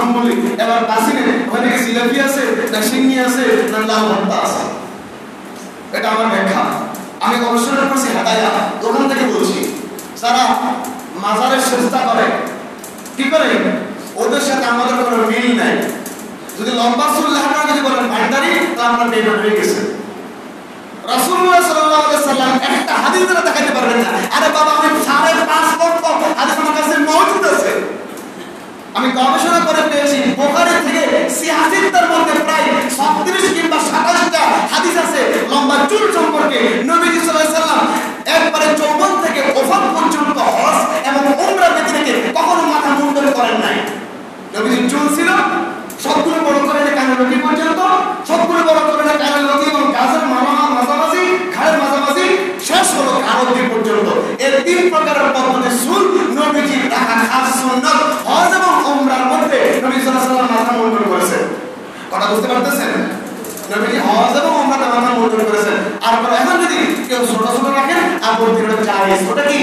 নাম বলি এবার বাসিনে ওখানে কি জিলাপি আছে না সিন্নি আছে না লাল ভর্তা আছে, এটা আমার ব্যাখ্যা। আমি গবেষণা করছি হেদায়া, ওখান থেকে বলছি যারা মাজারের চেষ্টা করে কি করে, ওদের সাথে আমাদের কোনো মিল নাই। যদি লম্বা চুল লাগানো যদি বলেন ভান্ডারি, তা আপনার বেমান হয়ে গেছে। রাসূলুল্লাহ সাল্লাল্লাহু আলাইহি সাল্লাম একটা হাদিস দ্বারা দেখাতে পারবেন না। আরে বাবা, আমি 5.5 লক্ষ হাদিস আমার কাছে মওজুদ আছে, আমি গবেষণা করে পেয়েছি। বুখারী থেকে 86টার মধ্যে প্রায় 36 কিংবা 27টা হাদিস আছে লম্বা চুল সম্পর্কে। নবীজি সাল্লাল্লাহু আলাইহি সাল্লাম একবারে যৌবন থেকে ওফাত পর্যন্ত হজ এবং উমরা ব্যতীত কখনো মাথা মুন্ডন করেন নাই। নবীজির চুল ছিল সবগুলো বড় করে কানের লতি পর্যন্ত, সবগুলো বড় করে কানের লতি এবং গাছের মাঝামাঝি, ঘাড়ের মাঝামাঝি, শেষ হলো কারোদ্দি পর্যন্ত। এই 3 প্রকারের পদ্ধতি চুল নবীজির রাখা খাস সুন্নাত। হজ এবং উমরার মধ্যে নবী সাল্লাল্লাহু আলাইহি ওয়াসাল্লাম মাথা মুন্ডন করেছেন। কথা বুঝতে পারতেছেন? নবীজি হজ এবং উমরাতে মাথা মুন্ডন করেছেন। আর এখন যদি কেউ ছোট ছোট রাখেন, আপত্তি হলো জায়েজ, ওটা কি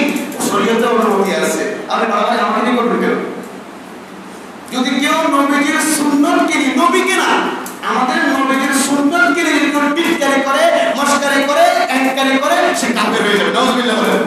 শরীয়তে অনুমতি আছে। আপনি বাবা আমাকে কি করবেন? কেউ যদি কেউ নবীজির সুন্নাতকে নবীকে না আমাদের নবীজির সুন্নাতকে টিটকারি করে, মশকারি করে, এনকারি করে, সে কাফের হয়ে যাবে। নাউযুবিল্লাহ বলেন।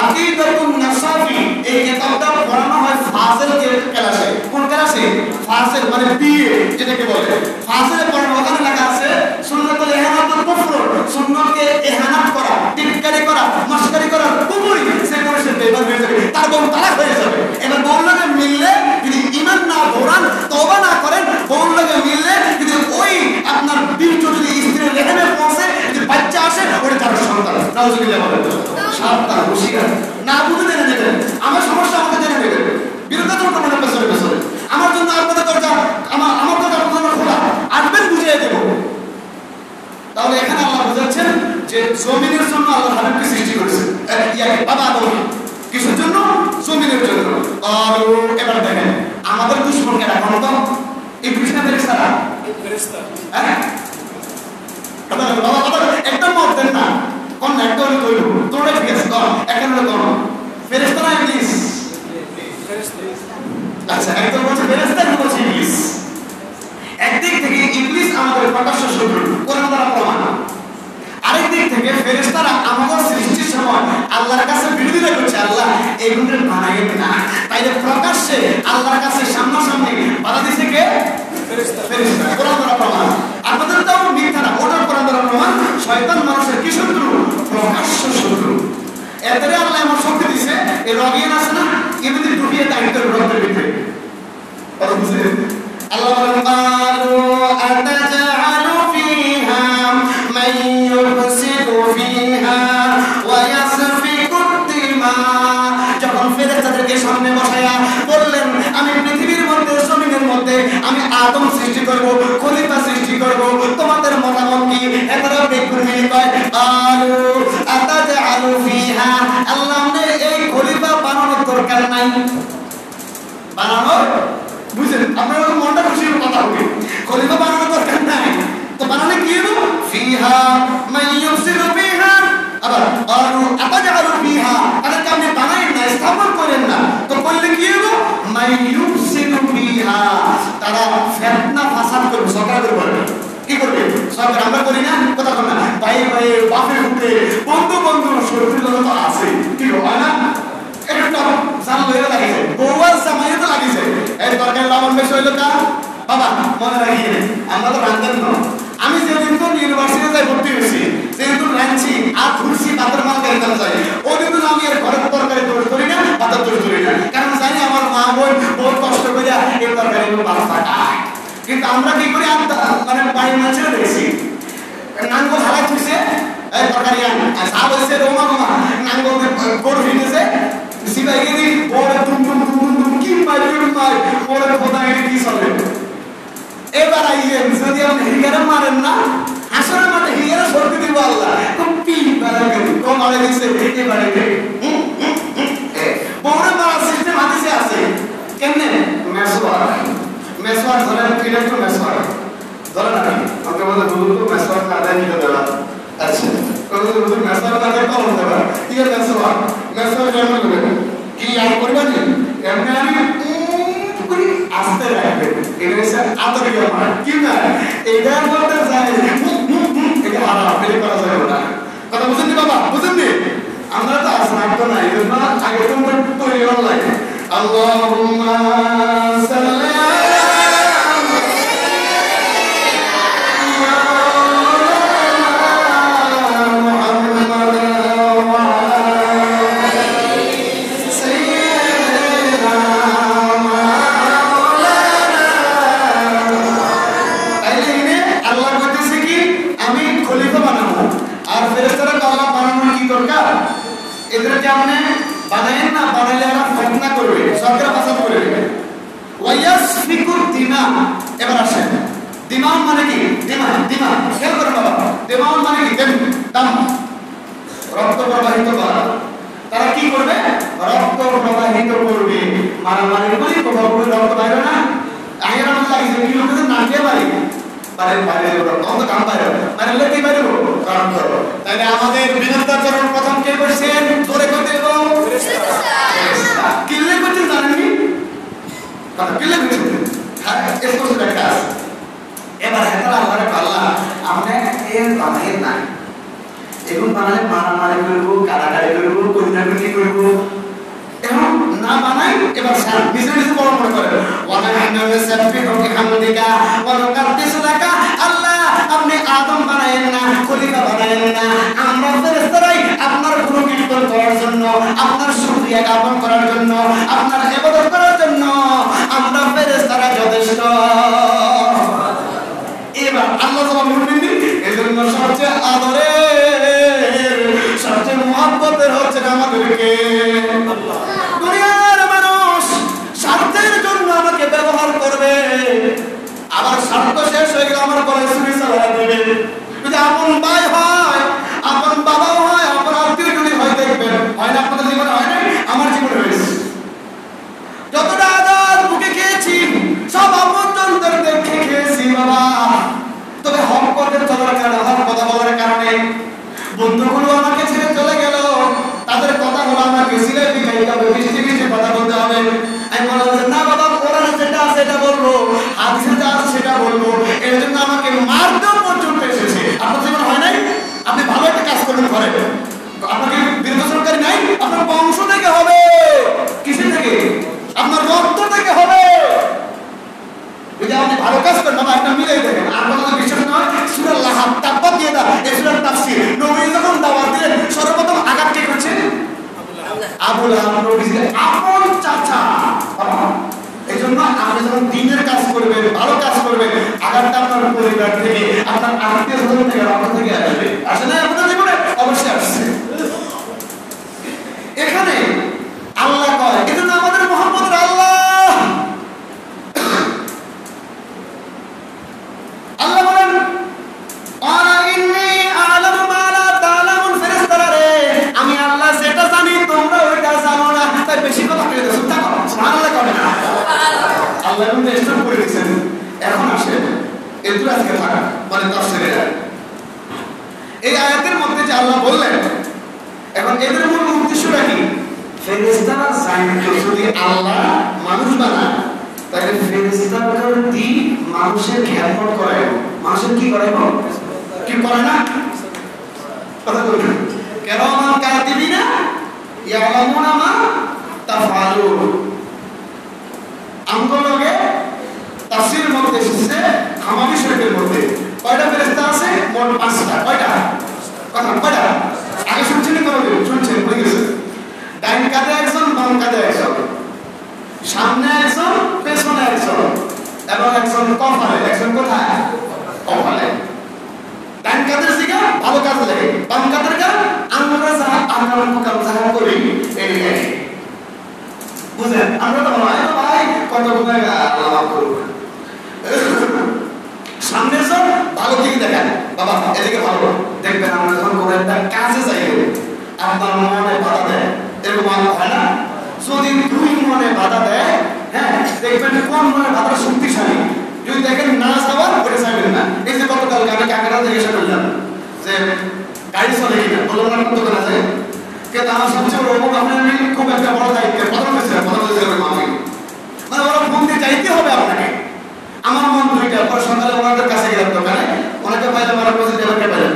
আকিদাতুন নাসাফি এই কিতাবটা পড়ানো হয় ফাজিল ক্লাসে। কোন ক্লাসে? ফাজিল মানে বিএ যেটাকে বলে। ফাজিলে পড়ানো ওখানে লেখা আছে সুন্নাতুল ইহানাতুল কুফর, সুন্নাতকে ইহানাত করা, টিটকারি করা, মশকারি করা কুফরি, সে করে সে বেঈমান হয়ে যাবে, তার বউ তালাক হয়ে যাবে। এবার বউর লগে মিললে যদি ঈমান না ধরান, তওবা না করেন, বউর লগে মিললে যদি ওই আপনার বীর্য যদি স্ত্রীর রেহেমে পৌঁছে, যদি বাচ্চা আসে, ওটা তার সন্তান। নাউযুবিল্লাহ বলেন। সাবধান, হুঁশিয়ার, না বুঝে জেনে নেবেন। আমার সমস্যা আমাকে জেনে নেবেন, বিরোধী চলতে মানে পেছনে পেছনে। আমার জন্য আপনাদের দরজা, আমার দরজা আপনাদের খোলা, আসবেন বুঝিয়ে দেব। তাহলে এখানে আল্লাহ বুঝাচ্ছেন যে জমিনের জন্য আল্লাহ হাবিবকে সৃষ্টি করেছেন। বাবা আদম কিসের জন্য? জমিনের জন্য। আর এবার দেখেন আমাদের দুশমনকে রাখা মতো এই কৃষ্ণা ফেরেশতারা, হ্যাঁ বাবা বাবা একদম মত দেন না, কোন একটা হলো কইল তোরে ঠিক আছে, কোন একটা হলো কোন ফেরেশতারা ইবলিস। আচ্ছা, একদম বলছে ফেরেশতা, একদম বলছে ইবলিস। একদিক থেকে ইবলিস আমাদের প্রকাশ্য শত্রু, কোরআন দ্বারা প্রমাণ। আরেক দিক থেকে ফেরেশতারা আমাদের সৃষ্টির সময় আল্লাহর কাছে বিরোধিতা করছে, আল্লাহ এগুলো বানাইবেন না। তাইলে প্রকাশ্যে আল্লাহর কাছে সামনাসামনি বাধা দিছে কে? ফেরেশতা। কোরআন দ্বারা প্রমাণ। আমাদের তো মিথ্যা না, ওটার কোরআন দ্বারা প্রমাণ। শয়তান মানুষের কি শত্রু? প্রকাশ্য শত্রু। এদের আল্লাহ আমার শক্তি দিছে, এই রগিয়ান আছে না, এমনি ডুবিয়ে দায়িত্বের রক্তের ভিতরে। কথা বুঝলেন? আল্লাহ বলেন কালু আতাজালু ফিহা মান ইউফসিদু ফিহা ওয়া ইয়াসফিকু দিমা। যখন ফেরেশতাদেরকে সামনে বসায়া বললেন আমি পৃথিবীর মধ্যে, জমিনের মধ্যে আমি আদম সৃষ্টি করব, খলিফা সৃষ্টি করব, তোমাদের মতামত কি? এরা বেকুল মিলে কয় কালু আতাজালু ফিহা, আল্লাহ আমাদের এই খলিফা বানানোর দরকার নাই। বানানোর বুঝলেন? আপনার মনটা খুশি কথা হবে, খলিফা বানানোর দরকার নাই, তো বানালে কি হলো? ফিহা মান ইউফসিদু ফিহা, আবার কালু আতাজালু ফিহা, তাদেরকে আপনি বানাইন না, স্থাপন করেন না, তো করলে কি হলো? মান ইউফসিদু ফিহা, তারা ফিতনা ফাসাদ করবে, সরকার করবে। কি করবে? সরকার আমরা করি না, কথা বল না, ভাই ভাই বাপে উঠে বন্ধু বন্ধু শরীর তো আছে, কি হয় না? একটা জাল হয়ে লাগিছে, বউয়ার জামাইয়ে তো লাগিছে, এই তরকারি লবণ বেশি হইলো কা বাবা মনে রাখিয়ে আমরা তো রান্ধেন না। আমি যেদিন তো ইউনিভার্সিটি যাই ভর্তি হয়েছি, যেহেতু রাঁধছি আর ঘুরছি পাতের মাল গাড়িতে যাই, ওই দিন আমি আর ঘরের তরকারি তৈরি করি না, পাতের তৈরি করি না, কারণ জানি আমার মা বোন বহুত কষ্ট করে এই তরকারি বাচ্চা খায়। কিন্তু আমরা কি করি, মানে বাড়ির মানুষেরা দেখছি নাঙ্গল হারাই থুইছে, এই তরকারি সাপ হয়েছে রোমা রোমা, নাঙ্গল গরু ফিরেছে সিপাই গিয়ে বড় দুম দুম দুম দুম কি মাই বড় খোদা এনে কি চলে। এবার আইয়েন যদি আপনি হিগারে মারেন না, আসলে মাঠে হিগারে সরতে দিব আল্লাহ, খুব পি বাড়া গেল কম আড়ে দিচ্ছে, এবারে বড় মারার সিস্টেম হাতিসে আছে। কেমনে? মেসওয়ার, মেসওয়ার ধরেন, ইলেকট্রো মেসওয়ার ধরেন, আপনি বলতে দুধ তো মেসওয়ার কাটায় নিতে দেওয়া। আচ্ছা, দুধ মেসওয়ার কাটায় কম দেওয়া, ঠিক আছে? মেসওয়ার মেসওয়ার কেমন করবেন? কি আর করবেন? এমনি আমি আসতে রাখবেন, এটা হচ্ছে আতরিক আমার কি না এটা বলতে চাই এটা হারাম এটা করা যাবে না কথা বুঝেননি বাবা বুঝেননি আমরা তো আসলাম তো না এই জন্য আগে তোমরা তৈরি হওয়া লাগে আল্লাহুম্মা সাল্লি এদেরকে আপনি বানায়েন না বানাইলে এরা ফিতনা করবে সরকার ফাসাদ করবে ওয়ায়াসফিকুদ দিমা এবার আসেন দিমা মানে কি দিমা খেয়াল করুন বাবা দিমা মানে কি দাম রক্ত প্রবাহিত করা তারা কি করবে রক্ত প্রবাহিত করবে মারামারি বলি প্রভাব করে রক্ত বাইরে না আইরা মত লাগে যে কি লোকের না কে বাড়ি বাইরে রক্ত অন্ত কাম বাইরে মানে লেখি বাইরে রক্ত তাহলে আমাদের বিরুদ্ধাচরণ প্রথম কে করছেন জোরে করতে দেব ফেরেশতা কিল্লে করতে জানেননি কথা কিল্লে করতে হ্যাঁ এসব দেখা এবার হেতালা আল্লাহর আল্লাহ আপনি এর বানাই না এখন বানালে মারামারি করব কাটাকাটি করব কইনাকুনি করব এখন না বানাই এবার স্যার বিজনেস বড় মনে করে ওয়ানা হান্নাল সাফিহু বিহামদিকা ওয়া নাকাদ্দিসুলাকা আল্লাহ আপনি আদম বানায়েন না খলিফা বানায়েন না আমরা ফেরেশতারাই আপনার গুণকীর্তন করার জন্য আপনার শুকরিয়া জ্ঞাপন করার জন্য আপনার ইবাদত করার জন্য আমরা ফেরেশতারা যথেষ্ট এবার আল্লাহ জবাব বলবেন এজন্য সবচেয়ে আদরের সবচেয়ে মহব্বতের হচ্ছে আমাদেরকে দুনিয়ার মানুষ স্বার্থের জন্য আমাকে ব্যবহার করবে আবার স্বার্থ শেষ হয়ে গেলে আমার গলায় ছুরি চালায় দেবে যদি আপন ভাই হয় আপন বাবাও হয় আপন আত্মীয় যদি হয় দেখবেন হয় না আপনাদের জীবনে হয় না আমার জীবনে হয়েছে যতটা আঘাত বুকে খেয়েছি সব আপনজনদের দেখে খেয়েছি বাবা তবে হক পথে চলার কারণে হক কথা বলার কারণে বন্ধুগুলো আমাকে ছেড়ে চলে গেল তাদের কথা হলো আমাকে সিলেটি গাইতে হবে মিষ্টি মিষ্টি কথা বলতে হবে আমি বললাম না বাবা কোরআনে যেটা আছে সেটা বলবো হাদিসে যা আছে সেটা বলবো এর জন্য আমাকে মারতে পর্যন্ত এসেছে আপনার জীবন হয় নাই আপনি ভালো একটা কাজ করবেন ঘরে আপনাকে বিরোধী নাই আপনার বংশ থেকে হবে কিসের থেকে আপনার রক্ত থেকে হবে যদি আপনি ভালো কাজ করেন বাবা একটা মিলাই দেখেন আপনাদের বিশ্বাস নয় সূরা লাহাব তাব্বাত দিয়ে দাও এই সূরার তাফসীর নবী যখন দাওয়াত দিলেন সর্বপ্রথম আঘাত কে করেছে আবু লাহাব নবীর আপন চাচা বাবা এইজন্য আপনি যখন দ্বীনের কাজ করবেন ভালো কাজ করবেন আঘাতটা আপনার পরিবার থেকে আপনার আত্মীয়স্বজন থেকে রক্ত থেকে আসবে আসে না আপনাদের জীবনে অবশ্যই আসছে এখানে আল্লাহ কয় এজন্য আমাদের মুহাম্মদ আল্লাহ আল্লাহ বলেন আনা ইন্নী আ'লামু মা লা তা'লামুন ফেরেশতারা রে আমি আল্লাহ যেটা জানি তোমরা ওইটা জানো না তাই বেশি কথা বলে দাও সুবহানাল্লাহ কবে না আল্লাহ এমন স্টপ করে দিয়েছেন এখন আসে এত আজকে থাকা মানে তাফসীরে এই আয়াতের মধ্যে যে আল্লাহ বললেন এখন এদের মূল উদ্দেশ্যটা কি ফেরেশতারা জানতো যদি আল্লাহ মানুষ বানায় তাহলে ফেরেশতাদের দি মানুষের খেদমত করায় মানুষের কি করায় কি করে না কথা বলুন কিরামান কাতিবিনা ইয়ালামুনা মা তাফআলুন আমগলগে তাফসীরের মধ্যে এসেছে হামামি শরীফের মধ্যে কয়টা ফেরেশতা আছে মোট 5টা কয়টা কথা কয়টা আগে শুনছেন না শুনছেন বলে গেছে ডাইন কাঁধে একজন বাম কাঁধে একজন সামনে একজন পেছনে একজন এবং একজন কপালে একজন কোথায় কপালে ডান কাঁধের দিকে ভালো কাজ লাগে বাম কাঁধের গা আমরা যা আমরা কাজ যা করি এই দেখে বুঝেন আমরা তো ভাই কত গুনাহ আল্লাহ করুন সামনের জন ভালো দিকে দেখেন বাবা এদিকে ভালো দেখবেন আমরা যখন কোনো একটা কাজে যাই আপনার মনে বাধা দেয় এরকম হয় না যদি দুই মনে বাধা দেয় হ্যাঁ দেখবেন কোন মনে বাধা শক্তিশালী যদি দেখেন না যাওয়ার ওটা যাবেন না এই যে গতকালকে আমি কাকারা জিজ্ঞাসা করলাম যে গাড়ি চলে কিনা বললাম না কত করে আছে কিন্তু আমার সবচেয়ে বড় অমুক আপনার খুব একটা বড় দায়িত্ব প্রধান হয়েছে মামি মানে বড় ফোন দিয়ে যাইতে হবে আপনাকে এরপর সকালে ওনাদের কাছে গেলাম দোকানে, ওনাকে পাইলাম, ওনার বলছে ড্রাইভারকে পাইলাম,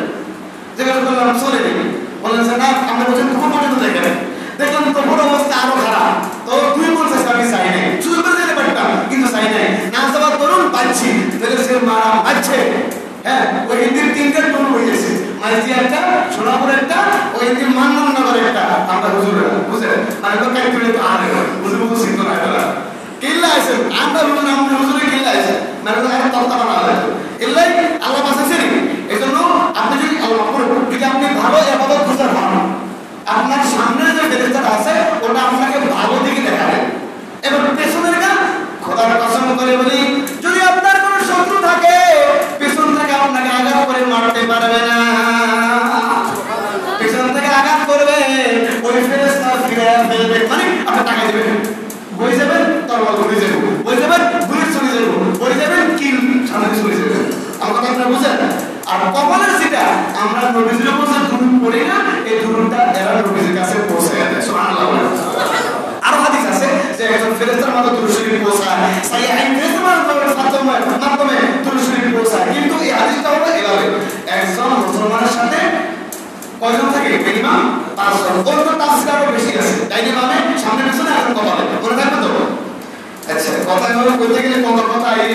জিজ্ঞাসা করলাম চলে নেই, বললেন যে না আপনি বলছেন দুপুর পর্যন্ত দেখেন। দেখলাম তো বড় অবস্থা আরো খারাপ, তো 250 আমি চাই নাই, শুধু করে যেতে পারতাম কিন্তু চাই নাই, না যাওয়ার তরুণ পাচ্ছি, তাহলে সে মারা পাচ্ছে। হ্যাঁ, ওই হিন্দির 3টে টোন হয়েছে, মাইজি একটা, সোনাপুর একটা, ওই হিন্দির মাননগর একটা। আমরা হুজুরে বুঝলেন, মানে লোকাল করে তো আর হুজুর হুজুর সিদ্ধ না করা কিল্লা আছে, আমরা হুজুর আমরা হুজুরে কিল্লা আছে, মানে আর তত্তা বানা হয় এলাই আল্লাহ বাঁচাছে। এজন্য আপনি যদি আল্লাহ করুন, যদি আপনি ভালো ইবাদত গুজার হন, আপনার সামনে যে ফেরেশতাটা আছে ওটা আপনাকে ভালো দিকে দেখাবে। এবার পেছনের গান খোদার কসম করে বলি, যদি আপনার কোনো শত্রু থাকে পেছন থেকে আপনাকে আঘাত করে মারতে পারবে না, পেছন থেকে আঘাত করবে ওই ফেরেশতা ফিরে ফেলবে, মানে আপনি টাকা দিবেন, বই যাবেন তরবাল ঘুরে যাবে, বই যাবেন ঘুরে চলে যাবে, বই যাবেন কিল সামনে চলে যাবে। আমার কথা আপনারা বুঝেন? আর কপালের যেটা আমরা নবীজির উপর দুরূদ পড়ি না, এই দুরূদটা এরা নবীজির কাছে পৌঁছে যায়। সুবহানাল্লাহ। আর হাদিস আছে যে একজন ফেরেশতার মাধ্যমে দুরূদ শরীফ পৌঁছায়, সাইয়্যিদ ফেরেশতার মাধ্যমে দুরূদ শরীফ পৌঁছায়। কিন্তু এই হাদিসটা হলো এভাবে, একজন মুসলমানের সাথে কয়জন থাকে? মিনিমাম 5 জন। ওর তো তাফসীর আরো বেশি আছে, ডাইনে বামে সামনে পিছনে এখন কপালে, মনে থাকবে তো? আচ্ছা, কথা এভাবে কইতে গেলে কত কথা এই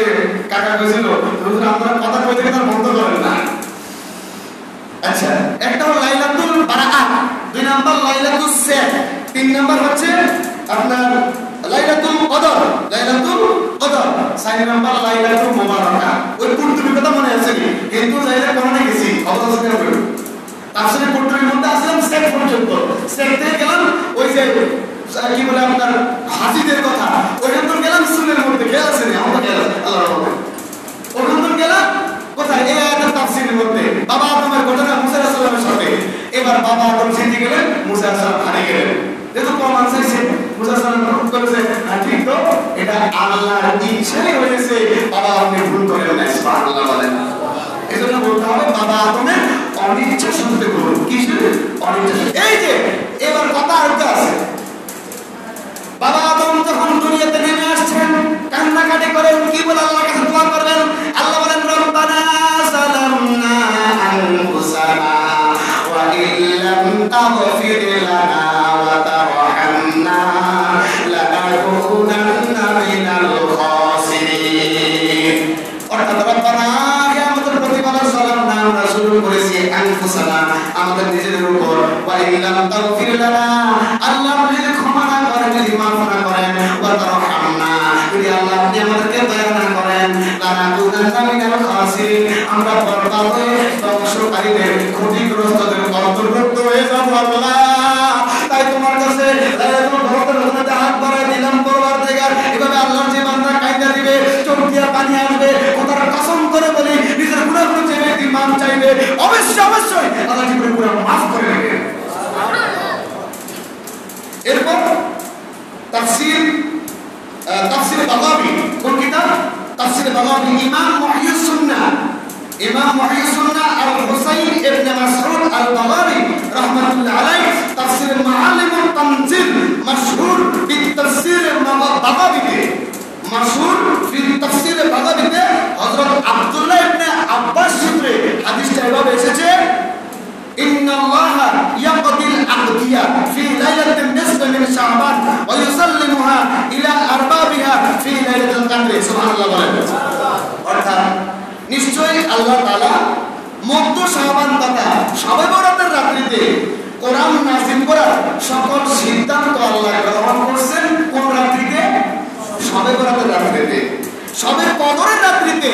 কাকা কইছিল, হুজুর আপনারা কথা কইতে গেলে বন্ধ করেন না। আচ্ছা, একটা হলো লাইলাতুল বারাআত, 2 নাম্বার লাইলাতুল সাদ, 3 নাম্বার হচ্ছে আপনার লাইলাতুল কদর, লাইলাতুল কদর, 4 নাম্বার লাইলাতুল মুবারাকা। ওই কুরতুবি কথা মনে আছে কি? হিন্দু জায়গা কোরআনে গেছি, অবস্থা করে তাফসীরে কুরতুবির মধ্যে আসলাম সাদ পর্যন্ত, সাদ থেকে গেলাম ওই যে কি বলে আপনার হাজিদের কথা, ওইখান থেকে গেলাম সুন্নের মধ্যে, খেয়াল আছে না? আমরা খেয়াল আছে আল্লাহর রহমতে। ওইখান থেকে গেলাম কোথায়? এই আয়াতের তাফসীরের মধ্যে বাবা আদমের ঘটনা মুসা আলাইহিস সালামের সাথে। এবার বাবা আদম জিতে গেলেন, মুসা আলাইহিস সালাম হারিয়ে গেলেন। যেহেতু প্রমাণ চাইছে, মুসা আলাইহিস সালাম প্রমাণ করেছে হ্যাঁ ঠিক তো, এটা আল্লাহর ইচ্ছাই হয়েছে, বাবা আপনি ভুল করেন না। সুবহানাল্লাহ বলেন। এজন্য বলতে হবে বাবা আদমের অনিচ্ছা সত্ত্বে ভুল। কিসের অনিচ্ছা? এই যে এবার কথা আরেকটা আছে, বাবা আদম যখন দুনিয়াতে নেমে আসছেন কান্নাকাটি করেন, কি বলে আল্লাহর কাছে দোয়া করবেন? আল্লাহ বলেন রব্বানা যালামনা আনফুসানা ওয়া ইল্লাম তাগফির লানা ওয়া তারহামনা লানাকুনান্না মিনাল খাসিরিন। অর্থাৎ রব্বানা আমাদের প্রতিপালক যালামনা, আমরা শুরু করেছি আনফুসানা আমাদের নিজেদের উপর, ওয়া ইল্লাম তাগফির লানা আল্লাহ যদি ক্ষমা না করেন, যদি মাফ না করেন, ওয়া তারহামনা যদি আল্লাহ আপনি আমাদেরকে দয়া না করেন, লানাকুনান্না মিনাল খাসিরিন আমরা বরবাদ হয়ে ধ্বংসকারীদের ক্ষতিগ্রস্তদের অন্তর্ভুক্ত হয়ে যাব আল্লাহ। তাই তোমার কাছে লাইলাতুল কদরের রাতে হাত বাড়ায় দিলাম পরওয়ারদিগার, এভাবে আল্লাহর যে বান্দা কাইদা দিবে, চোখ দিয়ে পানি আসবে, খোদার কসম করে বলি নিজের গুনাহগুলো যে ব্যক্তি মাফ চাইবে অবশ্যই অবশ্যই আল্লাহ জীবনে গুনাহ মাফ করে দেবে। এরপর তাফসীর বাগাবী, কোন কিতাব? তাফসীর বাগাবী, ইমাম মুহইয়িস সুন্নাহ, ইমাম মুহইয়িস সুন্নাহ আল হুসাইন ইবনে মাসউদ আল বাগাবী রাহমাতুল্লাহ আলাইহি তাফসীর মাআলিমুত তানজিল মাশহুর বিতাফসীর বাগাবীতে, মাশহুর ফি তাফসীর বাগাবীতে হযরত আব্দুল্লাহ ইবনে আব্বাস সূত্রে হাদিসটা এভাবে এসেছে, ইন্নাল্লাহা ইয়াকদিল আকদিয়া ফি লাইলাতিন নিসফ মিন শাবান ওয়া ইউসাল্লিমুহা ইলা আরবাবিহা ফি লাইলাতিল কদর। সুবহানাল্লাহ বলেন। অর্থাৎ নিশ্চয়ই আল্লাহ তাআলা মধ্য শাবান তথা শবে বরাতের রাত্রিতে কোরআন নাযিল করার সকল সিদ্ধান্ত আল্লাহ গ্রহণ করেছেন। কোন রাত্রিতে? শবে বরাতের রাত্রিতে, শবে কদরের রাত্রিতে।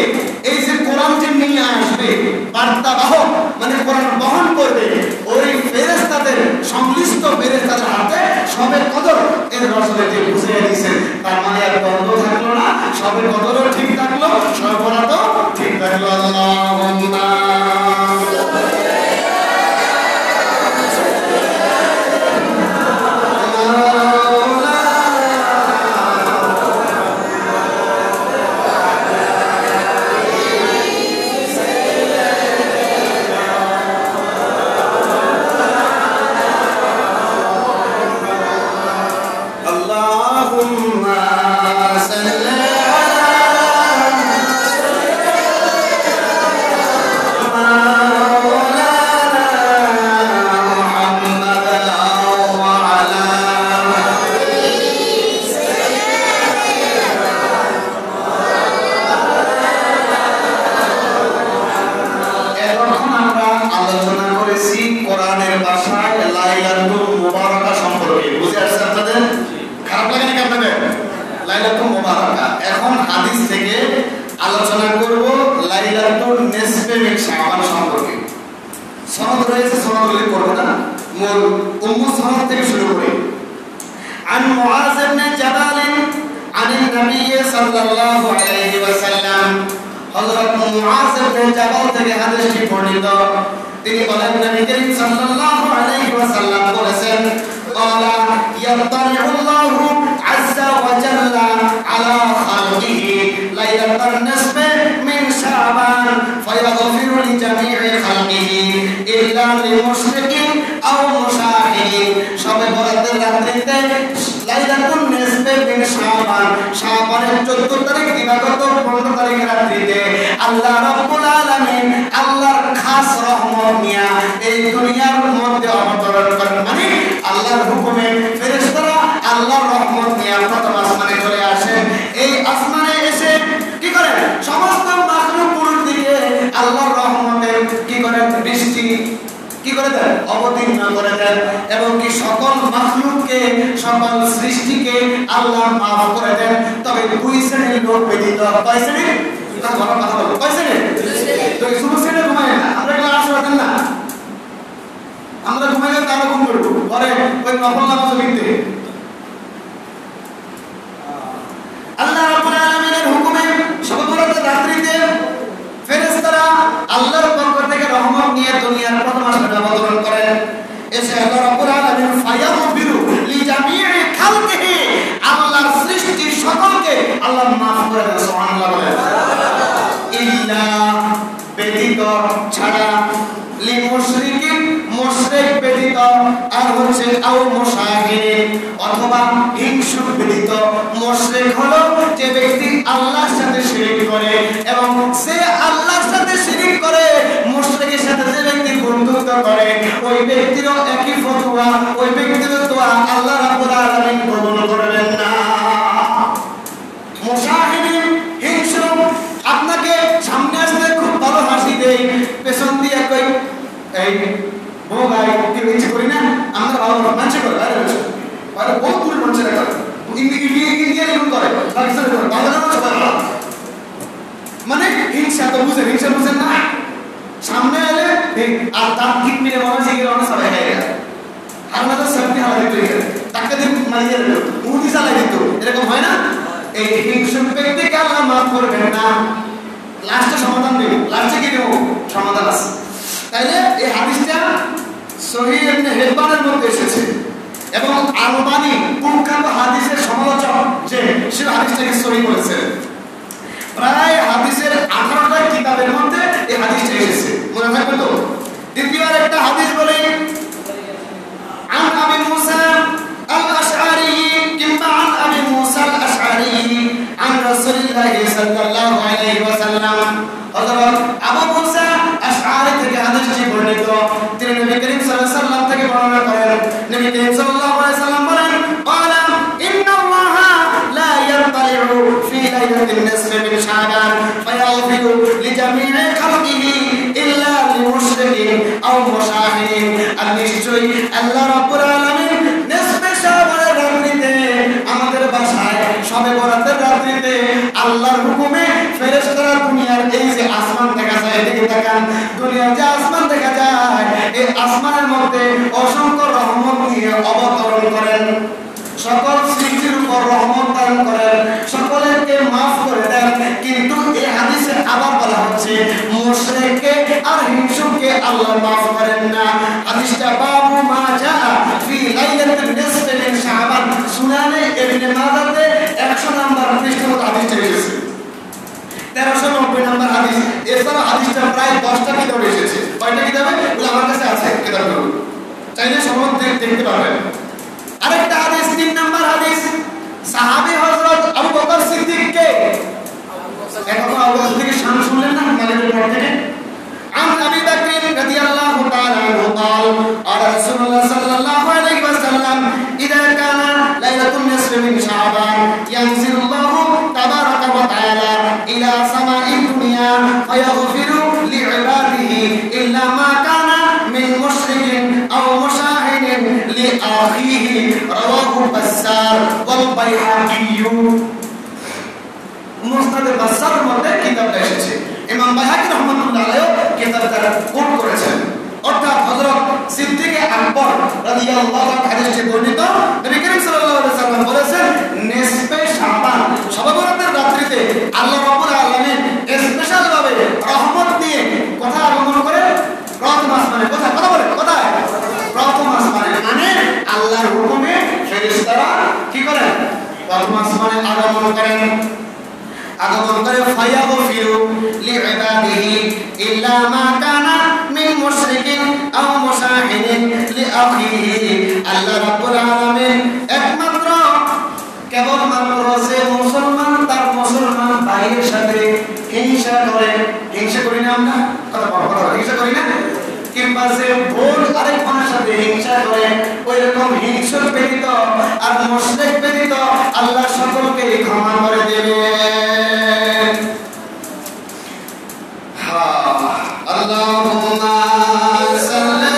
এই যে কোরআন যে নিয়ে আসবে বার্তাবাহক, মানে কোরআন বহন করবে, ওই ফেরেশতাদের সংশ্লিষ্ট ফেরেশতাদের হাতে শবে কদর এর রসুল যে বুঝিয়ে দিয়েছেন। তার মানে আর বন্ধ থাকলো না, শবে কদরও ঠিক থাকলো, শবে বরাতও ঠিক থাকলো। আল্লাহুম্মা আলোচনা করব লাইলাতুল নিসফে মিন শাবান সম্পর্কে। সনদ রয়েছে, সনদগুলি করব না, মূল উম্মু সনদ থেকে শুরু করি। عن معاذ بن جبل عن النبي صلى الله عليه وسلم হযরত মুআজ ইবনে জাবাল থেকে হাদিসটি বর্ণিত। তিনি বলেন নবী করিম সাল্লাল্লাহু আলাইহি ওয়াসাল্লাম বলেছেন قال يطلع الله عز وجل على خلقه ليلة النصف من شعبان فيغفر لجميع خلقه إلا لمشرك أو مشاهد শবে বরাতের রাত্রিতে লাইলাতুন নিসফে মিন শাবান, শাবানের 14 তারিখ দিবাগত 15 তারিখের রাত্রিতে আল্লাহ রাব্বুল আলামিন আল্লাহর খাস রহমত নিয়া এই দুনিয়ার মধ্যে অবতরণ করেন। মানে আল্লাহর হুকুমে ফেরেশতারা আল্লাহর রহমত নিয়ে প্রথম আসমানে চলে আসেন। এই আসমানে এসে কি করেন? সমস্ত মাখলুকগুলোর দিকে আল্লাহর রহমতের কি করেন? বৃষ্টি কি করে দেন? অবতীর্ণ করে দেন। এবং কি সকল মাখলুককে, সকল সৃষ্টিকে আল্লাহ মাফ করে দেন। তবে দুই শ্রেণীর লোক ব্যতীত। কয় শ্রেণী? কথা বলো, কয় শ্রেণী? তো এই শুভ শ্রেণী ঘুমায় না, আমরা এগুলো আশা রাখেন না। আমরা ঘুমাইলে তারা ঘুম করবো ঘরে ওই নফল নামাজ বিনতে। আল্লাহ রাব্বুল আলামিনের হুকুমে শবে বরাতের রাত্রিতে ফেরেশতারা আল্লাহর পক্ষ থেকে রহমত নিয়ে দুনিয়ার প্রথম আসমানে অবতরণ করেন। এসে আল্লাহ রাব্বুল আলামিন ফায়াগফিরু লিজামিই খালকিহি, আল্লাহর সৃষ্টি সকলকে আল্লাহ মাফ করে দেন। সুবহানাল্লাহ বলেন। ইল্লা ব্যতীত, ছাড়া, লিমুশরিকিন মুশরিক ব্যতীত, আর হচ্ছে আও মুশাহিদ অথবা হিংসুক ব্যতীত। মুশরিক হলো যে ব্যক্তি আল্লাহর সাথে শিরক করে, এবং সে আল্লাহর সাথে শিরক করে মুশরিকের সাথে যে ব্যক্তি বন্ধুত্ব করে ওই ব্যক্তিরও একই ফতোয়া, ওই ব্যক্তির দোয়া আল্লাহ রাব্বুল আলামিন কবুল করবেন না। মুশাহিদ হিংসুক আপনাকে সামনে আসলে খুব ভালো হাসি দেয়, পেছন দিয়ে কই এই বোগাই কি ইচ্ছে করি না, আমরা ভালো মানুষ করে আরে বহুত দূর মানুষের একটা ইন্ডিয়া এরকম করে, পাকিস্তান করে, বাংলাদেশ করে। মানে হিংসা তো বুঝেন, হিংসা বুঝেন না। সামনে এলে আর তার কিট মিলে মানুষ এগিয়ে অনেক সবাই খাই গেল, আমাদের সেফটি হালা দিত, তাকে দিন মারিয়ে দিল, মুদি চালাই দিত, এরকম হয় না? এই হিংসুক ব্যক্তিকে আল্লাহ মাফ করবেন না। লাস্টে সমাধান দেব, লাস্টে কি দেব? সমাধান আছে। তাইলে এই হাদিসটা সহিহ ইবনে হিব্বানের মধ্যে এসেছে, এবং আলবানী পুঙ্খানু হাদিসের সমালোচক যে সে হাদিসটাকে সহিহ বলেছেন। প্রায় হাদিসের 18টা কিতাবের মধ্যে এই হাদিসটা এসেছে, মনে থাকবে তো? দ্বিতীয় একটা হাদিস বলে আন আবি মুসা আল-আশআরী কিংবা আন আবি মুসা আল-আশআরী আন রাসূলুল্লাহ সাল্লাল্লাহু আলাইহি ওয়াসাল্লাম, হযরত আবু মুসা আশআরী থেকে হাদিসটি বর্ণিত। তিনি নবী করিম সাল্লাল্লাহু আলাইহি ওয়াসাল্লাম থেকে বর্ণনা করেন। নবী করিম সাল্লাল্লাহু আলাইহি ওয়াসাল্লাম বলেন ক্বালা ইন্নাল্লাহা লা ইয়াতালিউ ফি লাইলাতিন নিসফি মিন শাবান ফায়াগফিরু লিজামিই খালকিহি ইল্লা লিমুশরিকিন আও মুশাহিদিন। আর নিশ্চয়ই আল্লাহ রাব্বুল আলামিন নিসফে শাবানের রাত্রিতে, আমাদের ভাষায় শবে বরাতের রাত্রিতে আল্লাহর হুকুমে ফেরেশতারা দুনিয়ার এই যে আসমান দেখা যায়, এদিকে তাকান, দুনিয়ার যে আসমান দেখা যায় এই আসমানের মধ্যে অসংখ্য রহমত নিয়ে অবতরণ করেন, সকল সৃষ্টির উপর রহমত দান করেন, সকলকে মাফ করে দেন। কিন্তু এই হাদিসে আবার বলা হচ্ছে মুশরিককে আর হিংসুককে আল্লাহ মাফ করেন না। হাদিসটা বাবু মা জা ফি লাইলাতিন নিসফি মিন শাবান, সুনানে ইবনে মাজাতে 100 নম্বর পৃষ্ঠা মতো হাদিসটা এসেছে, 1390 নম্বর হাদিস। এছাড়া হাদিসটা প্রায় 10টা কিতাবে এসেছে। কয়টা কিতাবে? বলে আমার কাছে আছে কিতাবগুলো, চাইলে সনদ দেখতে পারবেন। আরেকটা হাদিস, 3 নম্বর হাদিস, সাহাবী হযরত আবু বকর সিদ্দিককে, এখন আবু বকর সিদ্দিকের শান শুনলেন না মালিকের পর থেকে? عن أبي بكر رضي الله تعالى عنه قال قال رسول الله صلى الله عليه وسلم إذا كان ليلة النصف من شعبان ينزل الله تبارك وتعالى إلى سماء الدنيا فيغفر لعباده إلا ما كان من مشرك أو مشاهد لأخيه. رواه البزار والبيهقي. 3 নম্বর হাদিস, 3 নম্বর হাদিস, সাহাবী হযরত আবু বকর সিদ্দিক রাদিয়াল্লাহু তাআলা আনহু বলেন قال رسول الله صلى الله عليه وسلم إذا كان ليلة النصف من شعبان ينزل الله تبارك وتعالى إلى سماء الدنيا فيغفر لعباده إلا ما كان من مشرك أو مشاهد لأخيه. رواه البزار والبيهقي. মুসনাদে বাসার মধ্যে কিতাবটা এসেছে। ইমাম বাইহাকী রাহমাতুল্লাহ আলাইহি কিতাবটা কোট করেছেন। অর্থাৎ হযরত সিদ্দিক আকবর রাদিয়াল্লাহু আনহু হাদিসে বর্ণিত নবী করিম সাল্লাল্লাহু আলাইহি ওয়াসাল্লাম বলেছেন, নিসফে শাবান শবে বরাতের রাত্রিতে আল্লাহ রাব্বুল আলামিন স্পেশাল ভাবে রহমত দিয়ে কথা আগমন করে প্রথম আসমানে। কথা বলে কোথায়? প্রথম আসমানে, মানে আল্লাহর হুকুমে ফেরেশতারা কি করেন? প্রথম আসমানে আগমন করেন। আগমন করে ফায়াগফিরু লিইবাদিহি ইল্লা মা কানা মিন মুশরিকিন আও মুশাহিদিন লিআখিহি। আল্লাহ রাব্বুল আলামিন একমাত্র কেবলমাত্র যে মুসলমান তার মুসলমান ভাইয়ের সাথে হিংসা করে, হিংসা করি না আমরা? কথা হিংসা করি না? কিংবা যে ভুল আরেকজনের সাথে হিংসা করে, ওই রকম হিংসুক ব্যতীত আর মুশরিক ব্যতীত আল্লাহ সকলকে ক্ষমা করে দেবেন। আল্লাহুম্মা সাল্লি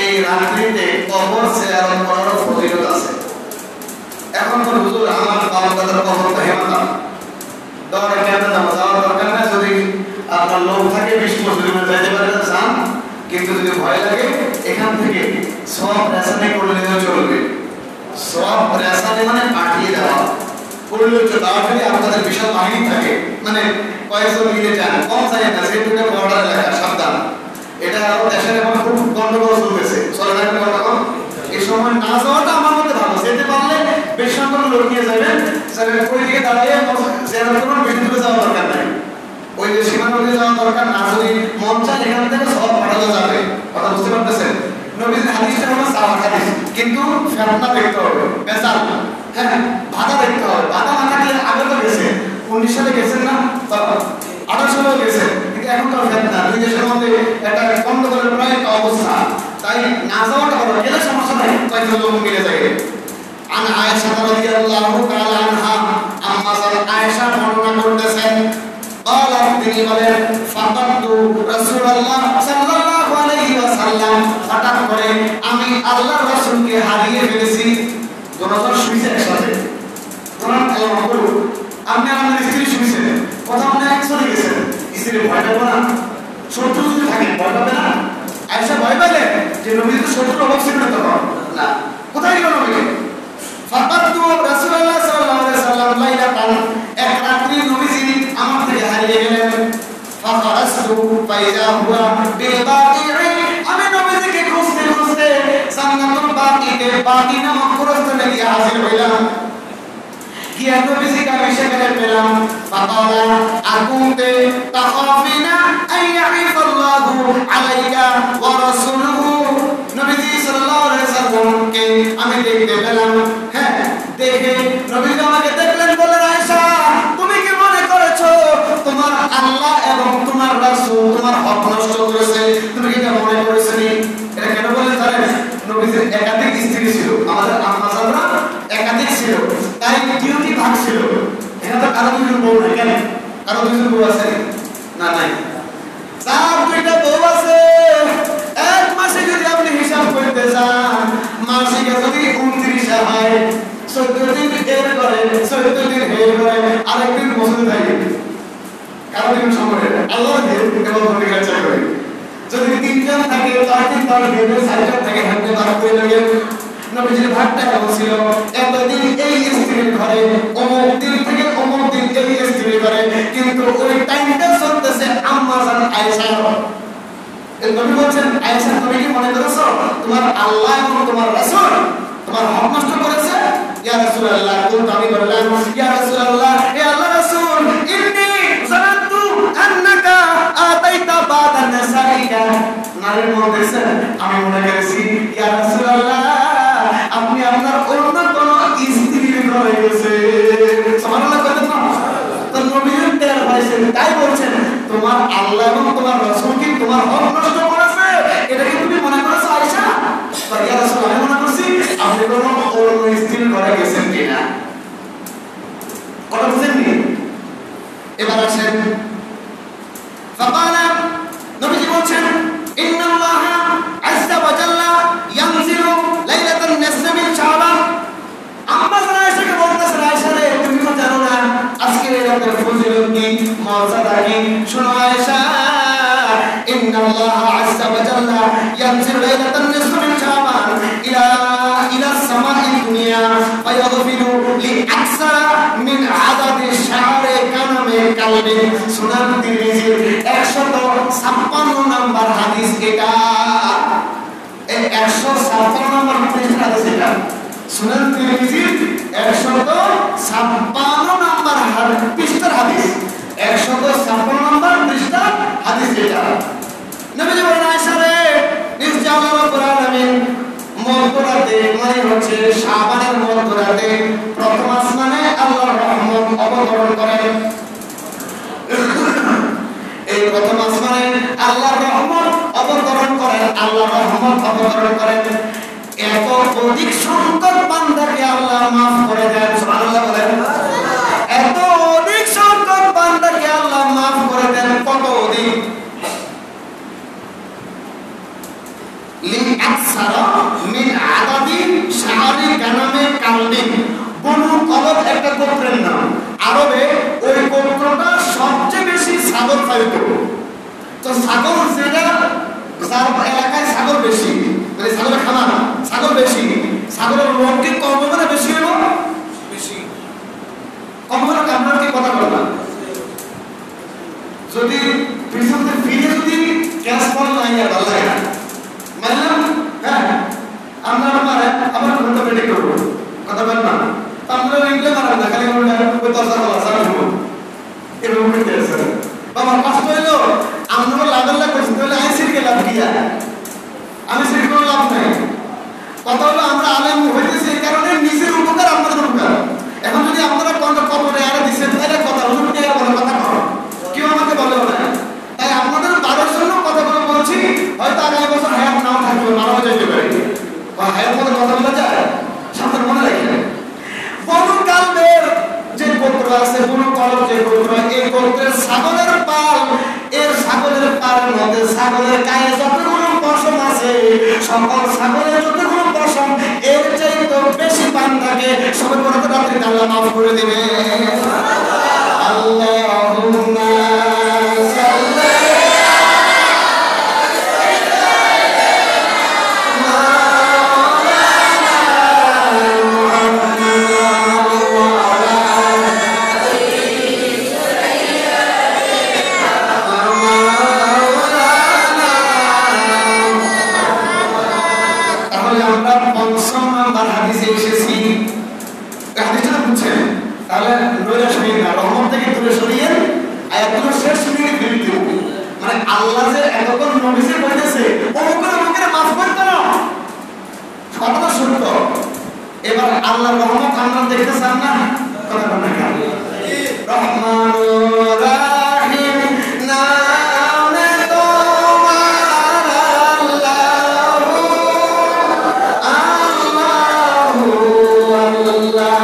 এই রাত্রিতে কবর জিয়ারত করার ফজিলত আছে। এখন তো হুজুর আমার বাবা-দাদার কবরটা হেমাতা দরকার কেন যাওয়ার দরকার না, যদি আপনার লোক থাকে 20 মুসলিমের যাইতে পারে যান, কিন্তু যদি ভয় লাগে এখান থেকে সব রেশনে করলেও চলবে। সব রেশনে মানে পাঠিয়ে দেওয়া করলেও চলবে। তাহলে আপনাদের বিশাল বাহিনী থাকে, মানে কয়েকজন মিলে যান, কম যায় না, সেটা বর্ডার এলাকা, সাবধান। এটা দেশের এখন খুব গন্ডগোল চলতেছে, চলে না গন্ডগোল। এই সময় না যাওয়াটা আমার মতে ভালো, যেতে পারলে বেশ সংখ্যক লোক নিয়ে যাবেন, ওই দিকে দাঁড়িয়ে যেরকম বেশি দূরে যাওয়ার দরকার নাই, ওই যে সীমান্ত দিয়ে যাওয়ার দরকার না। যদি মন চায় এখান থেকে সব পাঠানো যাবে। কথা বুঝতে পারতেছেন? নবীজির হাদিসটা হলো সাওয়ার হাদিস, কিন্তু ফেতনা দেখতে হবে, বেজাল, হ্যাঁ বাধা দেখতে হবে। বাধা না থাকলে আগে তো গেছে, 19 সালে গেছেন না, 18 সালেও গেছে, কিন্তু এখন তো ফেতনা। দুই দেশের মধ্যে একটা গন্ডগোলের প্রায় একটা অবস্থা, তাই না যাওয়াটা ভালো। গেলে সমস্যা নাই, কয়েকজন লোক মিলে যাবে। আন আয়েশা রাদিয়াল্লাহু তাআলা আনহা, আম্মা আয়েশা বর্ণনা করতেছেন, قالت তিনি বলেন, ফাকাতু রাসূলুল্লাহ সাল্লাল্লাহু আলাইহি ওয়াসাল্লাম, হঠাৎ করে আমি আল্লাহর রাসূলকে হারিয়ে ফেলেছি। দুজন শুইছে একসাথে, কোরআন তেলাওয়াত করুন। আপনি আপনার স্ত্রী শুইছেন, কথা মনে একসাথে গেছেন, স্ত্রী ভয় পাবে না? শত্রু যদি থাকে ভয় পাবে না? আয়েশা ভয় পেলে যে নবী তো শত্রুর অভাব ছিল না, তখন না। কোথায় গেল নবী? ফাকাতু রাসূলুল্লাহ সাল্লাল্লাহু আলাইহি ওয়াসাল্লাম লাইলাতান, এক রাত্রি নবীজি আমার থেকে হারিয়ে গেলেন। ফাখারাজতু ফাইযা হুয়া বিল বাকিঈ, আমি নবীজিকে খুঁজতে খুঁজতে জান্নাতুল বাকিতে, বাকি নামক গোরস্থানে গিয়ে হাজির হইলাম। গিয়ে নবীজিকে আমি সেখানে পেলাম। ফাকালা আকুনতে তাখাফিনা আইয়াহিফাল্লাহু আলাইকা ওয়া রাসূলুহু, নবীজি সাল্লাল্লাহু আলাইহি ওয়াসাল্লামকে আমি দেখতে পেলাম। হ্যাঁ, দেখে নবীজি আমাকে দেখলেন, বললেন, আয়েশা তুমি কি মনে করেছো তোমার আল্লাহ এবং তোমার রাসূল তোমার হক নষ্ট করেছে? তুমি কি এটা মনে করেছো? এটা কেন বললেন জানেন? নবীজির একাধিক স্ত্রী ছিল, আমাদের আম্মা জানরা একাধিক ছিল, তাই ডিউটি ভাগ ছিল। এখানে তো কারো দুজন বউ নাই, কেন? কারো দুজন বউ আছে না? নাই। যার দুইটা বউ আছে, এক মাসে যদি আপনি হিসাব করতে যান, মাসিকে যদি 29 হয়, 14 দিন এর করে, 14 দিন হের করে, আরেকদিন বছর থাকে। কারো দিন সময় আল্লাহ দিয়ে কেবল ধরে কাজ করে। যদি 3 জন থাকে, 4 দিন তার হেরে, 4 জন থাকে হাতে ভাগ করে লাগে। নবীজির ভাগটা কেমন ছিল? এতদিন এই স্ত্রীর ঘরে, অমুক দিন থেকে অমুক দিন এই স্ত্রীর ঘরে, কিন্তু ওই টাইমটা চলতেছে আম্মা জান আয়েশা। নবী বলছেন, আয়েশা তুমি কি মনে করেছো তোমার আল্লাহ এবং তোমার রাসূল তোমার হক নষ্ট করেছে? ইয়া রাসূলুল্লাহ, আমি বললাম, ইয়া রাসূলুল্লাহ, হে আল্লাহর রাসূল, ইন্নী জানাতু আন্নাকা আতাইতা বাদা নাসাইকা, নারীর মন দেখছেন, আমি মনে করেছি ইয়া রাসূলুল্লাহ আপনি আপনার অন্য কোন স্ত্রীর ঘরে গেছে। সুবহানাল্লাহ বলেন না? তো নবী তের ভাইছেন, তাই বলছেন তোমার আল্লাহ এবং তোমার রাসূল কি তোমার হক নষ্ট করেছে? এটা কি তুমি মনে আপনি কোনো অন্য স্ত্রীর ঘরে গেছেন কিনা? কথা বুঝেননি? এবার আসেন ফাকালা নবীজি বলছেন ইন্নাল্লাহ আযজা ওয়া জাল্লা ইয়ানজিলু লাইলাতান নিসফি মিন শাবান। আম্মা জানা আয়েশাকে বলতেছেন, আয়েশা রে তুমি তো জানো না আজকে রাতের ফজিলত কি, মর্যাদা কি? শোনো আয়েশা, ইন্নাল্লাহ আযজা ওয়া জাল্লা ইয়ানজিলু লাইলাতান নিসফি মিন শাবান ইলা সামাই দুনিয়া ওয়া ইয়াগফিরু লিআকসারা মিন আদাদি শাহরে কানামে কালবি। সুনান তিরমিজির 156 নম্বর হাদিস এটা, এই 156 নম্বর পৃষ্ঠা হাদিস এটা। সুনান তিরমিজির 156 নম্বর পৃষ্ঠার হাদিস, 156 নম্বর পৃষ্ঠার হাদিস এটা। নবীজি বলেন আয়েশা রে, নিশ্চয় আল্লাহ রাব্বুল আলামিন মধ্যরাতে মানে হচ্ছে শাবানের মধ্যরাতে প্রথম আসমানে আল্লাহর রহমত অবতরণ করেন। এই প্রথম আসমানে আল্লাহর রহমত অবতরণ করেন, আল্লাহর রহমত অবতরণ করেন। এত অধিক সংখ্যক বান্দাকে আল্লাহ মাফ করে দেন, সুবহানাল্লাহ বলেন। এত অধিক সংখ্যক বান্দাকে আল্লাহ মাফ করে দেন, কত অধিক? লিআকসারা মিন আদাদি শাহরি কানামে কালবি। বনু কলব একটা গোত্রের নাম, আরবে ওই গোত্রটা সবচেয়ে বেশি ছাগল পালিত। তো ছাগল যেটা যার এলাকায় ছাগল বেশি, মানে ছাগলের খামার, ছাগল বেশি, ছাগলের লোক কি কম হবে না বেশি হলো? বেশি কম হলে আপনার কি কথা বলবেন? যদি পিছনে ফিরে যদি ক্যাশ ফল নাই আর ভালো লাগে না মানলাম, হ্যাঁ আমরা মারে আবার ঘন্টা পেটে করবো, কথা বলেন না? আমরা রিংলে মারা না, খালি ওই দরজা খোলা সারা দিব এরকম করতে আছে। আমার কষ্ট হইলো, আমরা লাগাল্লা করছি, তাহলে আমি সিরকে লাভ কি যায়? আমি সির কোনো লাভ নাই। কথা হলো আমরা আলেম হইতেছি এই কারণে নিজের উপকার আমাদের উপকার। এখন যদি আপনারা কপরে আরে দিচ্ছেন তাহলে কথা হুজুর কে বলে কথা করো, কেউ আমাকে বলেও না। তাই আপনাদের বারোর জন্য কথাগুলো বলছি, হয়তো আগামী বছর হায়াত নাও থাকবে, মারাও যেতে পারে, হায়াত মধ্যে কথা বলা যায়, সামনে মনে রাখবেন। বনু কালবের যে গোত্র আছে, বনু কলব যে গোত্র, এই গোত্রের ছাগলের পাল, এর ছাগলের পালের মধ্যে ছাগলের গায়ে যতগুলো পশম আছে, সকল ছাগলের যতগুলো পশম এর চাইতে বেশি পান থাকে, সবাই বড় রাত্রে আল্লাহ মাফ করে দেবে। আল্লাহুম্মা আল্লাহ যে এতক্ষণ নবীকে বলতেছে অমুকের মাফ করতে না, কথাটা সত্য। এবার আল্লাহর রহমত আমরা দেখতে চান না, কথা বলেন না? রহমানুর রাহিম নামে তোমার আল্লাহু আল্লাহু আল্লাহ।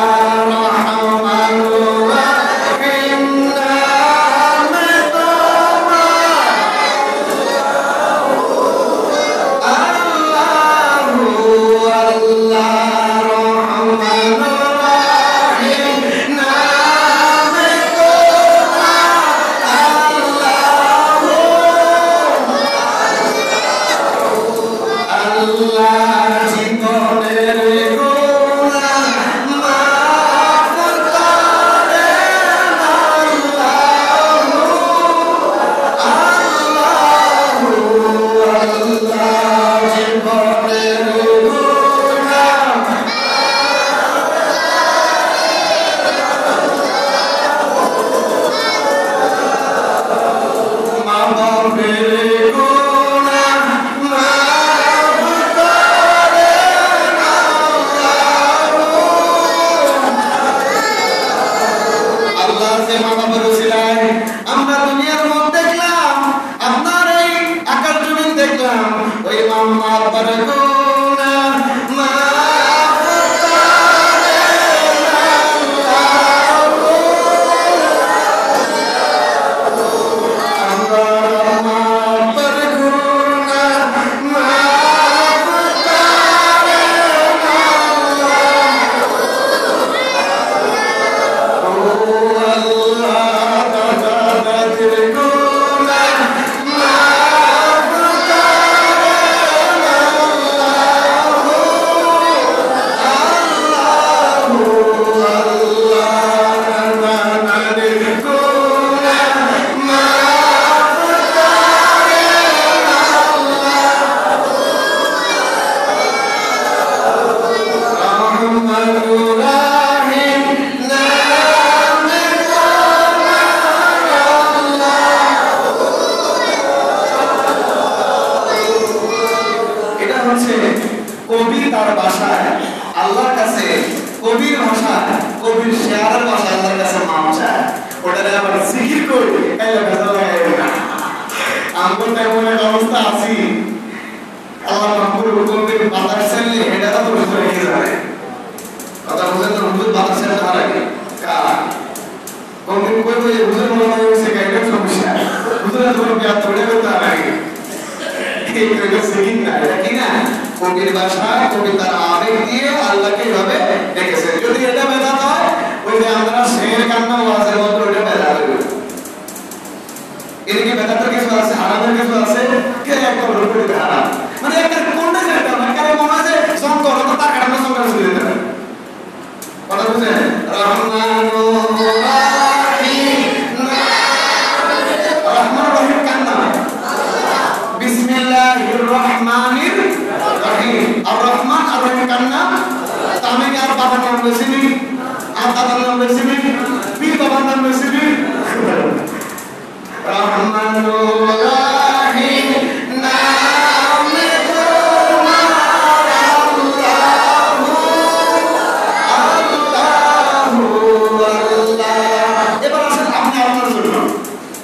কবি তার ভাষায় আল্লাহর কাছে, কবির ভাষা, কবির শেয়ারের ভাষা আল্লাহর কাছে মাপ চায়, ওটারে আবার জিকির করে কাইলা ভেজাল লাগাই না। আমরা তেমন এক অবস্থা আছি, আল্লাহ মাহবুব কবির বাতাস চাইলে এটা তো বুঝতে রেখে যাবে। কথা বুঝেন তো, হুজুর বাতাস চাইলে তার আগে কবির কই কই হুজুর মনে হয় হয়েছে গাইডের সমস্যা, হুজুরের তোমার বিয়াত ধরে করতে আগে এই কইটা সিকিং না, এটা কি না কবির ভাষা, কবি তার আবেগ দিয়ে আল্লাহকে এইভাবে ডেকেছে। যদি এটা বেদাত হয়, ওই যে আমরা শের কান্না ওয়াজের মতো ওইটা বেদাত হবে। এদিকে বেদাতের কিছু আছে, হারামের কিছু আছে, কে একটা রূপে হারাম, মানে একটা কোনটা যেটা মানে কারো মনে হয় যে শঙ্কর তো তার কারণে শঙ্কর শুনে দিতে হবে। কথা বুঝছেন? রহমানুর রাহিম, রহমান রহিম কান্না, বিসমিল্লাহির রহমানির রহিম। আর রহমান আর রহিম কান্না, আমি কি আর বাবার নাম বলছিনি, আর দাদার নাম বলছিনি, পীর বাবার নাম বলছিনি। রহমানুর রাহিম নামে তোমার আল্লাহু আল্লাহু আল্লাহ। এবার আসেন আপনি আপনার জন্য,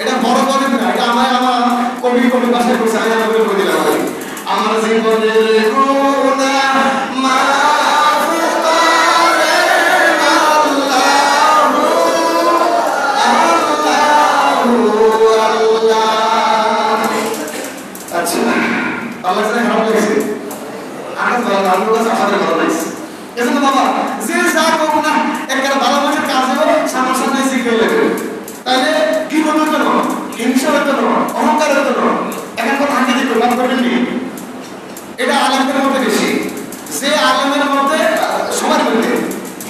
এটা বড় বলেন না, এটা আমার কবি ভাষায় বলছে, আমি আপনাকে বলে দিলাম। আমার জীবনের গুনাহ মাফ করেন আল্লাহু আল্লাহু আল্লাহ। আচ্ছা, আল্লাহ সাথে খারাপ লাগছে, আকাশ ভালো, আল্লাহর কাছে আমাদের ভালো লাগছে। এজন্য বাবা যে যা করবো না, একটা ভালো মানুষের কাজ হবে সামনে শিখে লাগবে। তাহলে কি করতে কেন, হিংসা হতো না, অহংকার হতো না। এখন কথা হাঁকে দিতে লাভ করবেন নি, এটা আলেমদের মধ্যে বেশি। যে আলেমের মধ্যে সবার মধ্যে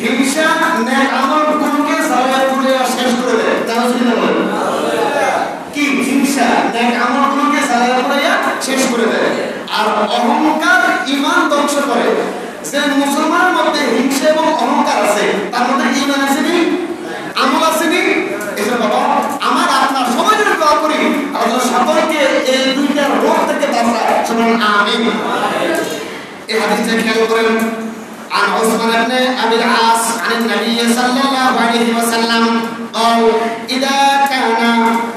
হিংসা নেক আমল গুলোকে জ্বালায় পুড়ে শেষ করে দেয়, তাহলে শুনি না বলেন কি হিংসা নেক আমল গুলোকে জ্বালায় পুড়ে শেষ করে দেয়। আর অহংকার ঈমান ধ্বংস করে। যে মুসলমানের মধ্যে হিংসা এবং অহংকার আছে, তার মধ্যে ঈমান আছে নি, আমল আছে নি। এজন্য বাবা আমার আপনার সবাই যদি দোয়া করি আল্লাহ সকলকে এই দুইটা রোগ থেকে বাঁচায়, শুনুন আমিন। এই হাদিসটা খেয়াল করেন, عن عثمان بن أبي العاص عن النبي صلى الله عليه وسلم قال إذا كان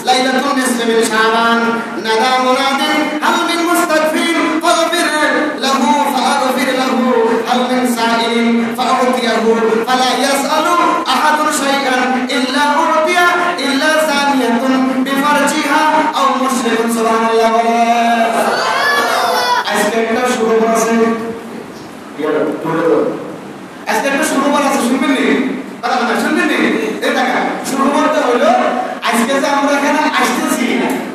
ليلة النصف من شعبان نادى مناد هل من مستغفر فاغفر له فأغفر له هل من سائل فأعطيه فلا يسأل أحد شيئا إلا أعطي إلا زانية بفرجها أو مشرك سبحان الله ولا আজকে একটা শুক্রবার আছে, আজকে একটা শুক্রবার আছে, শুনবেন নি? কথা বলেন, শুনবেন নি? এই দেখা শুক্রবারটা হলো আজকে যে আমরা এখানে আসতেছি,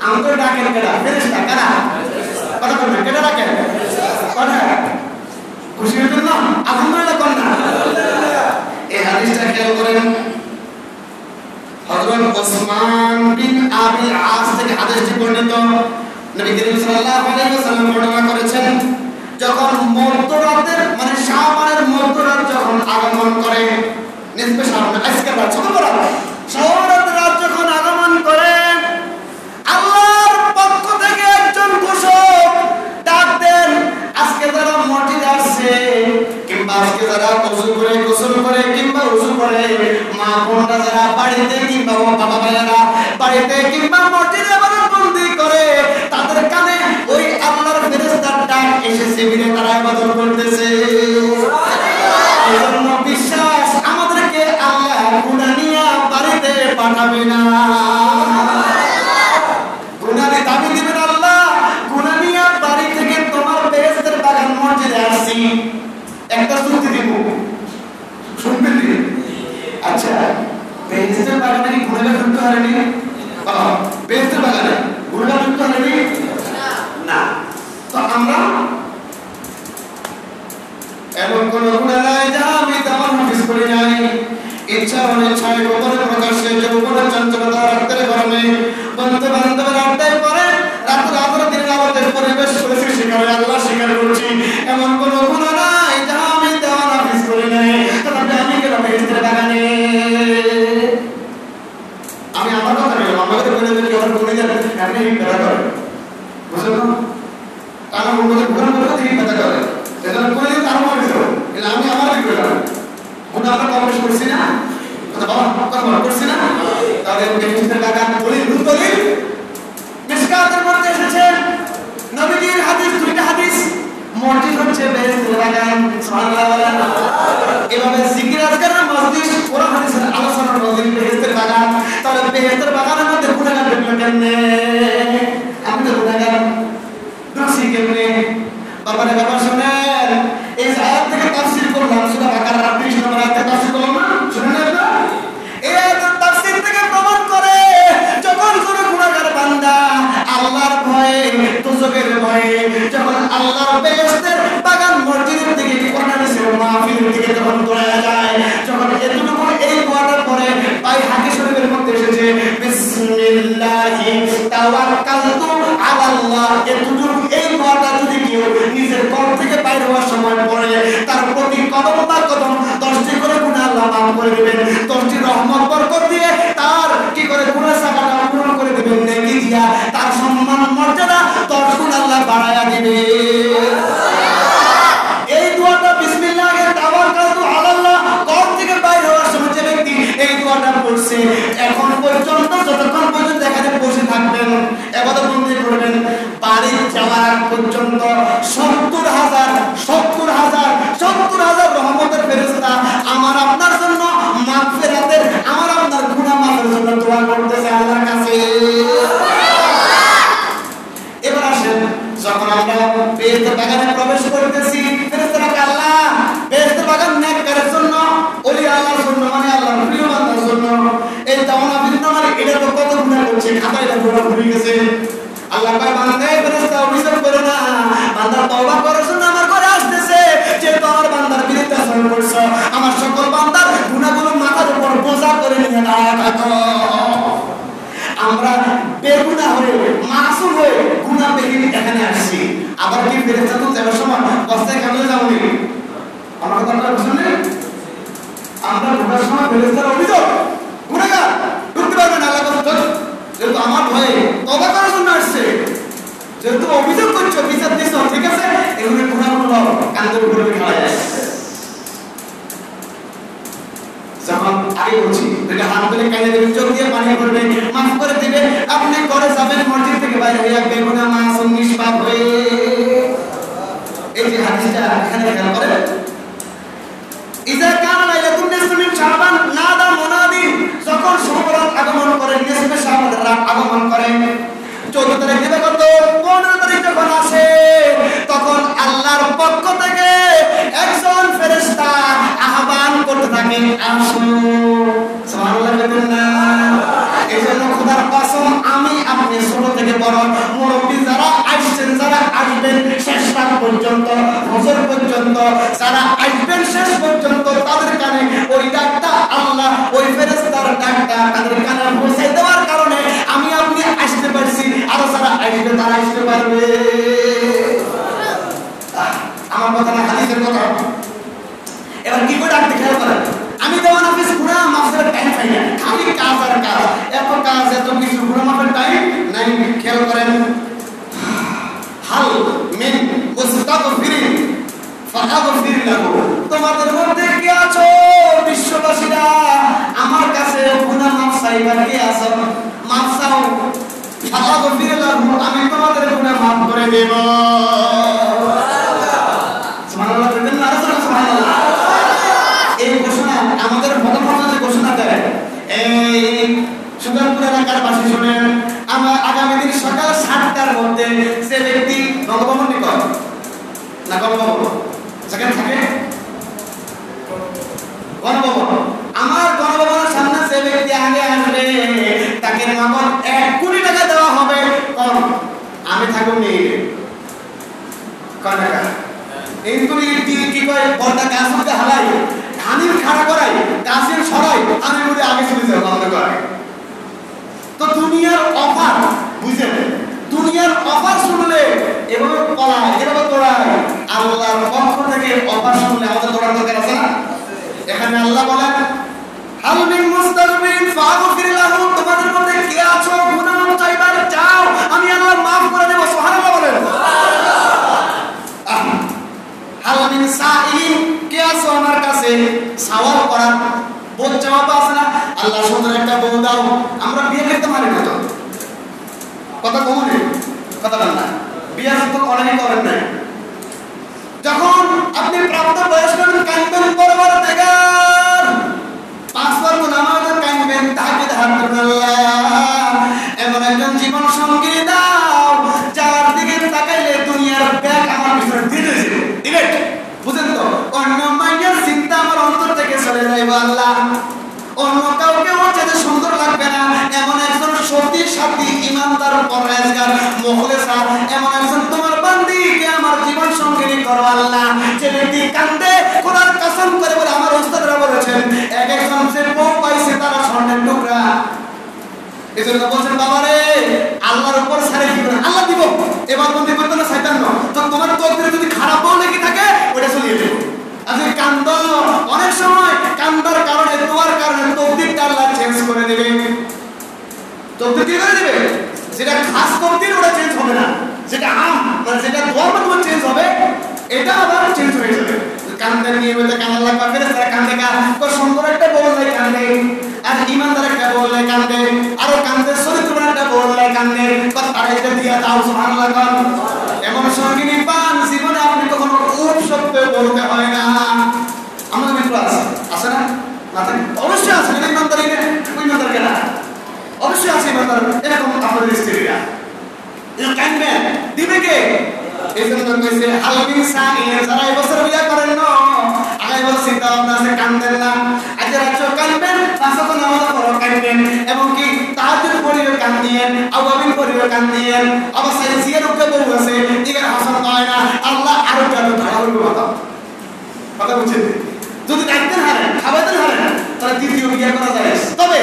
আমরা ডাকেন কেডা? ফেরেশতা কারা? কথা বলেন, কেডা ডাকেন? কথা খুশি হইতেন না? আলহামদুলিল্লাহ কোন না? এই হাদিসটা খেয়াল করেন, হযরত ওসমান বিন আবিল আস থেকে হাদিসটি বর্ণিত। নবী করিম সাল্লাল্লাহু আলাইহি ওয়াসাল্লাম বর্ণনা করেছেন, যখন মধ্যরাতের মানে শাবানের মধ্যরাত যখন আগমন করে, নিসবে শাবান আজকের রাত শুক্রবার, শাবানের রাত যখন আগমন করে, আল্লাহর পক্ষ থেকে একজন ঘোষক ডাক দেন, আজকে যারা মসজিদে আসছে কিংবা আজকে যারা ওযু করে গোসল করে কিংবা ওযু করে, মা বোনরা যারা বাড়িতে কিংবা বাবা ভাইয়েরা বাড়িতে কিংবা মসজিদে ইবাদতবন্দি করে, তাদের কানে ওই আল্লাহর ফেরেশতার ডাক এসেছে, বিনে তারা ইবাদত করতেছে। এজন্য বিশ্বাস আমাদেরকে আল্লাহ গুনাহ নিয়ে বাড়িতে পাঠাবে না, গুনাহ দাবি দিবেন আল্লাহ, গুনাহ নিয়ে বাড়ি থেকে তোমার বেহেশতের বাগান মসজিদে আসছি, একটা চুক্তি দিব, শুনবেন নি? আচ্ছা, বেহেশতের বাগানে কি গুনাহ ঢুকতে পারেনি? বেহেশতের বাগানে গুনাহ ঢুকতে পারেনি না। তো আমরা এমন কোন গুনাহ নাই যা আমি তেমন হাফিজ করি নাই। ইচ্ছা অনিচ্ছায় গোপনে প্রকাশ্যে যৌবনের চঞ্চলতা রাতের গরমে বন্ধু বান্ধবের আড্ডায় পরে রাতের আদর দিনের আমাদের পরিবেশ করেছি, সেখানে আল্লাহ স্বীকার করছি এমন কোন গুনাহ নাই যা আমি তেমন হাফিজ করি নাই। পেশ করছি না? কথা করছি না? তাহলে বেহেশতের বাগান দলিল মিশকাতের মধ্যে এসেছে নবীজির হাদিস, দুইটা হাদিস। মসজিদ হচ্ছে বেহেশতের বাগান, সুবহানাল্লাহ। এভাবে জিকির আজকারের মজলিস, কোরআন হাদিসের আলোচনার মজলিস বেহেশতের বাগান। তাহলে বেহেশতের বাগানের মধ্যে গুনাহগার ঢুকলো কেমনে? আপনি তো গুনাহগার ঢুকছি কেমনে? বাবারে বাবা শুনেন, এই আয়াত থেকে তাফসীর করলাম, সূরা বাকারার 30 নম্বর আয়াত থেকে তাফসীর করলাম না? শুনেন না? এই আয়াতের তাফসীর থেকে প্রমাণ করে যখন কোনো গুনাহগার বান্দা আল্লাহর ভয়ে, দুজকের ভয়ে যখন আল্লাহর বেহেশতের বাগান মসজিদের দিকে, কোরআন হাদিসের মাহফিলের দিকে যখন দৌড়ে যায়, যখন এতটুকু এই দোয়াটার পরে ভাই হাদিস শরীফের মধ্যে এসেছে বিসমিল্লাহি তাওয়াক্কালতু আলাল্লাহ, এতটুকু এই দোয়াটা যদি কেউ নিজের কল থেকে বাইরে হওয়ার সময় পড়ে, তার প্রতি কদম বা কদম 10টি করে গুনাহ আল্লাহ মাফ করে দিবেন। 10টি রহমত বরকত দিয়ে তার কি করে গুনাহ সাকাটা পূরণ করে দিবেন, নেকি দিয়া তার সম্মান মর্যাদা 10 গুণ আল্লাহ বাড়ায়া দিবে। এই দোয়াটা বিসমিল্লাহি তাওয়াক্কালতু আলাল্লাহ কল থেকে বাইরে হওয়ার সময় যে ব্যক্তি এই দোয়াটা পড়ছে, এখন পর্যন্ত যতক্ষণ পর্যন্ত এখানে বসে থাকবেন, ইবাদত বন্দেগি করবেন, বাড়ি যাওয়ার পর্যন্ত 70,000 রহমতের ফেরেশতা আমার আপনার জন্য মাগফিরাতের, আমার আপনার গুনাহ মাফের জন্য দোয়া করতেছে আল্লাহর কাছে। এবার আসেন, যখন আমরা বেহেশতের বাগানে প্রবেশ করতেছি, ফেরেশতারা আল্লাহ বেহেশতের বাগান নেককারের জন্য, ওলি আল্লাহর জন্য, মানে আল্লাহর প্রিয় বান্দার জন্য। এই তাওনা বিন্ন মানে এটা তো কত গুনাহ করছে, খাতায় গুনাহ ভরে গেছে। আল্লাহ কয় বান্দা, ফেরেশতা অভিযোগ করে না, বান্দা তওবা করার জন্য আমার ঘরে আসতেছে, যে তোমার বান্দার বিরুদ্ধে আচরণ করছো, আমার সকল বান্দার গুনাহগুলো মাথার উপর বোঝা করে নিয়ে দাঁড়ায় থাকো। আমরা বেগুনাহ হয়ে, মাসুম হয়ে গুনাহবিহীন এখানে আসছি। আবার কি ফেরেশতা তো যাওয়ার সময় বস্তায় কেমনে যাবো নি? আমার কথা আপনারা বুঝছেন না? আমরা ঢোকার সময় ফেরেশতার অভিযোগ, গুনাহগার ঢুকতে পারবে না। আল্লাহ কথা, যেহেতু আমার ভয়ে তওবা করার জন্য আসছে, যেহেতু অভিযোগ করছো, বিচার দিচ্ছ, ঠিক আছে, এগুলো গুনাহগুলো কাঁধের উপরে খাড়া যায়। যখন আগে বলছি এটা হাত ধরে কানে দেবেন, চোখ দিয়ে পানি পড়বে, মাফ করে দিবে, আপনি ঘরে যাবেন, মসজিদ থেকে বাইরে হয়ে বেগুনা মাসুম নিষ্পাপ হয়ে। এই যে হাদিসটা এখানে খেয়াল করেন, ইজা কানা লাইলাতুন নিসফি মিন শাবান নাদা মুনাদি, যখন শুভরাত আগমন করে, নিসফে শাবান রাত আগমন করে, 14 তারিখ দিবে কত, 15 তারিখ যখন আসে, তখন আল্লাহর পক্ষ থেকে একজন ফেরেশতা আহ্বান করতে থাকে, আসো। সুবহানাল্লাহ বলেন না? এজন্য খোদার কসম, আমি আপনি ছোট থেকে বড় মুরব্বি যারা আসছেন, যারা আসবেন শেষ রাত পর্যন্ত, ফজর পর্যন্ত, যারা আসবেন শেষ পর্যন্ত, তাদের কানে ওই ডাকটা আল্লাহ, ওই ফেরেশতার ডাকটা তাদের কানে পৌঁছে দেওয়ার কারণে আমি আপনি আসতে পারছি, আর যারা আসবে তারা আসতে পারবে। আমার কথা না, হাদিসের কথা। এবার কি করে ডাকতে খেয়াল করেন, আমি দেওয়ান হাফিজ গুনাহ মাফের টাইম পাই না, খালি কাজ আর কাজ, এত কাজ, এত কিছু, গুনাহ মাফের টাইম নাই। খেয়াল করেন, হাল মিন মুস্তাগফিরিন ফাগফির লাহু, তোমাদের মধ্যে কি আছো বিশ্ববাসীরা, আমার কাছে গুনাহ মাফ চাইবার কি আছো, মাফ চাও, ফাগফির লাহু, আমি তোমাদের গুনাহ মাফ করে দেব। সুবহানাল্লাহ বলেন না? সুবহানাল্লাহ। এই ঘোষণা আমাদের মতামত ঘোষণা দেয়, এই সুগারপুর এলাকার বাসী শুনেন, আমার আগামী দিন সকাল 7টার মধ্যে যে ব্যক্তি গণভবন নিকট না, গণভবন সেখানে থাকে, গণভবন, আমার গণভবনের সামনে যে ব্যক্তি আগে আসবে তাকে নগদ 1 কোটি টাকা দেওয়া হবে। কম, আমি থাকুন নি টাকা কিন্তু কি করে পর্দা গাছ উঠতে হালাই, ধানির খাড়া করাই, গাছের সরাই, আমি বলে আগে চলে যাবো আমাদের করে। তো দুনিয়ার অফার বুঝেন, দুনিয়ার অফার শুনলে এভাবে পলায়, এভাবে দৌড়ায়। আল্লাহর পক্ষ থেকে অফার শুনলে আমাদের দৌড়ার দরকার আছে না? এখানে আল্লাহ বলেন, হাল মিন মুস্তাগফিরিন ফাগফির লাহু, তোমাদের মধ্যে কে আছো গুনাহ চাইবার চাও, আমি আল্লাহ maaf করে দেব। সুবহানাল্লাহ বলেন। হাল মিন সাইলিন, কে আছো আমার কাছে সওয়াল করার বোধ জবাব আছে না, আল্লাহ সুন্দর একটা বউ দাও, আমরা বিয়ে করতে পারি না তো, কথা কমনে কথা বল না, বিয়ে তো অনেকে করেন নাই। যখন আপনি প্রাপ্ত বয়স করবেন কাঁদবেন পরবার দেখার 5 ওয়াক্ত নামাজের কাঁদবেন, তাহাজ্জুদ করবেন, আল্লাহ এমন একজন জীবন সঙ্গী দাও যার দিকে তাকাইলে দুনিয়ার ব্যাগ আমার পিছনে দিয়ে যাবে ডিরেক্ট, বুঝেন তো, অন্য মাইয়ার চিন্তা আমার অন্তর থেকে চলে যাইবে আল্লাহ, অন্য কাউকে ওর চেয়ে সুন্দর লাগবে না, এমন একজন সত্যি সাথী ইমানদার পরহেজগার মুখলেসা এমন একজন তোমার বান্দিকে আমার জীবন সঙ্গিনী করো আল্লাহ। যে ব্যক্তি কান্দে কোরআন কসম করে বলে আমার উস্তাদরা বলেছেন এক একজন যে বউ পাইছে তারা স্বর্ণের টুকরা, এজন্য বলছেন বাবা রে আল্লাহর উপর ছেড়ে দিবেন, আল্লাহ দিব, এবার বন্দি করতে না শয়তান না, তো তোমার তকদিরে যদি খারাপ বউ লেগে থাকে ওটা চলিয়ে দেব। আজকে কান্দ, অনেক সময় কান্দার কারণে দোয়ার কারণে তকদিরটা আল্লাহ চেঞ্জ করে দেবে, তকদির কি করে দেবে, যেটা খাস তকদির ওটা চেঞ্জ হবে না, যেটা আম মানে যেটা দোয়ার মাধ্যমে চেঞ্জ হবে এটা আবার চেঞ্জ হয়ে যাবে। কান্দে নিয়মিত কান্না লাগবে, ফেরেশতারা কান্দে কার সুন্দর একটা বললে কান্দে, আর ইমানদার একটা বললে কান্দে, আরো কান্দে চরিত্রবান একটা বললে কান্দে, তারা এটা দিয়া দাও সুবহানাল্লাহ। এমন সঙ্গিনী পান জীবনে আপনি কখনো খুব সত্য বলতে হয় না। আমাদের মিত্র আছে না, না থাকে অবশ্যই আছে, ইমানদারি ইমানদার কেনা অবশ্যই আছে, ইমানদার এরকম আপনাদের স্ত্রীরা কান্দবেন দিবে কে, এই জন্য কইছে হালবিন সানি যারা এই বছর বিয়ে করেন না আগামী বছর চিন্তা ভাবনা আছে কান্দেন না, আজ রাত কান্দবেন, পাঁচ ওয়াক্ত নামাজ পড়ো কান্দবেন, এবং কি তাহাজ্জুদ পড়িও কান্দিয়েন, আওয়াবিন পড়িও কান্দিয়েন, আবার সাইয়ের উপরে বউ আছে এর হাসান পায় না, আল্লাহ আরো জানো ধারা করবে কথা বুঝছেন। যদি দায়িত্বের হারেন খাবারের হারেন তাহলে দ্বিতীয় বিয়ে করা যায়, তবে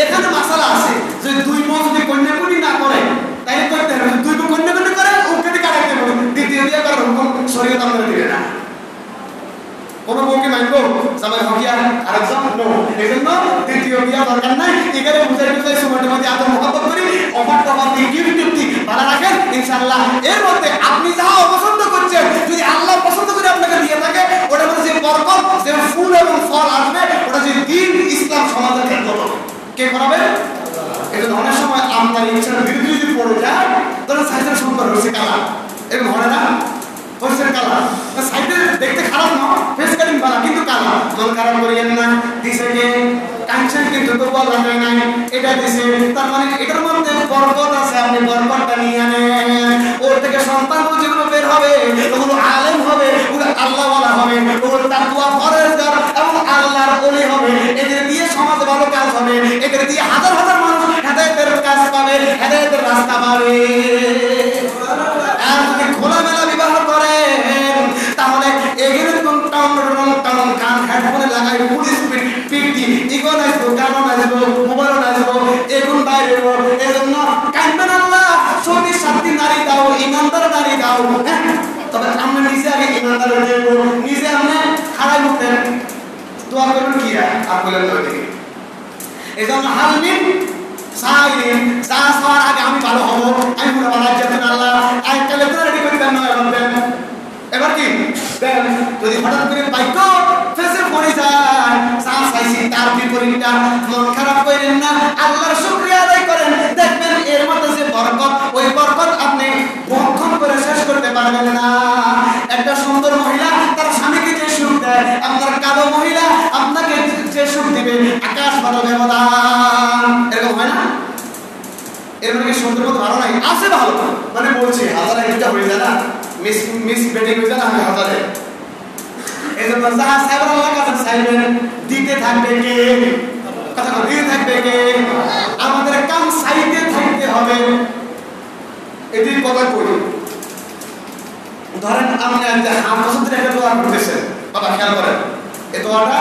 এখানে মাসালা আছে যে দুই বউ যদি কন্যাকুনি না করে তাই করতে হবে, দুই বউ কন্যাকুনি করে ওকে দিয়ে কাটাইতে হবে, দ্বিতীয় বিয়ে করার হুকুম শরীয়ত আমাদের দিবে না। কোনো বউকে মানবো সবাই হকিয়া আরেকজন নো, এই জন্য দ্বিতীয় বিয়ে দরকার নাই, এখানে বুঝাই বুঝাই সময়টার মধ্যে আদর মহব্বত করি অফার টফার দিয়ে গিফট ভালো রাখেন ইনশাআল্লাহ। এর মধ্যে আপনি যা অপছন্দ করছেন যদি আল্লাহ পছন্দ করে আপনাকে দিয়ে থাকে ওটা মধ্যে যে বরকত যে ফুল এবং ফল আসবে ওটা যে দিন ইসলাম সমাজের ক্ষেত্রে কে করাবে। এই জন্য অনেক সময় আপনার ইচ্ছার বিরুদ্ধে যদি পড়ে যায় তাহলে সাইজের সুন্দর হচ্ছে কালার এরকম হয় না, হচ্ছে কালার সাইডে দেখতে খারাপ না, ফেস কাটিং ভালো কিন্তু কালার, মন খারাপ করিয়েন না, দিছে কে কাঞ্চন কিন্তু তো বলা যায় না এটা দিছে, তার মানে এটার মধ্যে বরকত আছে, আপনি বরকতটা নিয়ে আনেন, ওর থেকে সন্তান যেগুলো বের হবে ওগুলো আলেম হবে, ওগুলো আল্লাহওয়ালা হবে, ওগুলো তাকওয়া পরহেজগার এবং আল্লাহর ওলি হবে, এদের দিয়ে সমাজে ভালো কাজ হবে, এদের দিয়ে হাজার হাজার মানুষ হেদায়েতের কাজ পাবে, হেদায়েতের রাস্তা পাবে। আর যদি খোলামেলা বিবাহ করেন তাহলে এগুলো টাউন কান হেডফোনে লাগাই পুলিশ পিটি ইগন আসবো কারণ আসবো মোবাইল আসবো এগুন বাইরে এই জন্য কানবেন আল্লাহ সত্যি শান্তি নারী দাও, ইমানদার নারী দাও, হ্যাঁ তবে আমরা নিজে আগে ইমানদার হয়ে যাবো, নিজে আমরা খারাপ উঠতেন দোয়া করবেন কি আর বলেন ওইদিকে। এই জন্য হালমিন সাইরিন যা সবার আগে আমি ভালো হবো, আমি পুরো বানার যেতেন আল্লাহ আমি তাহলে তো রেডি করে দেন নয় বলবেন। এবার কি দেন যদি হঠাৎ করে বাইক ফেসে পড়ে যায় চা চাইছি তার বিপরীতটা মন খারাপ করেন না, আল্লাহর শুকরিয়া আদায় করেন, দেখবেন এর মধ্যে যে বরকত ওই বরকত আপনি ভক্ষণ করে শেষ করতে পারবেন না। একটা সুন্দর মহিলা তার স্বামীকে যে সুখ দেয়, আপনার কালো মহিলা আপনাকে যে সুখ দিবে আকাশ ভালো ব্যবধান, এরকম হয় না? এর মানে সুন্দর মতো ভালো নাই আছে ভালো মানে বলছি হাজারে একটা হয়ে যায় না, মিস বেটিং হয়ে যায় না হাজারে, এই জন্য যা সাইবার আল্লাহ কাছে চাইবেন দিতে থাকবে কে, কথা দিতে থাকবে কে, আমাদের কাম চাইতে থাকতে হবে। এটি কথা করি ধরেন আপনি একটা 5 বছর ধরে একটা দোয়া করতেছেন, বাবা খেয়াল করেন এই দোয়াটা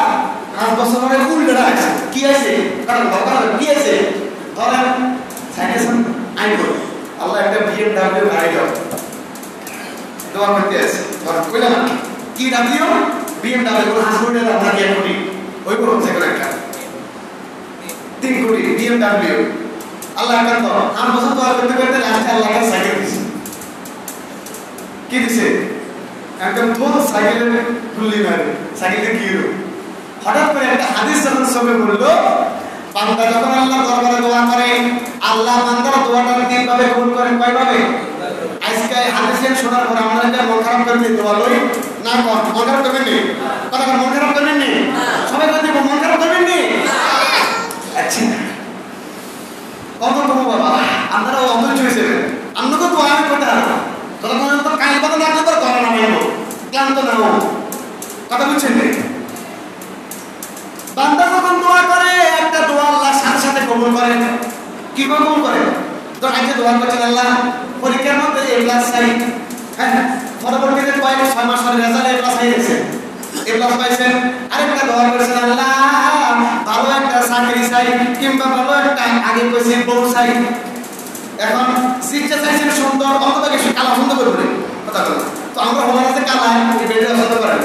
5 বছর ধরে উল্টা আছে কি আছে কারণ বাবা কি আছে ধরেন সাইকেল আই করো আল্লাহ একটা BMW গাড়ি দাও দোয়া করতে আছে ধরেন কইলাম কি ডাব্লিউ BMW কোন হাসপাতালে আপনাকে 1 কোটি ওই কোন সাইকেল একটা 3 কোটি BMW আল্লাহ একটা তো 5 বছর দোয়া করতে করতে লাস্টে আল্লাহ একটা সাইকেল দিয়েছে, কি দিছে একদম পুরো সাইকেলের ফুললি মারে সাইকেলের গিরো হঠাৎ করে একটা হাদিস যখন চোখে পড়লো, বান্দা যখন আল্লাহর দরবারে দোয়া করে, আল্লাহ বান্দার দোয়াটা তিনভাবে কবুল করেন। কয়ভাবে? আজকে হাদিসের শোনার পর আমরা এটা মন খারাপ করতে দোয়া লই না, মন খারাপ করবেন নি? কথা মন খারাপ করবেন নি? সবাই বলতে মন খারাপ করবেন নি? আচ্ছা, কত কম বাবা, আপনারা অধৈর্য হয়েছে, আমরা তো দোয়া করতে পারবো ততক্ষণ তো কাল কথা না করতে পারবো না, মাইব ক্লান্ত না হবো। কথা বুঝছেন? বান্দা যখন দোয়া করে, একটা দোয়া আল্লাহ সাথে সাথে কবুল করেন। কি কবুল করেন? তো আজকে দোয়া করছেন আল্লাহ পরীক্ষার মধ্যে এ প্লাস চাই, হ্যাঁ, পরবর্তীতে কয়েক 6 মাস পরে রেজাল্ট এ প্লাস হয়ে গেছে, এ প্লাস পাইছেন। আরেকটা দোয়া করেছেন আল্লাহ ভালো একটা চাকরি চাই, কিংবা ভালো একটা আগে কইছি বউ চাই। এখন শিক্ষা চাইছেন সুন্দর, অন্তত কালা সুন্দর করবে কথা বলে। তো আমরা হলার আছে কালা বেড়ে পছন্দ করেন,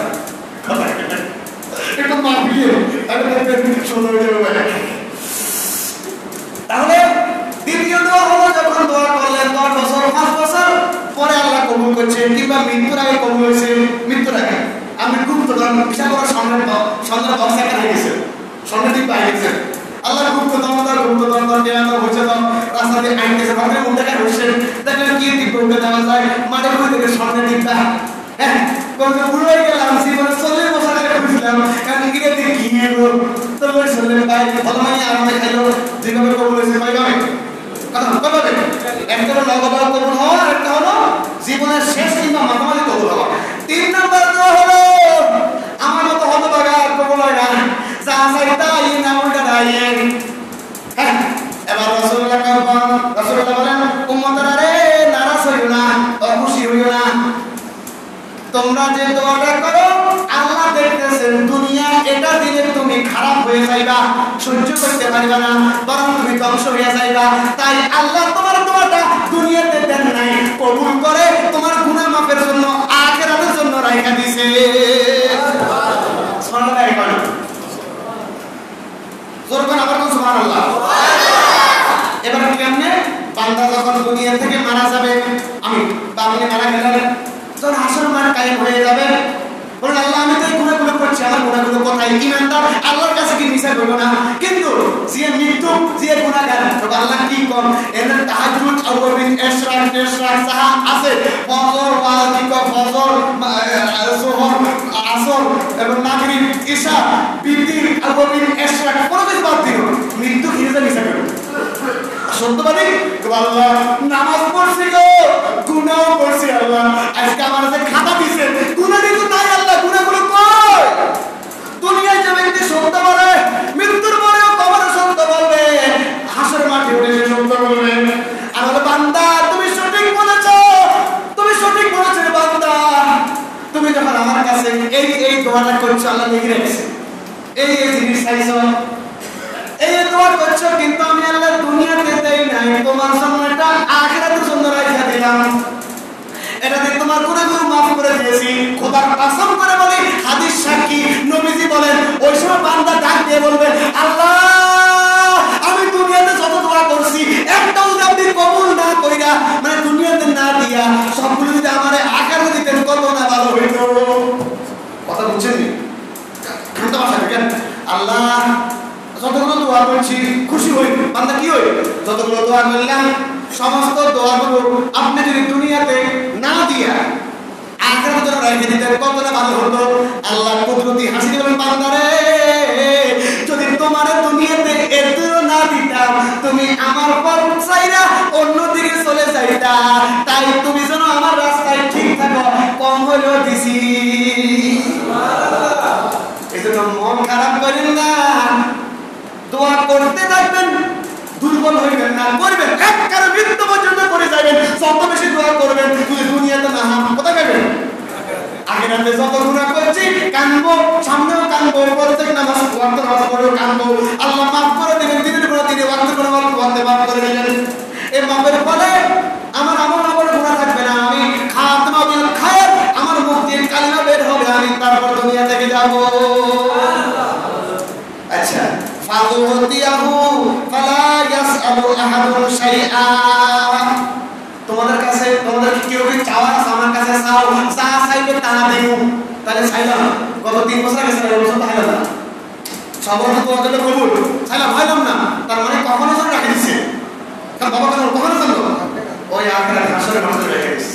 একটু মাফিয়ে সুন্দর হয়ে যাবে। তাহলে দ্বিতীয় দোয়া হলো যখন দোয়া করলেন 10 বছর 5 বছর পরে আল্লাহ কবুল করছেন, কিংবা মৃত্যুর আগে কবুল হয়েছে। মৃত্যুর আগে আপনি গুপ্তধন বিশাল বড় স্বর্ণের বক্স একটা হয়ে গেছে, স্বর্ণের দিক পাই গেছে। আল্লাহ গুপ্তধন হচ্ছে তো রাস্তা দিয়ে আইনতেছে, ভাবলে মুখ দেখা হচ্ছে, দেখলেন কি দিক করতে দেওয়া যায়, মাঠে ঘুরে থেকে স্বর্ণের দিকটা, হ্যাঁ, বুড়ো হয়ে গেলাম, জীবনে 40 বছর আগে বুঝলাম, কারণ গিয়ে দিয়ে কি নেবো, তো চললেন ভাই ভালো মানে আরামে খাইলো। যেভাবে কবুল হয়েছে কয়ভাবে? কয়ভাবে? একটা হলো নগদ কবুল হওয়া, আর একটা হলো জীবনের শেষ কিংবা মাঝামাঝি কবুল হওয়া। 3 নম্বর হলো আমার মতো হতভাগা কবুল হয় না, যা চাই তাই না উল্টা দাঁড়িয়ে। হ্যাঁ, এবার রাসূলুল্লাহ বলেন উম্মতরা রে, নারাজ হইও না, অখুশি হইও না। তোমরা যে দোয়াটা করো আল্লাহ দেখতেছেন, দুনিয়া এটা দিলে তুমি খারাপ হয়ে যাইবা, সহ্য করতে পারবা না, বরং তুমি ধ্বংস হয়ে যাইবা। তাই আল্লাহ তোমার দোয়াটা দুনিয়াতে দেন নাই, কবুল করে তোমার গুনাহ মাফের জন্য আখিরাতের জন্য রাখা দিয়েছে। সুবহানাল্লাহ। জোর করে আবার সুবহানাল্লাহ। এবার কেমনে? বান্দা যখন দুনিয়া থেকে মারা যাবে, আমি বাবা মারা গেলেন, যখন হাসর মার কায়েম হয়ে যাবে, বলেন আল্লাহ আমি তো এই গুনাহগুলো করছি, আমার গুনাহগুলো কোথায়? ইমানদার আল্লাহর কাছে কি মিছা করবো না, কিন্তু যে মৃত্যু যে গুনাহগার, তবে আল্লাহ কি কম এদের তাহাজ্জুদ আওয়াবিন ইশরাক সাহা আছে, ফজর ওয়াজিব, ফজর যোহর আসর এবং মাগরিব ইশা বিতির আওয়াবিন ইশরাক কোনো কিছু বাদ দিও, মৃত্যু কি যে মিছা করবে সত্যবাদী। আল্লাহ নামাজ পড়ছি গো, গুনাহ করছি আল্লাহ, আজকে আমার কাছে খাতা দিছে, গুনাহ কিন্তু নাই আল্লাহ, গুনাহগুলো কই? দুনিয়ায় যে ব্যক্তি সত্য বলে, মৃত্যুর পরেও কবরে সত্য বলবে, হাসরের মাঠে উঠে সে সত্য বলবে। আমার বান্দা তুমি সঠিক বলেছো, তুমি সঠিক বলেছো বান্দা, তুমি যখন আমার কাছে এই দোয়াটা করছো আল্লাহ লিখে রেখেছে, এই জিনিস চাইছো, এই দোয়া করছো, কিন্তু আমি আল্লাহ দুনিয়াতে দেই নাই, তোমার জন্য এটা আখিরাতের জন্য রাখা দিলাম, এটাতে তোমার গুনাহগুলো মাফ করে দিয়েছি। খোদার কসম করে বলি, হাদিস সাক্ষী, নবীজি বলেন ওই সময় বান্দা ডাক দিয়ে বলবে আল্লাহ আমি দুনিয়াতে যত দোয়া করছি একটাও যদি আপনি কবুল না কইরা, মানে দুনিয়াতে না দিয়া সবগুলো যদি আমারে আখিরাতে দিতেন কত না ভালো হইতো। কথা বুঝছেন? ঠান্ডা ভাষা দেখেন, আল্লাহ যতগুলো দোয়া করছি খুশি হই, বান্দা কি হই? যতগুলো দোয়া করলাম সমস্ত দোয়াগুলো আপনি যদি দুনিয়াতে না দিয়া আখিরাতের জন্য রেখে দিতেন কতটা ভালো হতো। আল্লাহ কুদরতি হাসি বলেন বান্দারে যদি তোমার দুনিয়াতে এতও না দিতাম, তুমি আমার পথ ছাইরা অন্যদিকে চলে যাইতা, তাই তুমি যেন আমার রাস্তায় ঠিক থাকো, কম হলেও দিছি। এজন্য মন খারাপ করেন না, দোয়া করতে থাকবেন, দুর্বল হইবেন না, করবেন একবারে মৃত্যু পর্যন্ত করে যাবেন, যত বেশি দোয়া করবেন তুই দুনিয়াতে না কোথায় পাবেন? আখিরাতে যত গুনাহ করছি কানবো, সামনেও কানবো, প্রত্যেক নামাজ ওয়াক্ত নামাজ পড়েও কানবো, আল্লাহ মাফ করে দিবেন, দিনের পর দিনে ওয়াক্ত করে মাফ করে দিবেন। এই মাফের ফলে আমার গুনাহ থাকবে না, আমি খাতমা বিল খায়ের, আমার মুখ দিয়ে কালিমা বের হবে, আমি তারপর দুনিয়া থেকে যাব। আচ্ছা, তোমাদের কাছে তোমাদের কেউ কি চাওয়া আছে? আমার কাছে চাও, যা চাইবে তা দেব। তাহলে চাইলাম গত 3 বছর আগে চাইলাম, বছর তাহলে না সবার তো তোমার জন্য কবুল চাইলাম হইলাম না, তার মানে কখনো যেন রেখে দিচ্ছে, কারণ বাবা কেন কখনো জানলো ওই আখেরাত হাসরের মাঝে রেখে দিচ্ছে,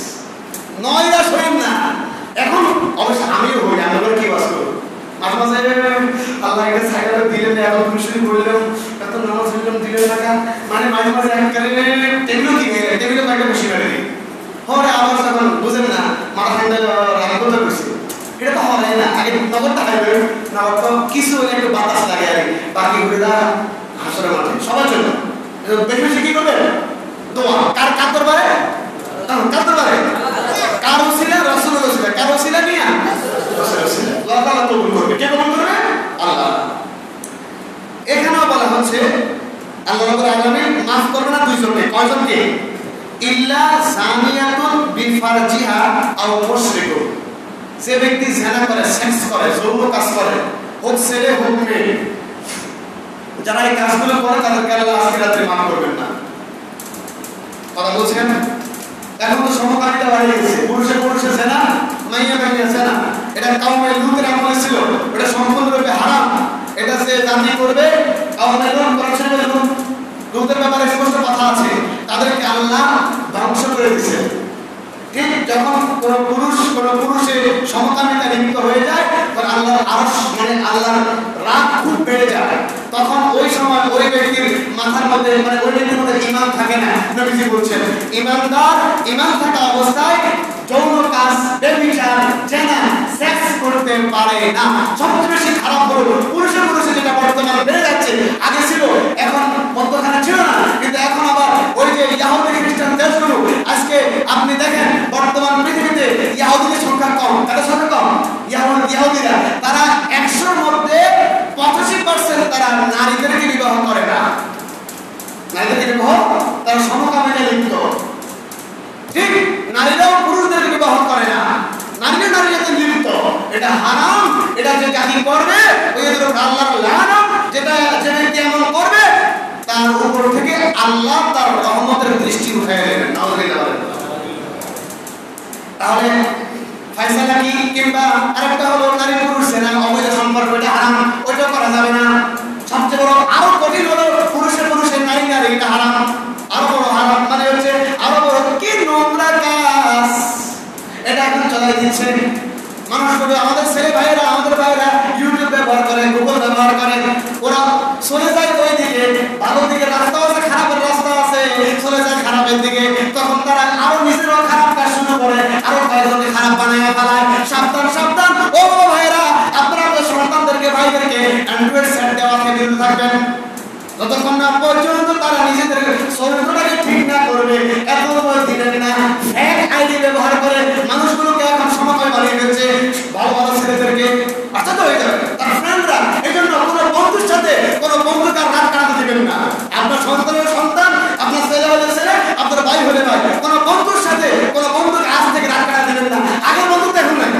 নয়রা শরীর না। এখন অবশ্য আমিও হই, আমি কি বাস করবো মাঝে মাঝে আল্লাহ এটা সাইকেল দিলেন, এত খুশি করলাম, এত নামাজ পড়লাম, দিলেন টাকা, মানে মাঝে মাঝে একবারে টেবিলও কি টেবিলে কয়েকটা বসে বেড়ে দিই হরে আবার যখন বুঝেন না মাথা ঠান্ডা রাগ করতে করছি, এটা তো হয় না। আগে নগদটা খাইবে, নগদ তো কিছু একটু বাতাস লাগে আর বাকি ঘুরে দা হাসরের মাঠে সবার জন্য বেশি বেশি কি করবে দোয়া। কার কার দরবারে? কার দরবারে? কার ওসিলা? রাসূলের ওসিলা। কার ওসিলা নিয়া? রাসূলের ওসিলা। আল্লাহ তাআলা কবুল করবে। কে কবুল করবে? আল্লাহ। এখানেও বলা হচ্ছে আল্লাহ রাব্বুল আলামিন মাফ করবে না দুইজনকে। কয়জনকে? ইল্লা জানিয়াতুন বিফারজিহা আও মুশরিকুন, যে ব্যক্তি জিনা করে, সেক্স করে, যৌন কাজ করে, হোক ছেলে হোক মেয়ে, যারা এই কাজগুলো করে তাদেরকে আল্লাহ আখিরাতে মাফ করবেন না। কথা বলছেন? এখন তো সমকামিতা বাড়ে গেছে, পুরুষে পুরুষে জিনা, মাইয়া মাইয়া জিনা, এটা কাউমে লূতের আমলে ছিল, এটা সম্পূর্ণরূপে হারাম। এটা যে জাতি করবে কাউমে লূত করেছিল, লূতের ব্যাপারে স্পষ্ট কথা আছে, তাদেরকে আল্লাহ ধ্বংস করে দিয়েছে। ঠিক যখন কোন পুরুষে সমকামিতা লিপ্ত হয়ে যায়, তখন আল্লাহর আরশ মানে আল্লাহর রাগ খুব বেড়ে যায়, তখন ওই সময় ওই ব্যক্তির মাথার মধ্যে মানে ওই ব্যক্তির মধ্যে ঈমান থাকে না। নবীজি বলছেন ঈমান থাকা অবস্থায় যৌন কাজ, ব্যভিচার, জিনা, সেক্স করতে পারে না। সবচেয়ে বেশি খারাপ হলো পুরুষে যেটা বর্তমানে বেড়ে যাচ্ছে, আগে ছিল, এখন মধ্যখানে ছিল না, কিন্তু এখন আবার ওই যে ইহুদি খ্রিস্টান দেশগুলো, আজকে আপনি দেখেন বর্তমান পৃথিবীতে ইহুদিদের সংখ্যা কম, কাদের সংখ্যা কম? ইহুদিরা, তারা 100-র মধ্যে 85% তারা নারীদেরকে বিবাহ করে না। নারীদেরকে বিবাহ, তারা সমকামিতায় লিপ্ত। ঠিক নারীরাও পুরুষদেরকে বিবাহ করে না, নারীরা নারীদের লিপ্ত। এটা হারাম, এটা যে জাতি করবে ওই আল্লাহর লানত, যেটা যে ব্যক্তি এমন করবে তার উপর থেকে আল্লাহ তার রহমতের দৃষ্টি উঠিয়ে নেবেন। তাহলে ফায়সালা কি? কিংবা আরেকটা হলো নারী পুরুষ জিনা, অবৈধ সম্পর্ক, এটা হারাম, ওইটা করা যাবে না। সবচেয়ে বড় আরো কঠিন হলো পুরুষের নারী, এটা হারাম, আরো বড় হারাম, মানে হচ্ছে আরো বড় কি নোংরা কাজ এটা এখন চলাই দিচ্ছে মানুষগুলো। আমাদের ছেলে ভাইয়েরা, আমাদের ভাইয়েরা ইউটিউব ব্যবহার করে, গুগল ব্যবহার করে, ওরা চলে যায় ওই দিকে, ভালো দিকে রাস্তা আছে, খারাপের রাস্তা আছে, চলে যায় খারাপের দিকে, তখন তারা আরো নিজেরাও খারাপ কাজ শুরু করে, আরো কয়েকজনকে খারাপ বানায় ফেলায়। সাবধান সাবধান ও ভাইয়েরা, আপনারা আপনাদের সন্তানদেরকে, ভাইদেরকে অ্যান্ড্রয়েড সেট দেওয়া থেকে বিরত থাকবেন যতক্ষণ না পর্যন্ত তারা নিজেদের চরিত্রটাকে ঠিক না করবে। এত দিলেন না ফেক আইডি ব্যবহার করে মানুষগুলোকে এখন সময় বানিয়ে ফেলছে, ভালো ভালো ছেলেদেরকে আশ্চর্য হয়ে যাবে তার ফ্রেন্ডরা। এই জন্য কোনো বন্ধুর সাথে কোনো বন্ধুকে রাত কাটাতে দেবেন না। আপনার সন্তানের সন্তান, আপনার ছেলে হলে ছেলে, আপনার ভাই হলে ভাই, কোনো বন্ধুর সাথে কোনো বন্ধুকে আজ থেকে রাত কাটাতে দেবেন না। আগের বন্ধুত্ব এখন নাই,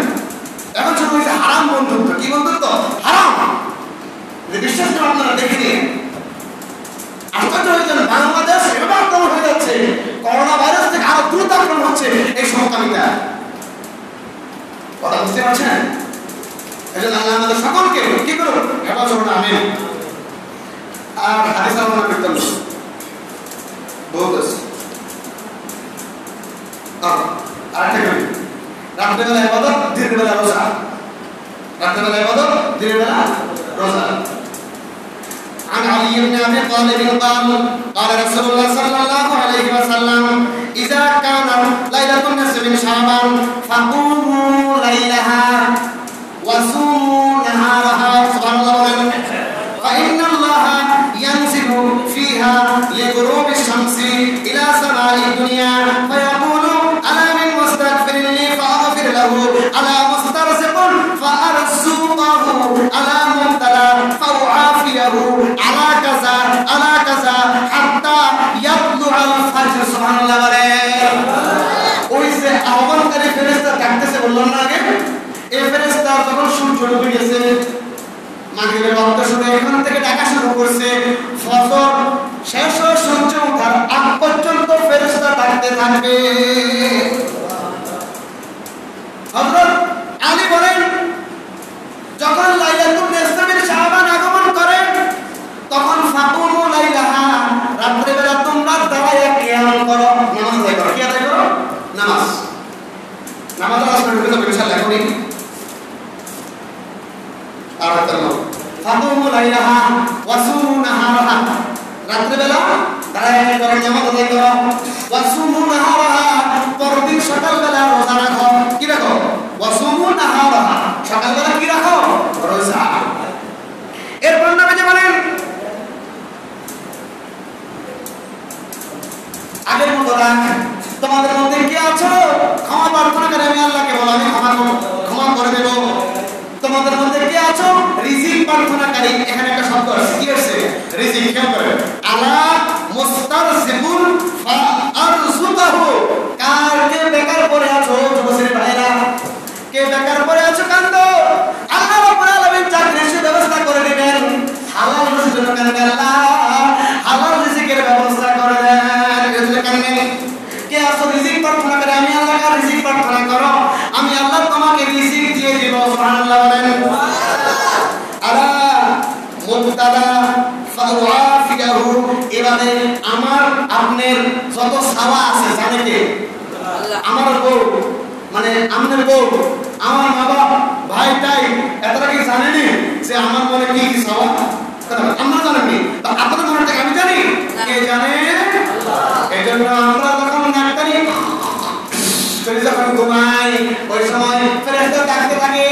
এখন শুরু হয়েছে হারাম বন্ধুত্ব। কি বন্ধুত্ব? হারাম। বিশ্বাস করে আপনারা দেখে নিন, আশ্চর্য হয়ে যান বাংলাদেশ এভাবে আক্রমণ হয়ে যাচ্ছে, করোনা ভাইরাস থেকে আরো দ্রুত আক্রমণ হচ্ছে এই সমকামিতা। কথা বুঝতে পারছেন? এই জন্য আল্লাহ আমাদের সকলকে কি করুন, হেফাজত করুন। আমিন। আর হাদিস আলোচনা করতাম বহুত আছে। আরেকটা করি, রাত্রেবেলা ইবাদত, দিনের বেলা রোজা। রাত্রেবেলা ইবাদত, দিনের বেলা রোজা। عن علي بن ابي طالب قال قال رسول الله صلى الله عليه وسلم اذا كانت ليله النصف من شعبان فقوموا ليلها وصوموا نهارها. سبحان الله. فان الله ينزل فيها لغروب الشمس الى سماء الدنيا فيقول الا من مستغفر لي فاغفر له، الا مسترزق فارزقه، الا مبتلى فاعافيه، على كذا على كذا حتى يطلع الفجر. সুবহানাল্লাহ। বলে ওই যে আহ্বানকারী ফেরেশতা ডাকতেছে বললাম না আগে, এই ফেরেশতা যখন সূর্য ডুবে গেছে, মাগরিবের ওয়াক্ত শুরু, এখান থেকে ডাকা শুরু করছে, ফজর শেষ হয়ে সূর্য ওঠার আগ পর্যন্ত ফেরেশতা ডাকতে থাকবে। হযরত আলী বলেন যখন লাইলাতুল নিসফ মিন শাবান আগমন করে আর ফাতুমু লাইলাহা ওয়াসুমু নাহারাহা, রাত্রে বেলা দাঁড়ায় করো, নামাজ আদায় করো। ওয়াসুমু নাহারাহা, পরদিন সকালবেলা রোজা রাখো। কি রাখো? ওয়াসুমু নাহারাহা, সকালবেলা কি রাখো? রোজা। এরপর নবীজি বলেন আগের মতো রাখ। তোমাদের মধ্যে কি আছো ক্ষমা প্রার্থনা করে আমি আল্লাহকে বলো আমি ক্ষমা করে দেব। তোমাদের মধ্যে কি আছো রিজিক প্রার্থনাকারী, এখানে একটা শব্দ আছে, কি আছে? রিজিক। খেয়াল করে, আলা মুস্তারজিকুন ফাআরযুকাহু, কার কে বেকার পড়ে আছো যুবশ্রী ভাইরা, কে বেকার পড়ে আছো কান্দো, আল্লাহ রাব্বুল আলামিন চাকরির ব্যবস্থা করে দিবেন। হালাল রিজিকের জন্য কান্দে, আল্লাহ হালাল রিজিকের ব্যবস্থা করে দেন, এজন্য কান্দে। কে আছো রিজিক প্রার্থনা করে আমি আল্লাহর রিজিক প্রার্থনা করো, আমি আল্লাহ তোমাকে রিজিক দিয়ে দিব। সুবহানাল্লাহ বলেন। আলা মুবতালা ফাওয়াফিয়াহু, এবারে আমার আপনার যত সাওয়া আছে জানে কে? আল্লাহ। আমার বউ মানে আপনার বউ, আমার মা বাবা, ভাই তাই এতটা কি জানেনি যে আমার মনে কি কি সাওয়া? আমরা জানি, আপনাদের মনে থেকে আমি জানি, কে জানে? আল্লাহ। এজন্য আমরা যখন নাকতারি করে যখন ঘুমাই ওই সময় ফেরেশতা ডাকতে থাকে,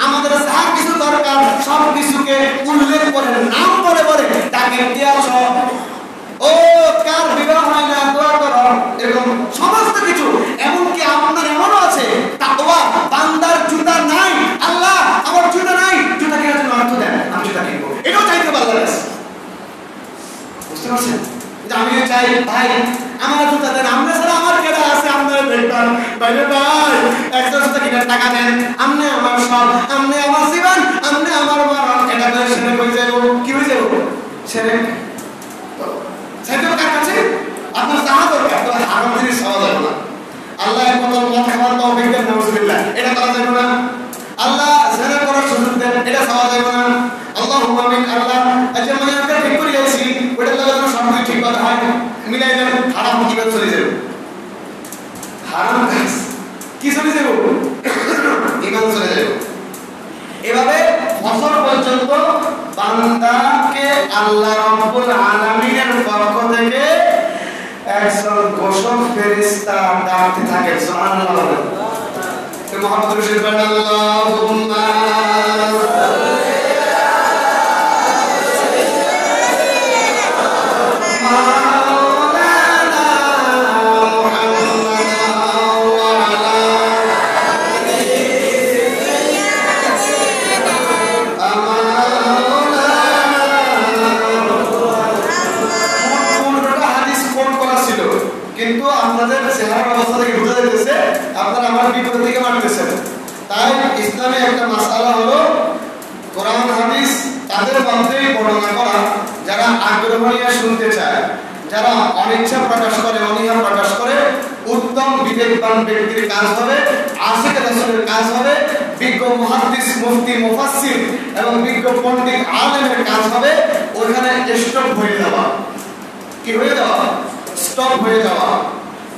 আমাদের যা কিছু দরকার সব কিছুকে উল্লেখ করে নাম বলে বলে ডাকে, কে আছো? ও কার বিবাহ হয় না দোয়া করো, এরকম সমস্ত কিছু। এমনকি আপনার এমনও আছে তাকওয়া, বান্দার জুতা নাই, আল্লাহ আমার জুতা নাই, জুতা কেনার জন্য অর্থ দেন, আমি জুতা কিনবো, এটাও চাইতে পারলাম। বুঝতে পারছেন? আমি চাই ভাই আমার জুতা দেন, আমরা ছাড়া আমার কেডা আছে আপনারা দেখবেন, বাইরে ভাই একটা জুতা কিনার টাকা দেন, আমনে আমার সব, আমনে আমার জীবন, আমনে আমার মরণ, এটা করে সেরে হয়ে যাবো। কি হয়ে যাবো? সেরে সেটা কার কাছে? আপনার যাহা দরকার, তবে হারাম জিনিস খাওয়া যাবে না। আল্লাহ এক মতো মদ খাওয়ার তৌফিক দেন, নাউজুবিল্লাহ, এটা করা যাবে না। আল্লাহ জিনা করার সুযোগ দেন, এটা খাওয়া যাবে না। আল্লাহুম্মা আমিন। আল্লাহ আচ্ছা মানে আমরা ঠিক করে গেছি, ওটা লাগানো সব কিছু ঠিক কথা হয়, মিলাই দেন, হারাম কিভাবে চলে যাবে? হারাম কাজ কি চলে যাবে? ইমান চলে যাবে। এভাবে বছর পর্যন্ত বান্দাকে আল্লাহ রাব্বুল আলামিনের পক্ষ থেকে একজন ঘোষক ফেরেশতা ডাকতে থাকে। সুবহানাল্লাহ। তো মুহাম্মদ রাসূলুল্লাহ আল্লাহুম্মা কিন্তু আপনাদের চেহারার অবস্থা থেকে বোঝা যাচ্ছে আপনারা আমার বিপদের দিকে মারতেছেন। তাই ইসলামে একটা মাসআলা হলো কোরআন হাদিস তাদের মধ্যেই বর্ণনা করা যারা আগ্রহ নিয়ে শুনতে চায়, যারা অনিচ্ছা প্রকাশ করে, অনীহা প্রকাশ করে, উত্তম বিবেকবান ব্যক্তির কাজ হবে, আশিক রাসূলের কাজ হবে, বিজ্ঞ মুহাদ্দিস মুফতি মুফাসসির এবং বিজ্ঞ পণ্ডিত আলেমের কাজ হবে ওখানে স্টপ হয়ে যাওয়া। কি হয়ে যাওয়া? স্টপ হয়ে যাওয়া।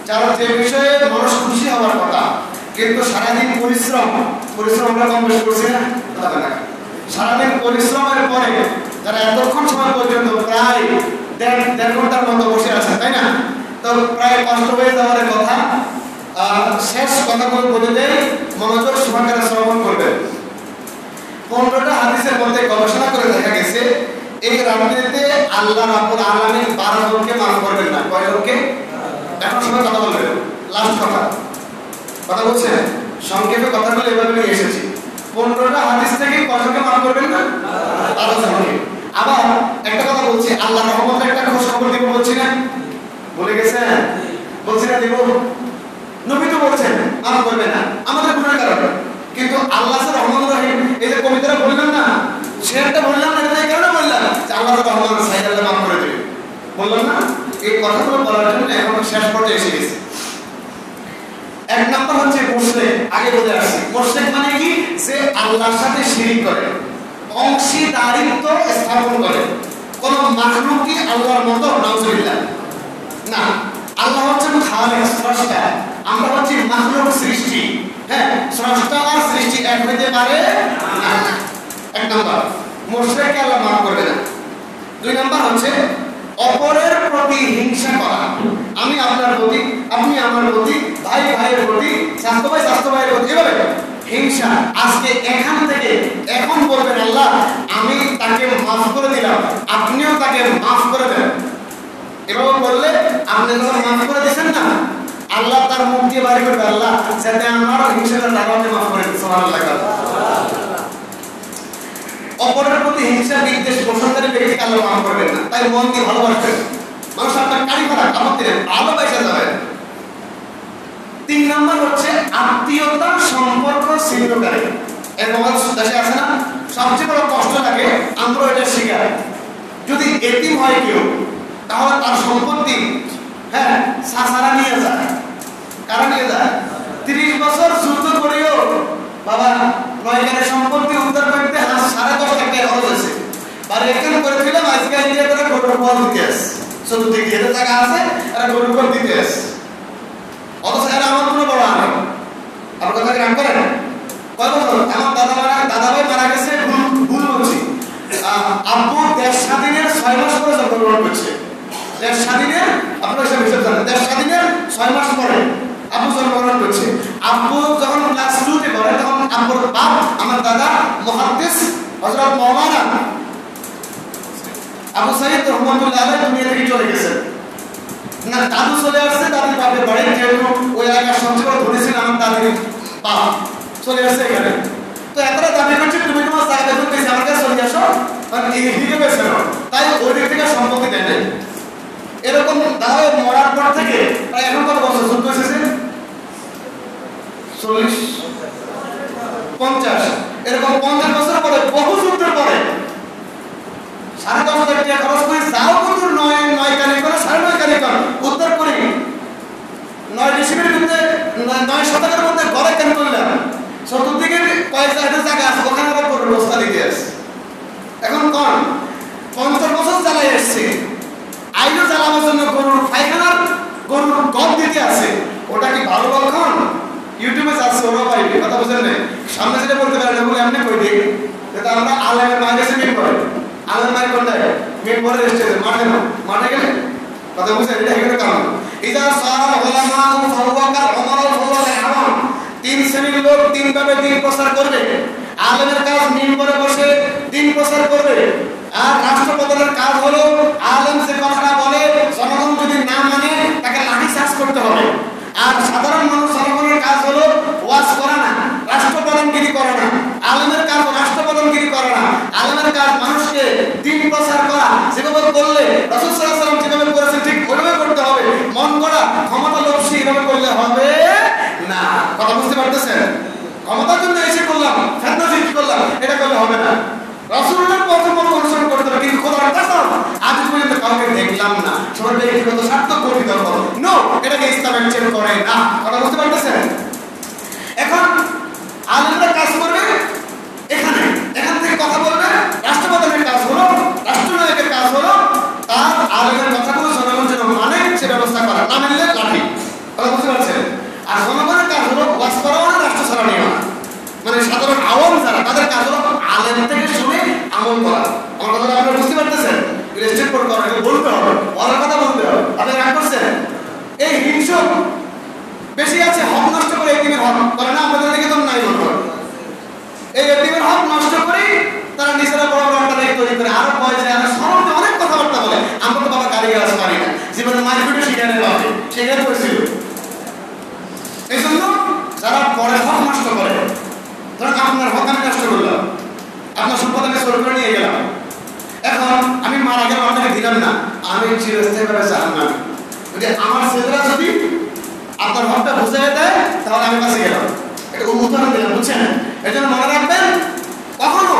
যারা যে বিষয়ে মানুষ খুশি হওয়ার কথা, কিন্তু সারাদিন পরিশ্রম আমরা কম বেশি করছি না? সারাদিন পরিশ্রমের পরে যারা এতক্ষণ সময় পর্যন্ত প্রায় দেড় ঘন্টার মতো বসে আছেন, তাই না? তো প্রায় কষ্ট হয়ে যাওয়ার কথা। শেষ কথাগুলো বলে দেয়, মনোযোগ সহকারে শ্রবণ করবেন। 15টা হাদিসের মধ্যে গবেষণা করে দেখা গেছে এই রামদীতে আল্লাহ রাব্বুল আলামিন 12 জনকে মাফ করবেন না। কয় জনকে? এখন সবাই কথা বলবেন, লাস্ট কথা বলছেন, সংক্ষেপে কথাগুলো এভাবে নিয়ে এসেছি। 15টা হাদিস থেকে কয়জনকে মাফ করবেন না? 12 জনকে। আবার একটা কথা বলছি, আল্লাহর রহমতের একটা খোঁজ খবর দিব বলছি না? বলে গেছেন? বলছি না দিব? নবী তো বলছেন মাফ করবে না আমাদের গুনাহের কারণে, কিন্তু আল্লাহ রহমান রহিম এই যে কবিতাটা বললাম না, সেটা বললাম না, এটা কেন বললাম যে আল্লাহ রহমান সাইদাল্লাহ মাফ করে দেবে, বললাম না? এই কথাগুলো বলার জন্য এখন শেষ পর্যায়ে এসে গেছে। এক নাম্বার হচ্ছে মুশরিক। আগে বলে আসছি, মুশরিক মানে কি? যে আল্লাহর সাথে শিরক করে, অংশীদারিত্ব স্থাপন করে। কোন মাখলুকই আল্লাহর মতো নাউজুবিল্লাহ না। আল্লাহ হচ্ছেন খালিক, স্রষ্টা, আমরা হচ্ছি মাখলুক, সৃষ্টি। হ্যাঁ, স্রষ্টা আর সৃষ্টি এক হইতে পারে না। এক নাম্বার, মুশরিককে আল্লাহ মাফ করবে না। 2 নাম্বার হচ্ছে অপরের প্রতি হিংসা করা। আমি আপনার প্রতি, আপনি আমার প্রতি, ভাই ভাইয়ের প্রতি, স্বাস্থ্য ভাই স্বাস্থ্য ভাইয়ের প্রতি, এভাবে হিংসা। আজকে এখান থেকে এখন বলবেন আল্লাহ আমি তাকে মাফ করে দিলাম, আপনিও তাকে মাফ করে দেন। এভাবে বললে আপনি যখন মাফ করে দিচ্ছেন না, আল্লাহ তার মুখ দিয়ে বাড়ি করবে, আল্লাহ যাতে আমার হিংসাটা তাকে মাফ করে দিন। সুবহানাল্লাহ। অপরের প্রতি হিংসা বিদ্বেষ পোষণকারী ব্যক্তিকে আল্লাহ মাফ করবেন না। তাই মন দিয়ে ভালোবাসবেন। মানুষ আপনার কারি করা কামড় দিলেন, ভালোবাসা যাবেন। 3 নাম্বার হচ্ছে আত্মীয়তার সম্পর্ক ছিন্নকারী। এরকম দেশে আছে না, সবচেয়ে বড় কষ্ট লাগে আমরা এটা শিকার। যদি এতিম হয় কেউ, তাহলে তার সম্পত্তি সারা নিয়ে যায়। কারা নিয়ে যায়? 30 বছর যুদ্ধ করেও বাবা 9 গাড়ি সম্পত্তি উদ্ধার করতে 10.5 লাখ টাকা খরচ হয়েছে। আর এখানে করেছিলাম আজকে ইন্ডিয়া করে গরুর ফল দিতে আসে, চতুর্দিকে এদের জায়গা আছে, এরা গরুর ফল দিতে আসে। অথচ এরা আমার কোনো বড় আনে। আপনার কথা রাগ করেন? কয় বছর? আমার দাদাভাই মারা গেছে, ভুল বলছি, আব্বু দেশ স্বাধীনের 6 মাস পরে জন্মগ্রহণ করছে। দেশ স্বাধীনের, আপনারা সব হিসাব জানেন, দেশ স্বাধীনের 6 মাস পরে আব্বু জন্মগ্রহণ করছে। আব্বু যখন ক্লাস 2-তে পড়ে, তখন আব্বুর বাপ আমার দাদা মুহাদ্দিস হযরত মাওলানা আবু সাইদ রহমাতুল্লাহ আলাইহি দুনিয়া থেকে চলে গেছেন। না দাদু চলে আসছে, দাদির বাপের বাড়ি, যেহেতু ওই এলাকার সবচেয়ে বড় ধনী ছিল আমার দাদির বাপ, চলে আসছে এখানে। তো এতটা দাবি করছে তুমি তোমার জায়গা দেখো, আমার কাছে চলে আসো, তাই ওই দিক থেকে সম্পত্তি দেয় নাই। এরকম দাদা মরার পর থেকে প্রায় এখন কত বছর যুদ্ধ এসেছে? 40, 50, এরকম 50 বছর পরে, বহু যুদ্ধের পরে 10,500 টাকা খরচ করে যাও কিন্তু 9 কানি করে 9.5 কানি করে উত্তর করি 9 ডিসিমের মধ্যে 9 শতকের মধ্যে ঘরে কেন করলাম, চতুর্দিকে কয়েক জায়গা আছে, ওখানে আবার করে ব্যবস্থা দিতে আছে। এখন কোন 50 বছর জ্বালাই এসছে, আইলো জ্বালাবার জন্য গরুর পায়খানার গরুর গম দিতে আছে। ওটা কি ভালো লক্ষণ? ইউটিউবে আছে, ওরা পাইবে, কথা বুঝেন না। সামনে যেটা বলতে পারেন বলে এমনি কই দিই, যেটা আমরা আলেমের মাঝে এসে মিল করে, আলেমের মাঝে কোনটায় মিল করে এসেছে মাঠে গেলে, কথা বুঝেন? এটা এখানে কারণ ইদা সারা উলামা ও ফাওয়াকার উমর ও ফাওয়াকার আওয়াম, 3 শ্রেণীর লোক 3 ভাবে দিন প্রচার করবে। আলেমের কাজ মিল করে বসে দিন প্রচার করবে, আর রাষ্ট্রপ্রধানের কাজ হলো আলেম যে কথাটা বলে জনগণ যদি না মানে তাকে লাঠি চার্জ করতে হবে। আর সাধারণ মানুষ জনগণের কাজ হলো ওয়াজ করা না, রাষ্ট্রপ্রধানগিরি করা না। আলেমের কাজ রাষ্ট্রপ্রধানগিরি করা না, আলেমের কাজ মানুষকে দিন প্রচার করা। যেভাবে করলে রাসূল সাল্লাল্লাহু আলাইহি ওয়াসাল্লাম যেভাবে করেছেন ঠিক ওইভাবে করতে হবে। মন গড়া ক্ষমতা লোভী এভাবে করলে হবে না। কথা বুঝতে পারতেছেন? ক্ষমতার জন্য এসে করলাম, ফেতনা সৃষ্টি করলাম, এটা করলে হবে না। রাসূলের পথে অনুসরণ করতে হবে, কিন্তু খোদার কসম আজ পর্যন্ত কাউকে দেখলাম না সবার ব্যক্তিগত স্বার্থ গঠিত করো। নো, এটাকে ইসলাম মেনে করে না। কথা বুঝতে পারতেছেন? এখন আলেমরা কাজ করবে এখান থেকে কথা বলবে। রাষ্ট্রপ্রধানের কাজ হলো, রাষ্ট্রনায়কের কাজ হলো তার আলেমের কথাগুলো জনগণ যেন মানে সে ব্যবস্থা করা, না মানলে লাঠি। কথা বুঝতে পারছেন? আর জনগণের কাজ হলো ওয়াজ করা না, রাষ্ট্র চালানো না। মানে সাধারণ আওয়াম যারা, তাদের কাজ হলো আলেম থেকে শুনে আমল করা। আমার কথাটা আপনারা বুঝতে পারতেছেন? রেস্ট্রিক্ট করে করা, বলতে হবে, বলার কথা বলতে হবে। আপনি রাগ করছেন? এই হিংসা বেশি আছে, হক নষ্ট করে এতিমের হক করে না, আমাদের দিকে তো নাই বলবো। এই এতিমের হক নষ্ট করে তারা নিজেরা বড় বড় একটা তৈরি করে, আরো পয়সা আরো সরতে অনেক কথাবার্তা বলে। আমরা তো বাবা গাড়ি গাছ পারি না, জীবনে মারপিটে শিখানে পাবে, সেখানে করেছিল। এই জন্য যারা পরে হক নষ্ট করে, ধরেন আপনার হক আমি নষ্ট করলাম, আপনার সম্পদ আমি চোর করে নিয়ে গেলাম, এখন আমি মারা গেলাম, আপনাকে দিলাম না, আমি চিরস্থায়ীভাবে জাহান্নামী। যদি আমার ছেলেরা যদি আপনার হকটা বুঝিয়ে দেয় তাহলে আমি কাছে গেলাম। এটা উদাহরণ দিলাম, বুঝছেন? এই জন্য মনে রাখবেন, কখনো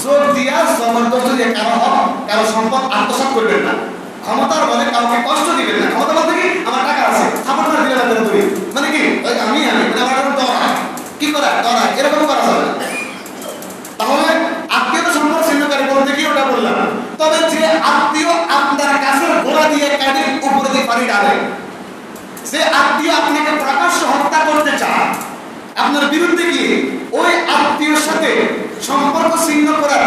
জোর দিয়া জবরদস্ত দিয়ে কারো হক কারো সম্পদ আত্মসাৎ করবেন না। ক্ষমতার বলে কাউকে কষ্ট দিবেন না। ক্ষমতা বলতে কি, আমার টাকা আছে, সাপোর্ট করে দিলে যাবে না তুমি, মানে কি আমি আমার দরা কি করা দরা, এরকম করা যাবে না। তাহলে আত্মীয়তা সম্পর্ক ছিন্নকারী বলতে কি ওটা বললাম। তবে যে আত্মীয় আপনার কাছের গোড়া দিয়ে কাটির উপরে দিয়ে পানি ডালে, যে আত্মীয় আপনাকে প্রকাশ্য হত্যা করতে চায় আপনার বিরুদ্ধে গিয়ে, ওই আত্মীয়র সাথে সম্পর্ক ছিন্ন করার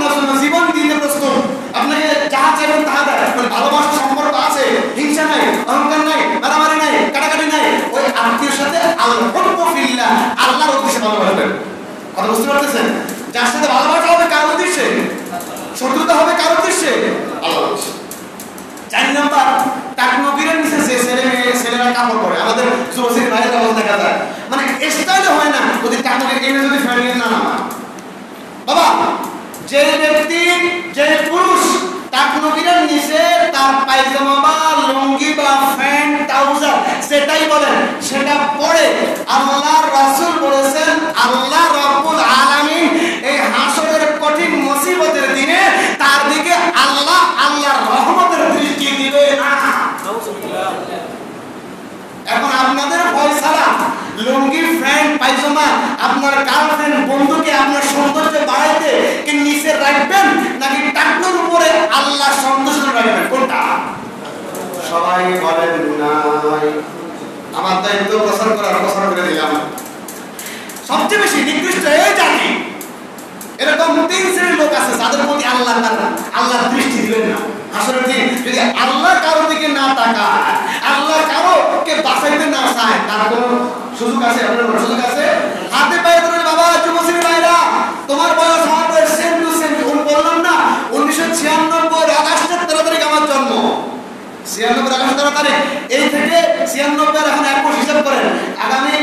আপনার জন্য জীবন দিতে প্রস্তুত, আপনাকে যা চাইবেন তাহা দেয়। ভালোবাসার সম্পর্ক আছে, হিংসা নাই, অহংকার নাই, মারামারি নাই, কাটাকাটি নাই। ওই আত্মীয়ের সাথে আল্লাহর উদ্দেশ্যে ভালোবাসবেন। কথা বুঝতে পারতেছেন? যার সাথে ভালোবাসা হবে কার উদ্দেশ্যে? শত্রুতা হবে কার উদ্দেশ্যে? আল্লাহর উদ্দেশ্যে। 4 নাম্বার, টাকনগিরের নিচে যে ছেলেরা কাপড় পরে, আমাদের যুবশ্রীর বাইরের অবস্থা দেখা যায়, মানে স্টাইলে হয় না যদি টাকনগির এনে যদি ফেরিয়ে না নামা। বাবা, যে ব্যক্তি, যে পুরুষ টাকনগিরের নিচে তার পায়জামা বা লুঙ্গি বা প্যান্ট ট্রাউজার সেটাই বলেন সেটা পরে, আল্লাহর রাসূল বলেছেন আল্লাহ রাব্বুল আলামিন এই হাসরের কঠিন মুসিবতের দিনে তার দিকে আল্লাহ আল্লাহর রহমতের দৃষ্টি দিবে না। এখন আপনাদের ফয়সালা, লুঙ্গি প্যান্ট পায়জামা আপনার গার্লফ্রেন্ড বন্ধুকে আপনার সৌন্দর্য বাড়াইতে কি নিচে রাখবেন নাকি টাকনুর উপরে আল্লাহ সন্তুষ্ট রাখবেন? কোনটা? সবাই বলেন নাই। আমার দায়িত্ব প্রচার করে দিলাম। সবচেয়ে বেশি নিকৃষ্ট এই জাতি, এরকম 3 শ্রেণীর লোক আছে যাদের প্রতি আল্লাহর দৃষ্টি দিবেন না। আসলে যদি আল্লাহ কারো দিকে না তাকায়, আল্লাহ কারোকে বাঁচাইতে না চায়, তার কোনো সুযোগ আছে? আপনার কোনো সুযোগ আছে? হাতে পায়ে ধরে বাবা, যুবশ্রী ভাইরা, তোমার বয়স আমার বয়স সেম টু সেম। বললাম না 1996 আগস্টের 13 তারিখ আমার জন্ম। 96 আগস্ট 13 তারিখ, এই থেকে 96 এখন 1 মাস হিসাব করেন। আগামী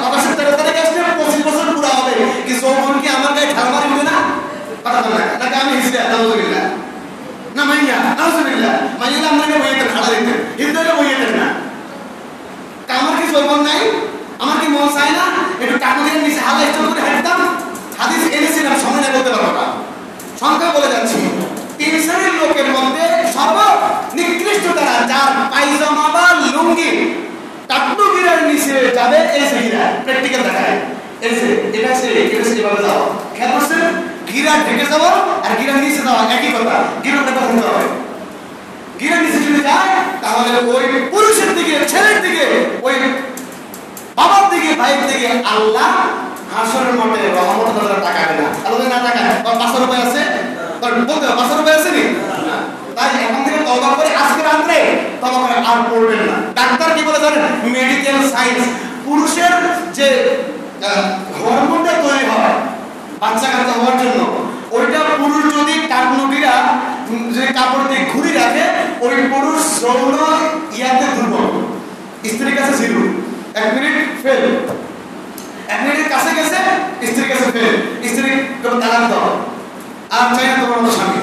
আগস্টের 13 তারিখ আসলে 25 বছর পুরো হবে। কি যৌবন কি আমার গায়ে ঠালমারি হবে না? কথা বলেন না, নাকি আমি হিসেবে আলহামদুলিল্লাহ না মাইয়া আলহামদুলিল্লাহ মাইয়া আপনাকে বইয়েতে খাড়া দিতে হিন্দুকে বইয়েতে না। আমার কি যৌবন নাই? আমার কি মন চায় না একটু টাকুদের নিচে হালা স্টোর করে হাঁটতাম? হাদিস এনেছিলাম, সময় না বলতে পারবো না, সংখ্যা বলে যাচ্ছি। 3 শ্রেণীর লোকের মধ্যে সর্বনিকৃষ্ট তারা যার পায়জামা বা লুঙ্গি টাকনুগিরের নিচে যাবে। এই যে গিরা প্র্যাকটিক্যাল দেখায়, এই যে এটা এভাবে যাও, খেয়াল করছেন? গিরা ঢেকে যাওয়া আর গিরার নিচে যাওয়া একই কথা। গিরার কথা শুনতে হবে। গিরার নিচে যদি যায় তাহলে ওই পুরুষের দিকে, ছেলের দিকে, ওই বাবার দিকে, ভাইয়ের দিকে আল্লাহ হাসরের মাঠে রহমত নজরে তাকাবে না। আল্লাহ না তাকায়, 5 রুপিয়া আছে বলতে 5 রুপিয়া আছে নি? তাই এখন থেকে তওবা করে আজকে রাত্রে তওবা করে আর পড়বেন না। ডাক্তার কি বলে জানেন? মেডিকেল সায়েন্স, পুরুষের যে হরমোনটা তৈরি হয় বাচ্চা কাচ্চা হওয়ার জন্য, ওইটা পুরুষ যদি টাকনুগিরা যে কাপড় দিয়ে ঘুরি রাখে, ওই পুরুষ যৌন ইয়াতে দুর্বল, স্ত্রীর কাছে 0। 1 মিনিট ফেল, 1 মিনিটের কাছে গেছে স্ত্রীর কাছে ফেল, স্ত্রী তালাক দাও আর চাই না তোমার মতো স্বামী।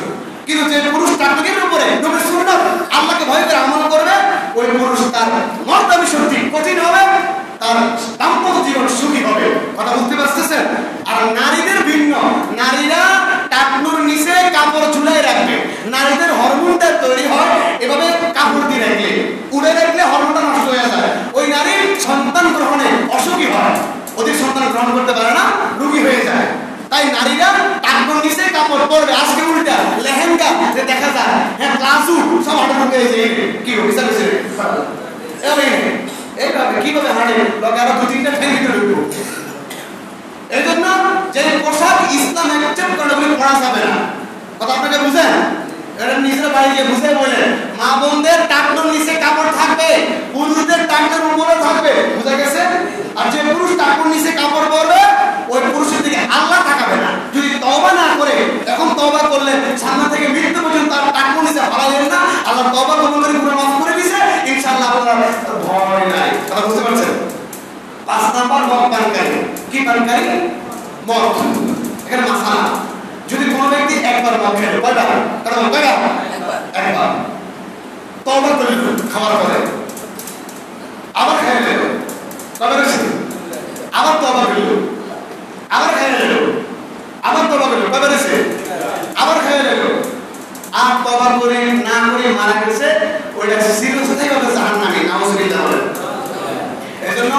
কিন্তু যে পুরুষ টাকনুগির উপরে নবীর সুন্নাত আল্লাহকে ভয় করে আমল করবে, ওই পুরুষ তার মর্যাদা শক্তি কঠিন হবে, তার দাম্পত্য জীবন সুখী হবে। কথা বুঝতে পারতেছেন? আর নারীদের ভিন্ন, নারীরা টাকনুর নিচে কাপড় ঝুলাই রাখবে। নারীদের হরমোনটা তৈরি হয় এভাবে কাপড় দিয়ে রাখলে, উড়ে রাখলে হরমোনটা নষ্ট হয়ে যায়। ওই নারীর সন্তান গ্রহণে অসুখী হয়, অধিক সন্তান গ্রহণ করতে পারে না, রোগী হয়ে যায়। তাই নারীরা টাকনুর নিচে কাপড় পরবে। আজকে উল্টা লেহেঙ্গা যে দেখা যায়, হ্যাঁ প্লাজো সব হাঁটা ঢুকে গেছে। কি বিচার হয়েছে এইভাবে কিভাবে হাঁটে লোক আরো 2-3টা ঠ্যাং ভিতরে ঢুকবো। এই জন্য যে পোশাক ইসলাম অ্যাকসেপ্ট করে ওগুলো পরা যাবে না। কথা আপনাকে বুঝেন? এটা নিজের বাড়িকে বুঝে বলে মা বোনদের টাকনুর নিচে কাপড় থাকবে, পুরুষদের টাকনুর উপরে থাকবে। বুঝা গেছে? আর যে পুরুষ টাকনুর নিচে কাপড় পরবে ওই পুরুষের দিকে আল্লাহ তাকাবে না। যদি তওবা না করে, এখন তওবা করলে সামনে থেকে মৃত্যু পর্যন্ত তার টাকনুর নিচে হারাবেন না। আল্লাহ তওবা কবুল করে পুরো মাফ করে দিয়েছে ইনশাআল্লাহ, আপনার ভয় নাই। কথা বুঝতে পারছেন? 5 নাম্বার মদ পানকারী। কি পানকারী? মদ। এখানে মাসালা, যদি কোনো ব্যক্তি একবার মদ খেলো, কয়বার? কারণ কয়বার? একবার। তওবা করল খাওয়ার পরে, আবার খেয়ে নিল, তবে আবার তওবা করল, আবার খেয়ে নিল, আবার তওবা করল, কবে রয়েছে? আবার খেয়ে নিল, আর তওবা করে না করে মারা গেছে, ওইটা সিরিয়াসলি হবে জাহান্নামী। নাউজুবিল্লাহ বলেন। এজন্য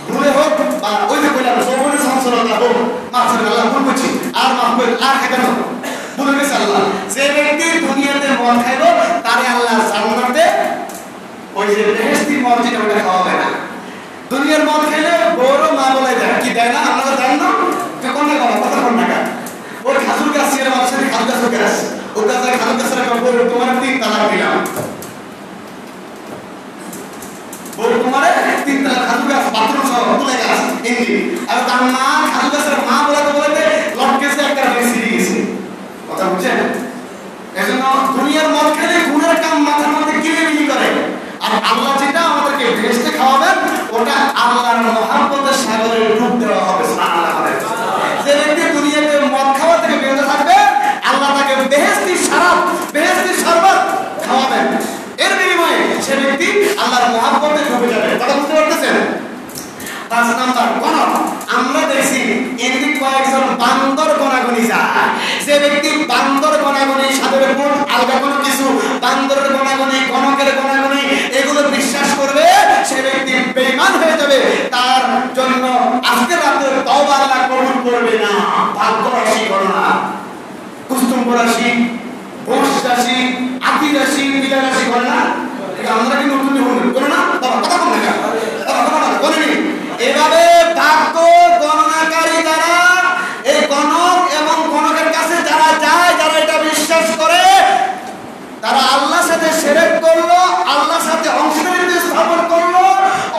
ভুলে হোক বা ওই যে কইলাম যৌবনের সংসারতা হোক, মাফ করে আল্লাহ ভুল করছি আর মাফ করে আর খেতে না ভুলে গেছে আল্লাহ। যে ব্যক্তি দুনিয়াতে মদ খাইলো তারে আল্লাহ জান্নাতে ওই যে বেহেশতি মদ যেটা ওটা খাওয়াবে না। দুনিয়ার মদ খেলে বড় মা বলে দেয়, কি দেয় না? আপনারা জানেন না? কোন না কথা কোন না ওই খাজুর গাছ ছিল বান্দর গণাগণি যায়। যে ব্যক্তি বান্দর গণাগণি, সাধের মন আলগা কোনো কিছু, বান্দরের গণাগণি, গণকের গণাগণি এগুলো বিশ্বাস করবে, সে ব্যক্তি বেঈমান হয়ে যাবে। তার জন্য আজকে রাতে তওবা আল্লাহ কবুল করবে না। ভাগ্য রাশি গণনা, কুসুম রাশি, বৃষ রাশি, আতি রাশি, মীলা রাশি গণনা, এটা আমরা কি নতুন করবো না? কথা বল না, বলিনি। এভাবে ভাগ্য গণনাকারী যারা, এই গণক এবং গণকের কাছে যারা যায়, যারা এটা বিশ্বাস করে, তারা আল্লাহর সাথে শিরক করলো, আল্লাহর সাথে অংশীদারিত্ব স্থাপন করলো।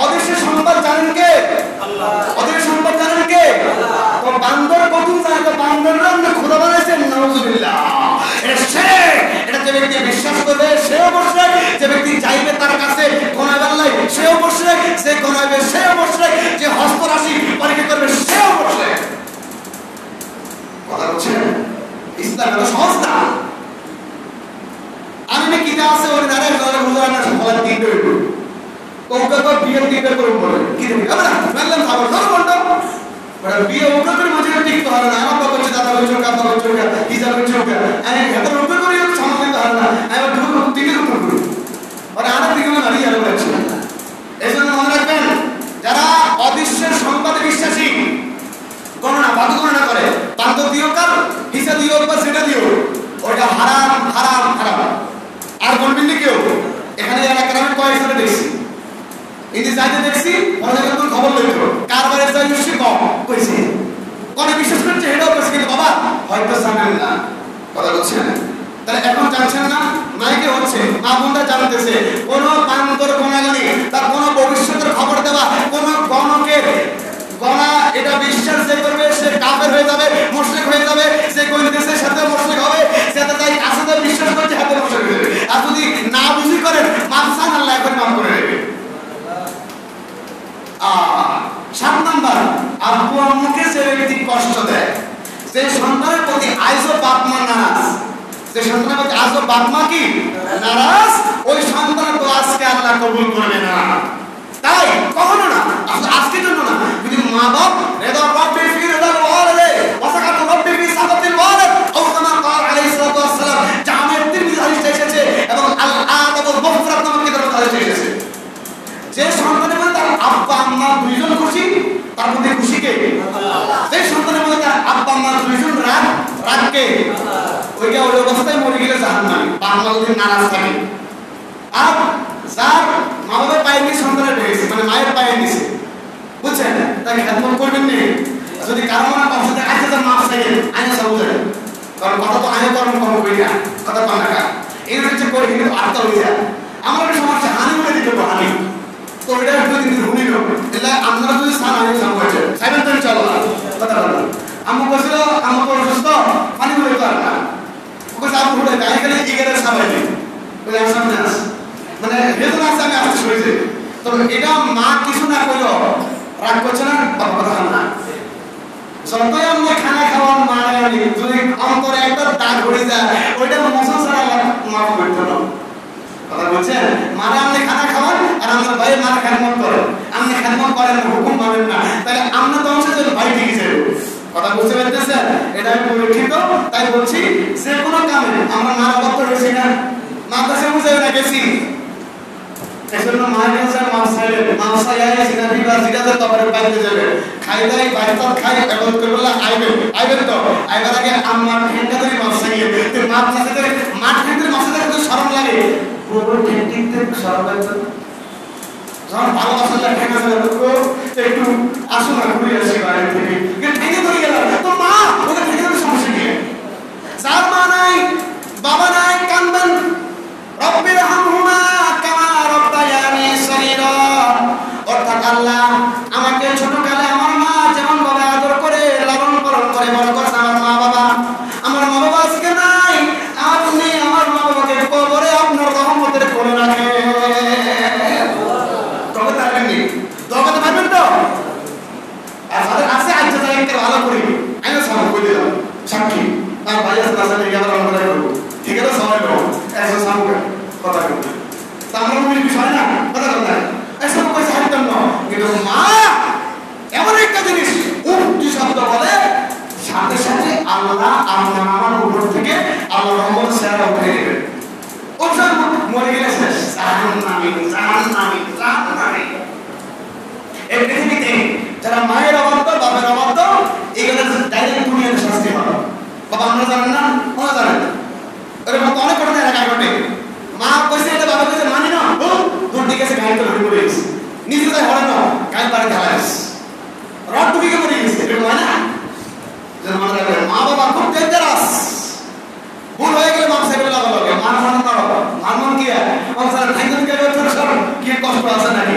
অদৃশ্য সম্পদ জানেন কে? আল্লাহ। অদৃশ্য সম্পদ জানেন কে? আল্লাহ। তো বান্দর কতদিন জানে? তো বান্দররা আমরা খোদা বানাইছেন, নাউযুবিল্লাহ। এটা শিরক। এটা যে ব্যক্তি বিশ্বাস করবে সেও মুশরিক, যে ব্যক্তি চাইবে তার কাছে গণাবে আল্লাহ সেও মুশরিক, যে গণাবে সেও মুশরিক, যে হস্তরাশি পরীক্ষা করবে সেও মুশরিক। কথা বলছেন? ইসলাম এত সহজ না। আমি কিতা আছে ওই নারে জলে হুজুর আমরা সকালে দিতে হইব কোকা বিয়ে দিতে করব বলে কি দিবি আমরা বললাম খাবার ধর বলতো বড় বিয়ে ওকা করে মাঝে ঠিক তো হয় না। আমার বাবা বলছে দাদা বলছে কাকা বলছে কি যা বলছে আমি এত রূপে করি সামনে তো হয় না। আমি দুটো তিনটে রূপে করি আর আরেক দিকে নারী আর বলছে। এজন্য মনে রাখবেন, যারা অদৃশ্যের সংবাদে বিশ্বাসী, গণনা বাদ গণনা করে, বাদ দিও কার হিসাব দিও বা সেটা দিও, ওটা হারাম হারাম হারাম। আর বলবেন না কেউ, এখানে এলাকার আমি কয়েকজনে দেখছি, এই যে যাইতে দেখছি অনেক খবর লইতো কার বাড়ির যাই বেশি কম কইছে, অনেক বিশ্বাস করছে এটাও কইছে, কিন্তু বাবা হয়তো জানেন না। কথা বলছেন? তাহলে এখন জানছেন না, মাইকে হচ্ছে মা বোনরা জানতেছে কোন বান্দর গণাগণি তার কোন ভবিষ্যতের খবর দেওয়া, কোন গণকের গণা এটা বিশ্বাস যে করবে সে কাফের হয়ে যাবে, মুশরিক হয়ে যাবে। যে কোন দেশের সাথে মুশরিক হবে, সেটা তাই আসলে বিশ্বাস করছে হাতে মুশরিক হয়ে যাবে। আর যদি না বুঝি করেন মাফসান আল্লাহ করে মাফ করে দেবে। 7 নাম্বার, আব্বু আম্মুকে যে ব্যক্তি কষ্ট দেয়, যে সন্তানের প্রতি আজও বাপ মা নারাজ, যে সন্তানের প্রতি আজও বাপ মা কি নারাজ, ওই সন্তানের তো আজকে আল্লাহ কবুল করবে না। তাই কখনো না, আজকের জন্য না, যদি মা বাপ রেদা রব্বি ফি রেদাল ওয়ালিদে ওয়াসাকাত রব্বি ফি সাকাতিল ওয়ালিদ আও কামা ক্বাল আলাইহিস সালাতু ওয়াস সালাম, জামিআত তিরমিজি হাদিসে এসেছে এবং আল আদাবুল মুফরাদ নামক কিতাবে হাদিসে এসেছে। যে সন্তানের মধ্যে তার আব্বা আম্মা দুইজন খুশি, তার মধ্যে খুশি কে? আল্লাহ। যে সন্তানের মধ্যে তার আব্বা আম্মা দুইজন রাগ কে? আল্লাহ। ওইটা ওই অবস্থায় মরে গেলে জাহান্নামী, বাবা যদি নারাজ থাকে। আর যার মা বাবা পায়ের নিচে সন্তানের পেয়েছে, মানে মায়ের পায়ের নিচে, বুঝছেন, তাকে খেদমত করবেন নি। যদি কারো মনে কষ্ট থাকে আজকে তার মাফ চাইয়ে আইনা সব বুঝে, কারণ কথা তো আইনে কর্ম কর্ম করি না, কথা পান না এই হচ্ছে করে কিন্তু আটটা হয়ে যায়। আমার একটা সমস্যা হানি বলে দিতে হবে, হানি তো এটা একটু কিন্তু হুনি নেব, এলে আপনারা যদি সান আইনে সব হয়েছে সাইবেন তো চলো কথা বললাম। আমি বলছিল আমার কোনো সুস্থ পানি বলে তো আর না, ওকে আপনি বলে গায়ে গেলে এগেলে সাবাই নেই বলে আমার সামনে আস, মানে বেতন আছে আমি আসতে শুনেছি। তো এটা মা কিছু না করলো রাগ করছে না, বাবা কথা খান না, যতই আমি খানা খাওয়ার মানে যদি অন্তরে একটা দাগ ঘুরে যায় ওইটা মশা ছাড়া মাফ করতে না। কথা বলছেন, মানে আপনি খানা খাওয়ান আর আপনার ভাই মারা খেদমত করেন, আপনি খেদমত করেন না, হুকুম মানেন না, তাহলে আমরা তো অংশের জন্য ভাই ঠিক আছে। কথা বুঝতে পারতেছেন? এটা আমি পরীক্ষিত, তাই বলছি যে কোনো কামে আমরা মা বাবা তো রয়েছি না, মার কাছে বুঝে না গেছি, এজন্য মায়ের কাছে মাংসা আইলে সিনারি বা জিরাতে তবরে বাইতে যাবে, খাই দাই বাইতে খাই এবং করলা আইবে তো আইবার আগে আম্মার ঠেঙ্গা ধরে মাংসা গিয়ে তো মাছ কাছে মাছ ঠেঙ্গা মাংসা দেখতে শরম লাগে, পুরো ঠেঙ্গিতে শরম লাগে। যখন ভালোবাসা লাগে ঠেঙ্গা ধরে একটু আসো না ঘুরে আসি বাইরে থেকে, কিন্তু ঠেঙ্গা ধরে গেল তো মা ওকে ঠেঙ্গা ধরে সমস্যা কি? যার মা নাই বাবা নাই কান্দন রব্বির হামহুমা কামা রব্বায়ানি সগীরা, অর্থাৎ আল্লাহ আমাকে ছোটকালে আমার মা যেমন ভাবে আদর করে লালন পালন করে বড় করেছে আমার মা বাবা, আমার মা বাবা আজকে নাই, আপনি আমার মা বাবাকে কবরে আপনার রহমতের কোলে রাখেন। তবে তার নেই দোকাতে পারবেন তো, আর যাদের আছে আজকে তাই একটা ভালো করি আমি সব করে দিলাম সাক্ষী, আর ভাই আছে না জানি আবার আমরা করব, ঠিক আছে সবাই করব একজন সামনে কথা বলতে আমরা মনে বিষয় না কথা বলতে এসব পয়সা হাঁটতাম না, কিন্তু মা এমন একটা জিনিস উক্তি শব্দ বলে সাথে আল্লাহ আপনার আমার উপর থেকে আল্লাহ রহমত চেহারা উঠে নেবেন। ওজন মরে গেলে শেষ, জাহান্নামী জাহান্নামী জাহান্নামী। এই পৃথিবীতে যারা মায়ের অবাধ্য বাবার অবাধ্য এগুলো ডাইরেক্ট দুনিয়াতে শাস্তি হবে। বাবা আমরা জানেন না, ওরা জানেন এরকম অনেক ঘটনা এলাকায় ঘটে। মা কইছে এটা বাবা কইছে মানি না, তোর দিকে এসে গায়ে ধরে পড়ে গেছে, নিজে তাই হরে না গায়ে পাড়ে ঢালাইস রড ঢুকে পড়ে গেছে। এরকম হয় না? মা বাবা খুব ডেঞ্জারাস। ভুল হয়ে গেলে মাপ সাইকেল লাগা লাগে, মার মন করো মার মন কি আমার স্যার ঠাইকুর কে তোর সব কি কষ্ট আছে নাকি?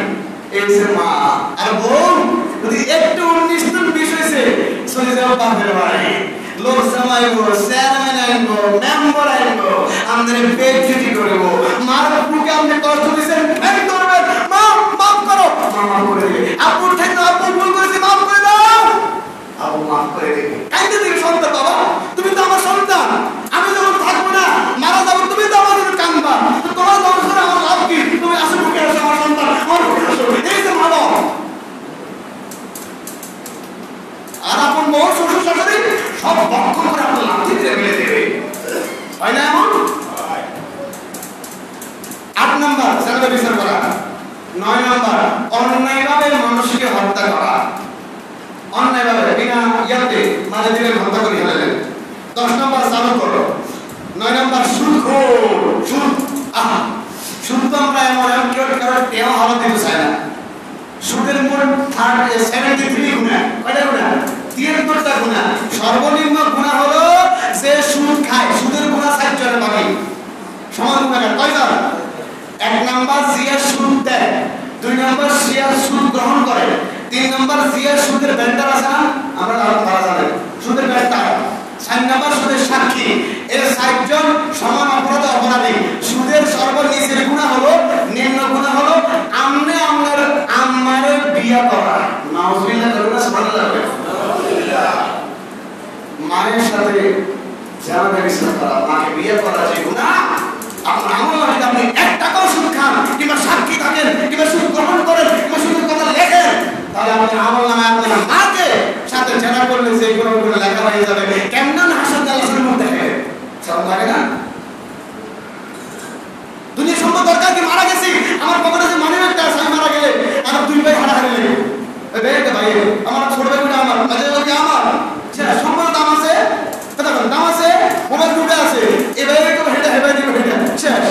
এই সে মা আর বোন যদি একটু 19 20 হইছে চলে যাও বাপের বাড়ি, লোক জামাইবো, চেয়ারম্যান আইবো, মেম্বার আইবো, আমাদের পেট ছুটি করবো। মার বুকে আপনি কষ্ট দিচ্ছেন, এই করবেন মা মাফ করো, মা মাফ করে দিবে। আপুর ঠাইতে আপু ভুল করেছে, মাফ করে দাও, আপু মাফ করে দিবে। কাইতে দিবে সন্তান, বাবা তুমি তো আমার সন্তান, আমি যখন থাকবো না মারা যাবো তুমি তো আমার জন্য কাঁদবা, তোমার দর্শনে আমার লাভ কি? তুমি আসো বুকে আসো আমার সন্তান, আমার বুকে আসো। এই যে ভালো। আর আপন বউ শ্বশুর শাশুড়ি সব বক্ষ করে আপনার লাঠি দিয়ে ফেলে দেবে, হয় না এমন? 8 নম্বর ছেলেদের বিচার করা। 9 নম্বর অন্যায়ভাবে মানুষকে হত্যা করা, অন্যায়ভাবে বিনা ইয়াতে মানে দিলে হত্যা করে ফেলেন। 10 নম্বর চালু করো। 9 নম্বর সুদখোর, সুদ। সুদ তো আমরা এমন কেউ কারোর টেও হাওয়া দিতে চায় না। সুদের মোট 73 গুণা, কয়টা গুণা? 73টা গুণা। সর্বনিম্ন গুণা হলো যে সুদ খায়, সুদের গুণা 4 জনের বাকি সমান গুণা কয়জন? 1 নম্বর জিয়া সুদ দেয়, 2 নম্বর জিয়া সুদ গ্রহণ করে, 3 নম্বর জিয়া সুদের ভেন্ডার আছে না, আমরা তারা জানেন সুদের ভেন্ডার, 4 নম্বর সুদের সাক্ষী। এই 4 জন সমান অপরাধী। সুদের সর্বনিচের গুণা হলো, নিম্ন গুণা হলো আমনে আমনের আম্মারে বিয়া করা। নাউজুবিল্লাহ করুন, সুবহানাল্লাহ। মায়ের সাথে জানা বিশ্বাস করা, মাকে বিয়ে করা যে গুণা, আপনার আমল নামে আপনি 1 টাকাও সুদ খান কিংবা সাক্ষী থাকেন কিংবা সুদ গ্রহণ করেন কিংবা সুদের কথা লেখেন, তাহলে আপনার আমল নামে আপনার মাকে সাথে জানা করলে যে গুণগুলো লেখা হয়ে যাবে। কেমন হাসান জালাসের মধ্যে সব লাগে না? দুনিয়া সম্পদ দরকার কি? মারা গেছি, আমার পকেটে যে মানি ব্যাগটা আছে, আমি মারা গেলে আর 2 ভাই হারাহারি লেগে ওই ভাইটা ভাই আমার ছোট ভাইটা আমার মাঝে মাঝে আমার সম্পদের দাম আছে, দাম আছে, মোবাইল ডুবে আছে, এই ভাই একটু হেঁটে হেঁটে দিবে হেঁটে শেষ।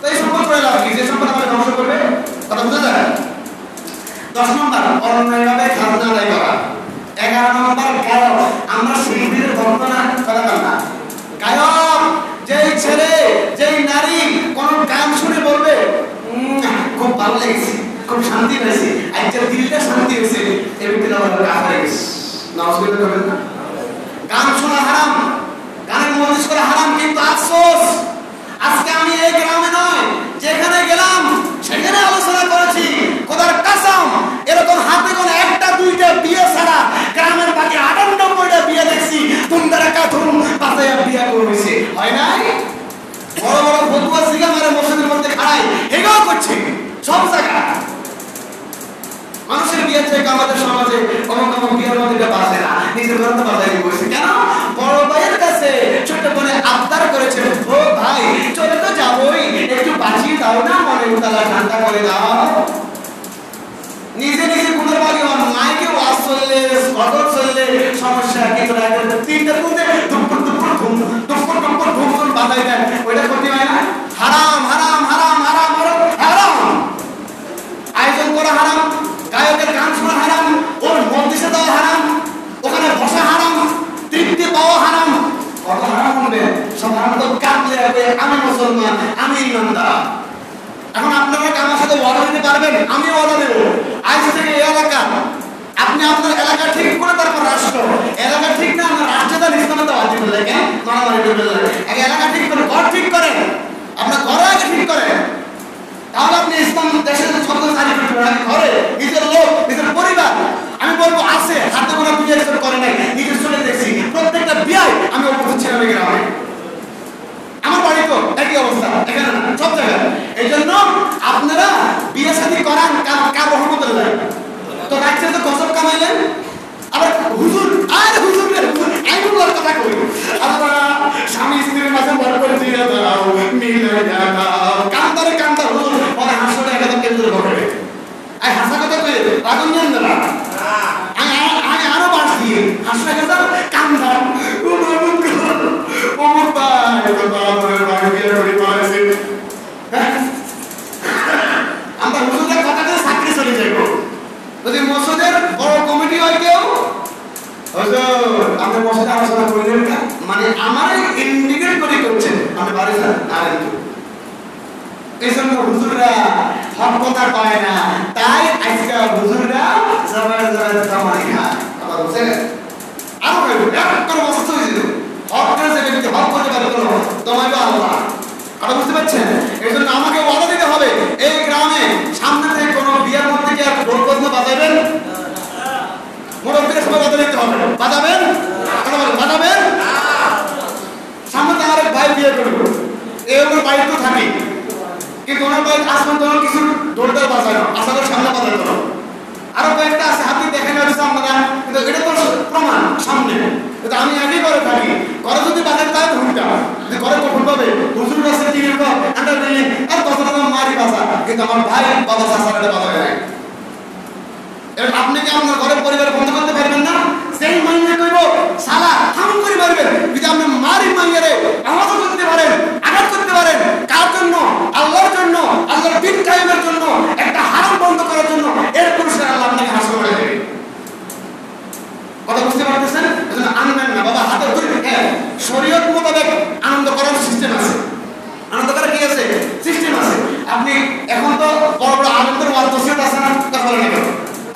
তো এই সম্পদ করে লাভ কি? যে সম্পদ আমাকে ধ্বংস করবে, কথা বুঝা যায়? 10 নম্বর অন্যায়ভাবে খাজনা আদায় করা। 11 নম্বর গায়ক। আমরা শিল্পীদের ভক্ত না, কথা বল না। গায়ক যেই ছেলে যেই নারী কোন গান শুনে বলবে খুব ভালো লেগেছে, খুব শান্তি পেয়েছি, আজকের দিলটা শান্তি হয়েছে, এই ব্যক্তিটা আমার কাছে গেছে, নাউজুবিল্লাহ করবেন না? গান শোনা হারাম, গানের মজলিস করা হারাম, কিন্তু আফসোস আজকে আমি এই গ্রামে নয় যেখানে গেলাম সেখানে আলোচনা করেছি, খোদার কসম এরকম হাতে গোনা 1টা 2টা বিয়ে ছাড়া গ্রামের বাকি 98টা বিয়ে দেখছি তোমরা কাঠুন পাতায়া বিয়ে করেছে, হয় নাই? বড় বড় ফতুয়া সিগা মারে মসজিদের মধ্যে খাড়াই হেগাও করছে সব জায়গা। মানুষের বিয়ে থেকে আমাদের সমাজে অমুক অমুক বিয়ের মধ্যে বাঁচে না, নিজের ঘরে তো বাঁচাই বসে কেন? বড় ভাইয়ের কাছে ছোট বোনে আবদার করেছে, ও ভাই চলে তো যাবোই, একটু বাঁচিয়ে দাও না, মনে উতালা ঠান্ডা করে দাও। নিজে নিজে গুণের বাকি মাইকে ওয়াজ চললে গজল চললে সমস্যা, কিন্তু 3টার মধ্যে দুপুর দুপুর ঘুম দুপুর দুপুর ঘুম ঘুম বাঁধাই দেয়, ওইটা করতে হয় না? হারাম হারাম হারাম হারাম হারাম হারাম। আয়োজন করা হারাম, গায়কের গান শোনা হারাম, ওর মন্দিরে দেওয়া হারাম, ওখানে বসা হারাম, তৃপ্তি পাওয়া হারাম। কত হারাম হবে সব হারাম তো কাটলে হবে আমি মুসলমান, আমি ইমানদার। এখন আপনারা আমার সাথে ওয়াদা দিতে পারবেন? আমি ওয়াদা দেব আজ থেকে এই এলাকা আপনি আপনার এলাকা ঠিক করে তারপর রাষ্ট্র, এলাকা ঠিক না আমরা রাষ্ট্রটা ইসলামে বাতিল করলে কেন মারামারি করবে? আগে এলাকা ঠিক করে, ঘর ঠিক করে, আপনার ঘর আগে ঠিক করে, তাহলে আপনি ইসলাম দেশের শব্দ জারি করবেন। ঘরে নিজের লোক নিজের পরিবার আমি বলবো আছে হাতে গোনা বিয়ে করে নাই, নিজের চলে দেখছি প্রত্যেকটা বিয়ে আমি উপস্থিত ছিলাম এই গ্রামে, আমার বাড়ি তো একই অবস্থা এখানে না সব জায়গায়। এই জন্য আপনারা বিয়ে শাদী করান কার রহমতের লাগে। তো রাখছে তো গজব কামাইলেন, আবার হুজুর আর হুজুর আইনুল্লাহ আলোচনা করলেন না, মানে আমার ইন্ডিকেট করে করছেন আমি পারি না আর এই জন্য হুজুররা হক কথা কয় না, তাই আজকে হুজুররা জবাই জমাই খায়। আবার বুঝছেন আরো একবার অবস্থা হয়েছিল হক করে যে ব্যক্তি হক করতে পারে তোমায় আল্লাহ। আপনারা বুঝতে পারছেন? এই জন্য আমাকে ওয়াদা দিতে হবে এই গ্রামে সামনে থেকে কোনো বিয়ের মধ্যে কি আর ঢোল বাজনা বাজাবেন? মুরব্বীরা সবাই বাজা দিতে হবে, বাজাবেন? বাজাবেন? সামনে থেকে আরেক ভাই বিয়ে করবো, এই ওর বাড়ি তো থাকি, কিন্তু ওনার বাড়ি আসবেন তোমার কিছু ঢোলটার বাজানো আশা করে সামনে বাজাতে হবে। আরো কয়েকটা আছে হাতি দেখে নিচ্ছে আপনারা, কিন্তু এটা তো প্রমাণ সামনে। কিন্তু আমি একই ঘরে থাকি, ঘরে যদি বাজার তাই ঢুকটা যদি ঘরে কখন পাবে হুজুর কাছে টিকিট আন্ডার বিল্ডিং আর কত মারি বাজা, কিন্তু আমার ভাই বাবা চাষাটা বাজাবে নাই। আপনি কি আপনার ঘরের পরিবার বন্ধ করতে পারবেন না? সেই মাইনে করবো সালা হাম করে পারবেন যদি আপনি মারি মাইয়ারে আওয়াজ করতে পারেন, আঘাত করতে পারেন। কার জন্য? আল্লাহর জন্য, আল্লাহর দিন কায়েমের জন্য, একটা হারাম বন্ধ করার জন্য। এর পুরস্কার আল্লাহ আপনাকে হাসিল করে দেবে। কথা বুঝতে পারতেছেন? এজন্য আনবেন না বাবা হাতে ধরে। হ্যাঁ, শরীয়ত মোতাবেক আনন্দ করার সিস্টেম আছে, আনন্দ করার কি আছে? সিস্টেম আছে। আপনি এখন তো বড় বড় আনন্দের ওয়াজ নসিহত আছে না? কথা বলেন না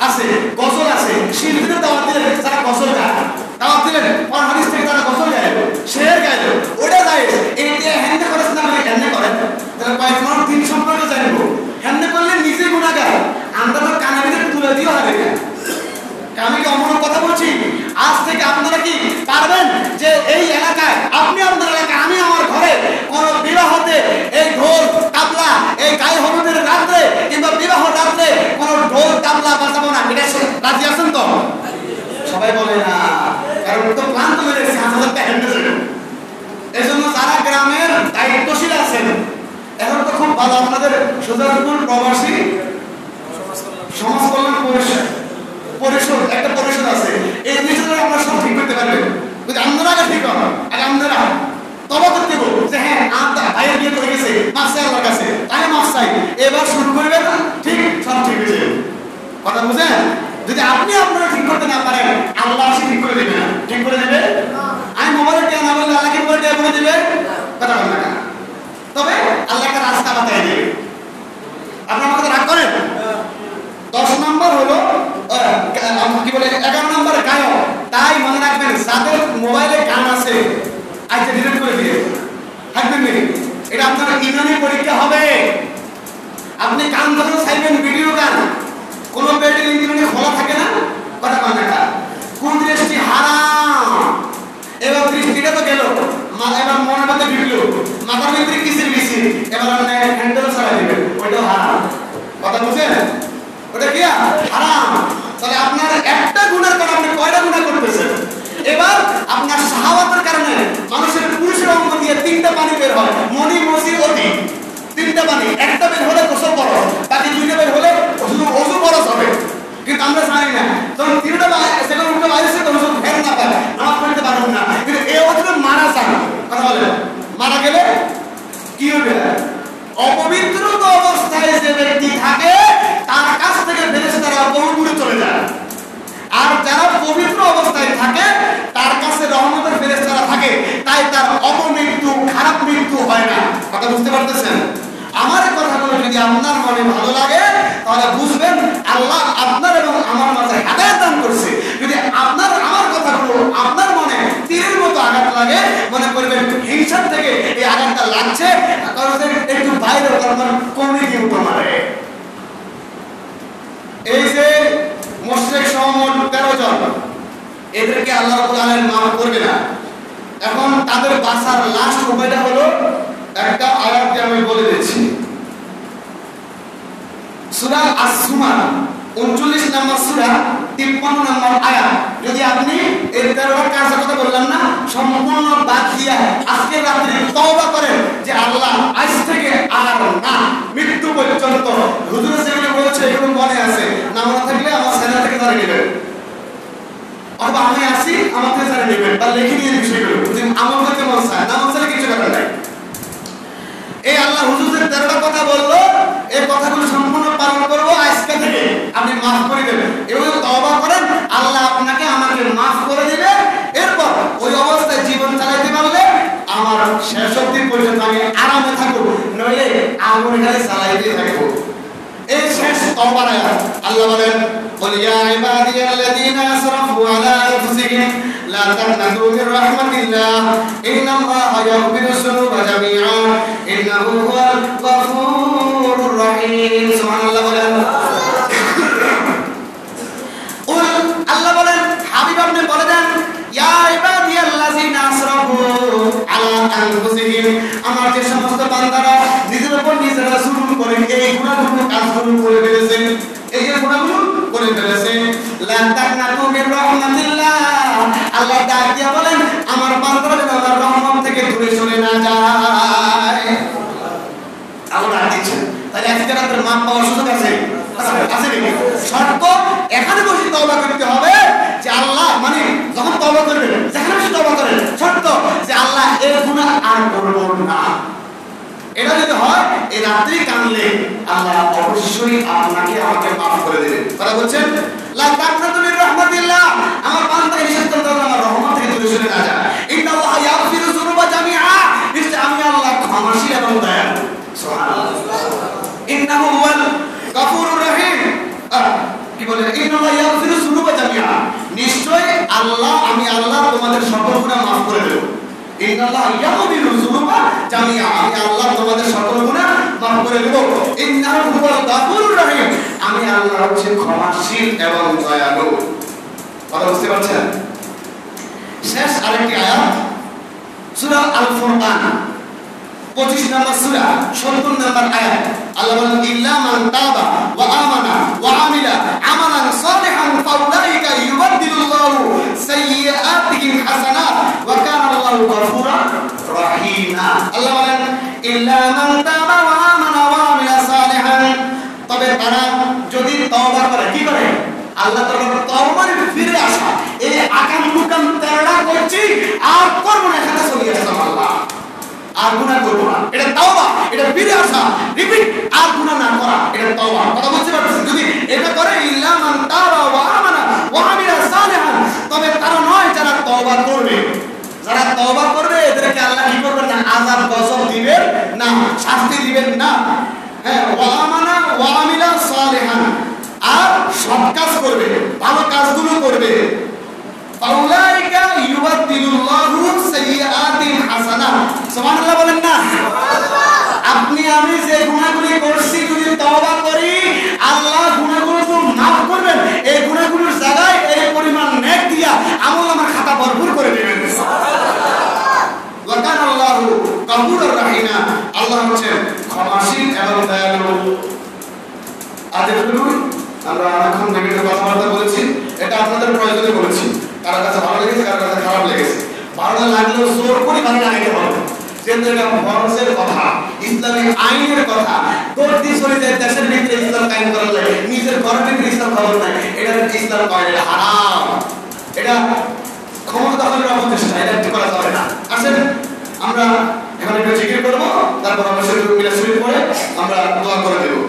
আছে, গজল আছে, শিল্পীদের দাওয়াত দিলেন যারা গজল গায়, দাওয়াত দিলেন কোরআন হাদিস থেকে তারা গজল গায়, শের গায়, ওটা যায় এইটা হ্যান্ডে করেন না, মানে হ্যান্ডে করেন তাহলে কয়েক মানুষ দিন সম্পর্কে জানবো। হ্যান্ডে করলে নিজে গুণাগার, আমরা তো কানে ভিতরে তুলে দিও হবে না। আমি কি অমন কথা বলছি? আজ থেকে আপনারা কি পারবেন যে এই এলাকায়, আপনি আপনার এলাকায়, আমি আমার ঘরে কোন বিবাহতে এই ঢোল তাবলা, এই গায়ে হলুদের রাত্রে কিংবা বিবাহ রাত্রে কোন ঢোল তাবলা বাজাবো না। এটা রাজি আছেন তো? সবাই বলে না, কারণ তো ক্লান্ত হয়ে গেছে হাজারটা হ্যান্ডে। এই জন্য যারা গ্রামের দায়িত্বশীল আছেন, এখন তো খুব ভালো আপনাদের সুজানপুর প্রবাসী সমাজ কল্যাণ পরিষদ একটা পরিষদ আছে, এই জিনিসটা আমরা সব ঠিক করতে পারবেন যদি আপনারা আগে ঠিক হন। আগে আপনারা তবা করতে বল যে হ্যাঁ আপনার ভাইয়ের বিয়ে করে গেছে, মাফ চাই আল্লাহর কাছে, তাই মাফ চাই, এবার শুরু করবেন ঠিক, সব ঠিক হয়েছে। কথা বুঝেন? যদি আপনি আপনারা ঠিক করতে না পারেন আল্লাহ আসে ঠিক করে দেবে না। ঠিক করে দেবে? আমি মোবাইলে টেয়া না বললে আল্লাহকে মোবাইল টেয়া বলে দেবে? কথা বলেন না। তবে আল্লাহ একটা রাস্তা বাতায় দেবে। আপনার আমাকে রাগ করেন? 10 নম্বর হলো কি বলে 11 নম্বর গায়ক। তাই মনে রাখবেন যাদের মোবাইলে গান আছে আজকে ডিলিট করে দিয়ে থাকবেন না, এটা আপনার ইমানি পরীক্ষা হবে। আপনি গান যখন চাইবেন ভিডিও গান, কোন বেডে ইঞ্জিনে খোলা থাকে না, কথা বলেন না। কোন দৃষ্টি হারাম, এবার দৃষ্টিটা তো গেল, এবার মনের মধ্যে ঢুকলো, মাথার ভিতরে কিসের কিসির, এবার আপনি হ্যান্ডেল চালাই দেবেন, ওইটাও হারাম। কথা বুঝছেন? ওটা কি হারাম। তাহলে আপনার একটা গুনার কারণে আপনি কয়টা গুনাহ করতেছেন? এবার আপনার শাহাওয়াতের কারণে মানুষের পুরুষের অঙ্গ দিয়ে 3টা পানি বের হয়, মনি মসি অতি, 3টা পানি। একটা বের হলে গোসল করো, বাকি 2টা বের হলে ওযু খরচ হবে। কিন্তু আমরা জানি না, তখন 3টা সেকেন্ড উঠে বাইরে তখন ওযু ফের না পায়, নামাজ পড়তে পারবেন না। কিন্তু এই অবস্থায় মারা যায়, কথা বলে মারা গেলে কি হবে? অপবিত্র অবস্থায় যে ব্যক্তি থাকে তার কাছ থেকে ফেরেশতারা বহু দূরে চলে যায়, আর যারা পবিত্র অবস্থায় থাকে তার কাছে রহমতের ফেরেশতারা থাকে, তাই তার অপমৃত্যু, খারাপ মৃত্যু হয় না। কথা বুঝতে পারতেছেন? আমার কথাগুলো যদি আপনার মনে ভালো লাগে তাহলে বুঝবেন আল্লাহ আপনার এবং আমার মাঝে হেদায়েত দান করছে। যদি আপনার আমার কথাগুলো আপনার মনে তীরের মতো আঘাত লাগে, মনে করবেন হিংসার থেকে এই আঘাতটা লাগছে, কারণ একটু বাইরে কমে গিয়ে উঠে মারে। এই যে মুশরিক সহ মোট 13 জন, এদেরকে আল্লাহ রাব্বুল আলামিন মাফ করবে না। এখন তাদের বাঁচার লাস্ট উপায়টা হলো একটা আয়াত দিয়ে আমি বলে দিচ্ছি। সূরা আস-সুমার 39 নম্বর সূরা 53 নম্বর আয়াত। যদি আপনি এই 13টা কাজের কথা বললাম না, সম্পূর্ণ বাদ দিয়ে আজকে রাতে তওবা করেন যে আল্লাহ আজ থেকে আর না মৃত্যু পর্যন্ত হুজুর যেগুলো বলেছে এগুলো মনে আছে, না মনে থাকলে আমার সেনা থেকে ধরে নেবেন, অথবা আমি আসি আমার থেকে ধরে নেবেন, বা লিখে নিয়ে বিষয়গুলো যদি আমল করতে মন চায়, না মন চাইলে কিছু করার নাই। এই আল্লাহ হুজুর যে 13টা কথা বললো, এই কথাগুলো সম্পূর্ণ পালন করবো আজকে থেকে। আপনি মাফ করে দেবেন, এভাবে তওবা করেন, আল্লাহ আপনাকে আমাকে মাফ করে দিবে। এরপর ওই শেষ অবধি পর্যন্ত আমি আরামে থাকবো, নইলে আগুন খালি জ্বালাইতে থাকবো। এই শেষ তওবার আয়াত আল্লাহ বলেন قل يا عبادي الذين اسرفوا على انفسهم لا تقنطوا من رحمة الله إن الله يغفر الذنوب جميعا إنه هو الغفور الرحيم سبحان الله বলেন قل আল্লাহ বলেন হাবিব আপনি বলে দেন ইয়া ইবাদি আল্লাযিনা আসরাফু আলা আনফুসিহিম, আমার যে সমস্ত বান্দারা নিজের উপর নিজেরা জুলুম করে এই গুনাহগুলো কাজগুলো করে ফেলেছে, এই যে গুনাহগুলো করে ফেলেছে, লা তাকনাতু মির রাহমাতিল্লাহ, আল্লাহ ডাক দিয়া বলেন আমার বান্দারা যেন আল্লাহর রহমত থেকে দূরে সরে না যায়। আল্লাহ ডাক দিচ্ছেন, তাহলে এক জায়গায় মাপ পাওয়ার সুযোগ আছে আছে নাকি? শর্ত এখানে বসে তওবা করতে হবে যে আল্লাহ, মানে যখন তওবা করবেন যেখানে বসে তওবা করেন, শর্ত যে আল্লাহ এই গুনাহ আর করব না। এটা যদি হয় এই রাত্রি কানলে আল্লাহ অবশ্যই আপনাকে আমাকে মাফ করে দেবেন। তারা বলছেন লা তাকনাতু মির রাহমাতিল্লাহ, আমার বান্দাকে নিষেধ করতে হবে আমার রহমত থেকে দূরে সরে না যায়। ইন্নাল্লাহা ইয়াগফিরু যুনুবা জামিআ, নিশ্চয় আমি আল্লাহ ক্ষমাশীল এবং দয়ালু। সুবহানাল্লাহ। ইন্নাহু হুয়াল গফুরুর রহিম, কি বলে ইন্নাল্লাহা ইয়াগফিরু যুনুবা জামিআ, নিশ্চয় আল্লাহ, আমি আল্লাহ তোমাদের সকল গুনাহ মাফ করে দেব। ইন্নাল্লাহা ইয়াগফিরু যুনুবা জামিআ, আমি আল্লাহ তোমাদের সকল গুনাহ মাফ করে দেব। ইন্নাহু হুয়াল গফুরুর রহিম, আমি আল্লাহ হচ্ছে ক্ষমাশীল এবং দয়ালু। কথা বুঝতে পারছেন? শেষ আরেকটি আয়াত সূরা আল ফুরকান 25 নম্বর সূরা 70 নম্বর আয়াত আল্লাহ বলেন ইল্লা মান তাবা ওয়া আমানা ওয়া আমিলা আমালান সালিহান ফাউলাইকা ইউবাদদিলুল্লাহু সাইয়্যাতিহিম হাসানাত ওয়া কানা আল্লাহু গফুরার রহিমা। আল্লাহ বলেন ইল্লা মান তাবা ওয়া আমানা ওয়া আমিলা সালিহান, তবে তারা যদি তওবা করে, কি করে? আল্লাহ তাআলা তওবারে ফিরে আসা, এই আকাম মুকাম তেরা করছি আর করব না, এখানে চলে আসলাম আল্লাহ, আর গুনাহ করব না, এটা তওবা, এটা ফিরে আসা, রিপিট, আর গুনাহ না করা, এটা তওবা। কথা বুঝতে পারছেন? যদি এটা করে ইল্লা মান তাবা ওয়া আমানা ওয়া আমিলা সালিহান, তবে তারা নয় যারা তওবা করবে। যারা তওবা করবে এদেরকে আল্লাহ কি করবেন না? আযাব গজব দিবেন না, শাস্তি দিবেন না। হ্যাঁ, ওয়া আমানা ওয়া আমিলা সালিহান, আর সৎ কাজ করবে, ভালো কাজগুলো করবে। ফাউলাইকা ইউবাদদিলুল্লাহু সাইয়্যাতিহিম হাসানাত। সুবহানাল্লাহ বলেন না? আপনি আমি যে গুনাহগুলি করছি যদি তওবা করি, আল্লাহ গুনাহগুলো তো মাফ করবেন, এই গুনাহগুলোর জায়গায় এই পরিমাণ নেক দিয়া আমলনামার খাতা ভরপুর করে দিবেন। ওয়া কানা আল্লাহু গফুরুর রহিমা, আল্লাহ হচ্ছেন ক্ষমাশীল এবং দয়ালু। আদেরগুলো আমরা অনেকক্ষণ নেগেটিভ কথাবার্তা বলেছি, এটা আপনাদের প্রয়োজনে বলেছি। কারোর কাছে ভালো লেগেছে, কারোর কাছে খারাপ লেগেছে। ভালো লাগলেও জোর করে ভালো লাগাইতে হবে, যেহেতু এটা ফরজের কথা, ইসলামিক আইনের কথা। প্রতি শরীরের দেশের ভিতরে ইসলাম কায়েম করা লাগে, নিজের ঘরের ভিতরে ইসলাম খবর নাই, এটা ইসলাম করে, এটা হারাম, এটা ক্ষমতা দখলের অপচেষ্টা, এটা একটু করা যাবে না। আসেন আমরা এখন একটু জিকির করবো, তারপর আমরা শরীর মিলে শরীর পরে আমরা দোয়া করে দেবো।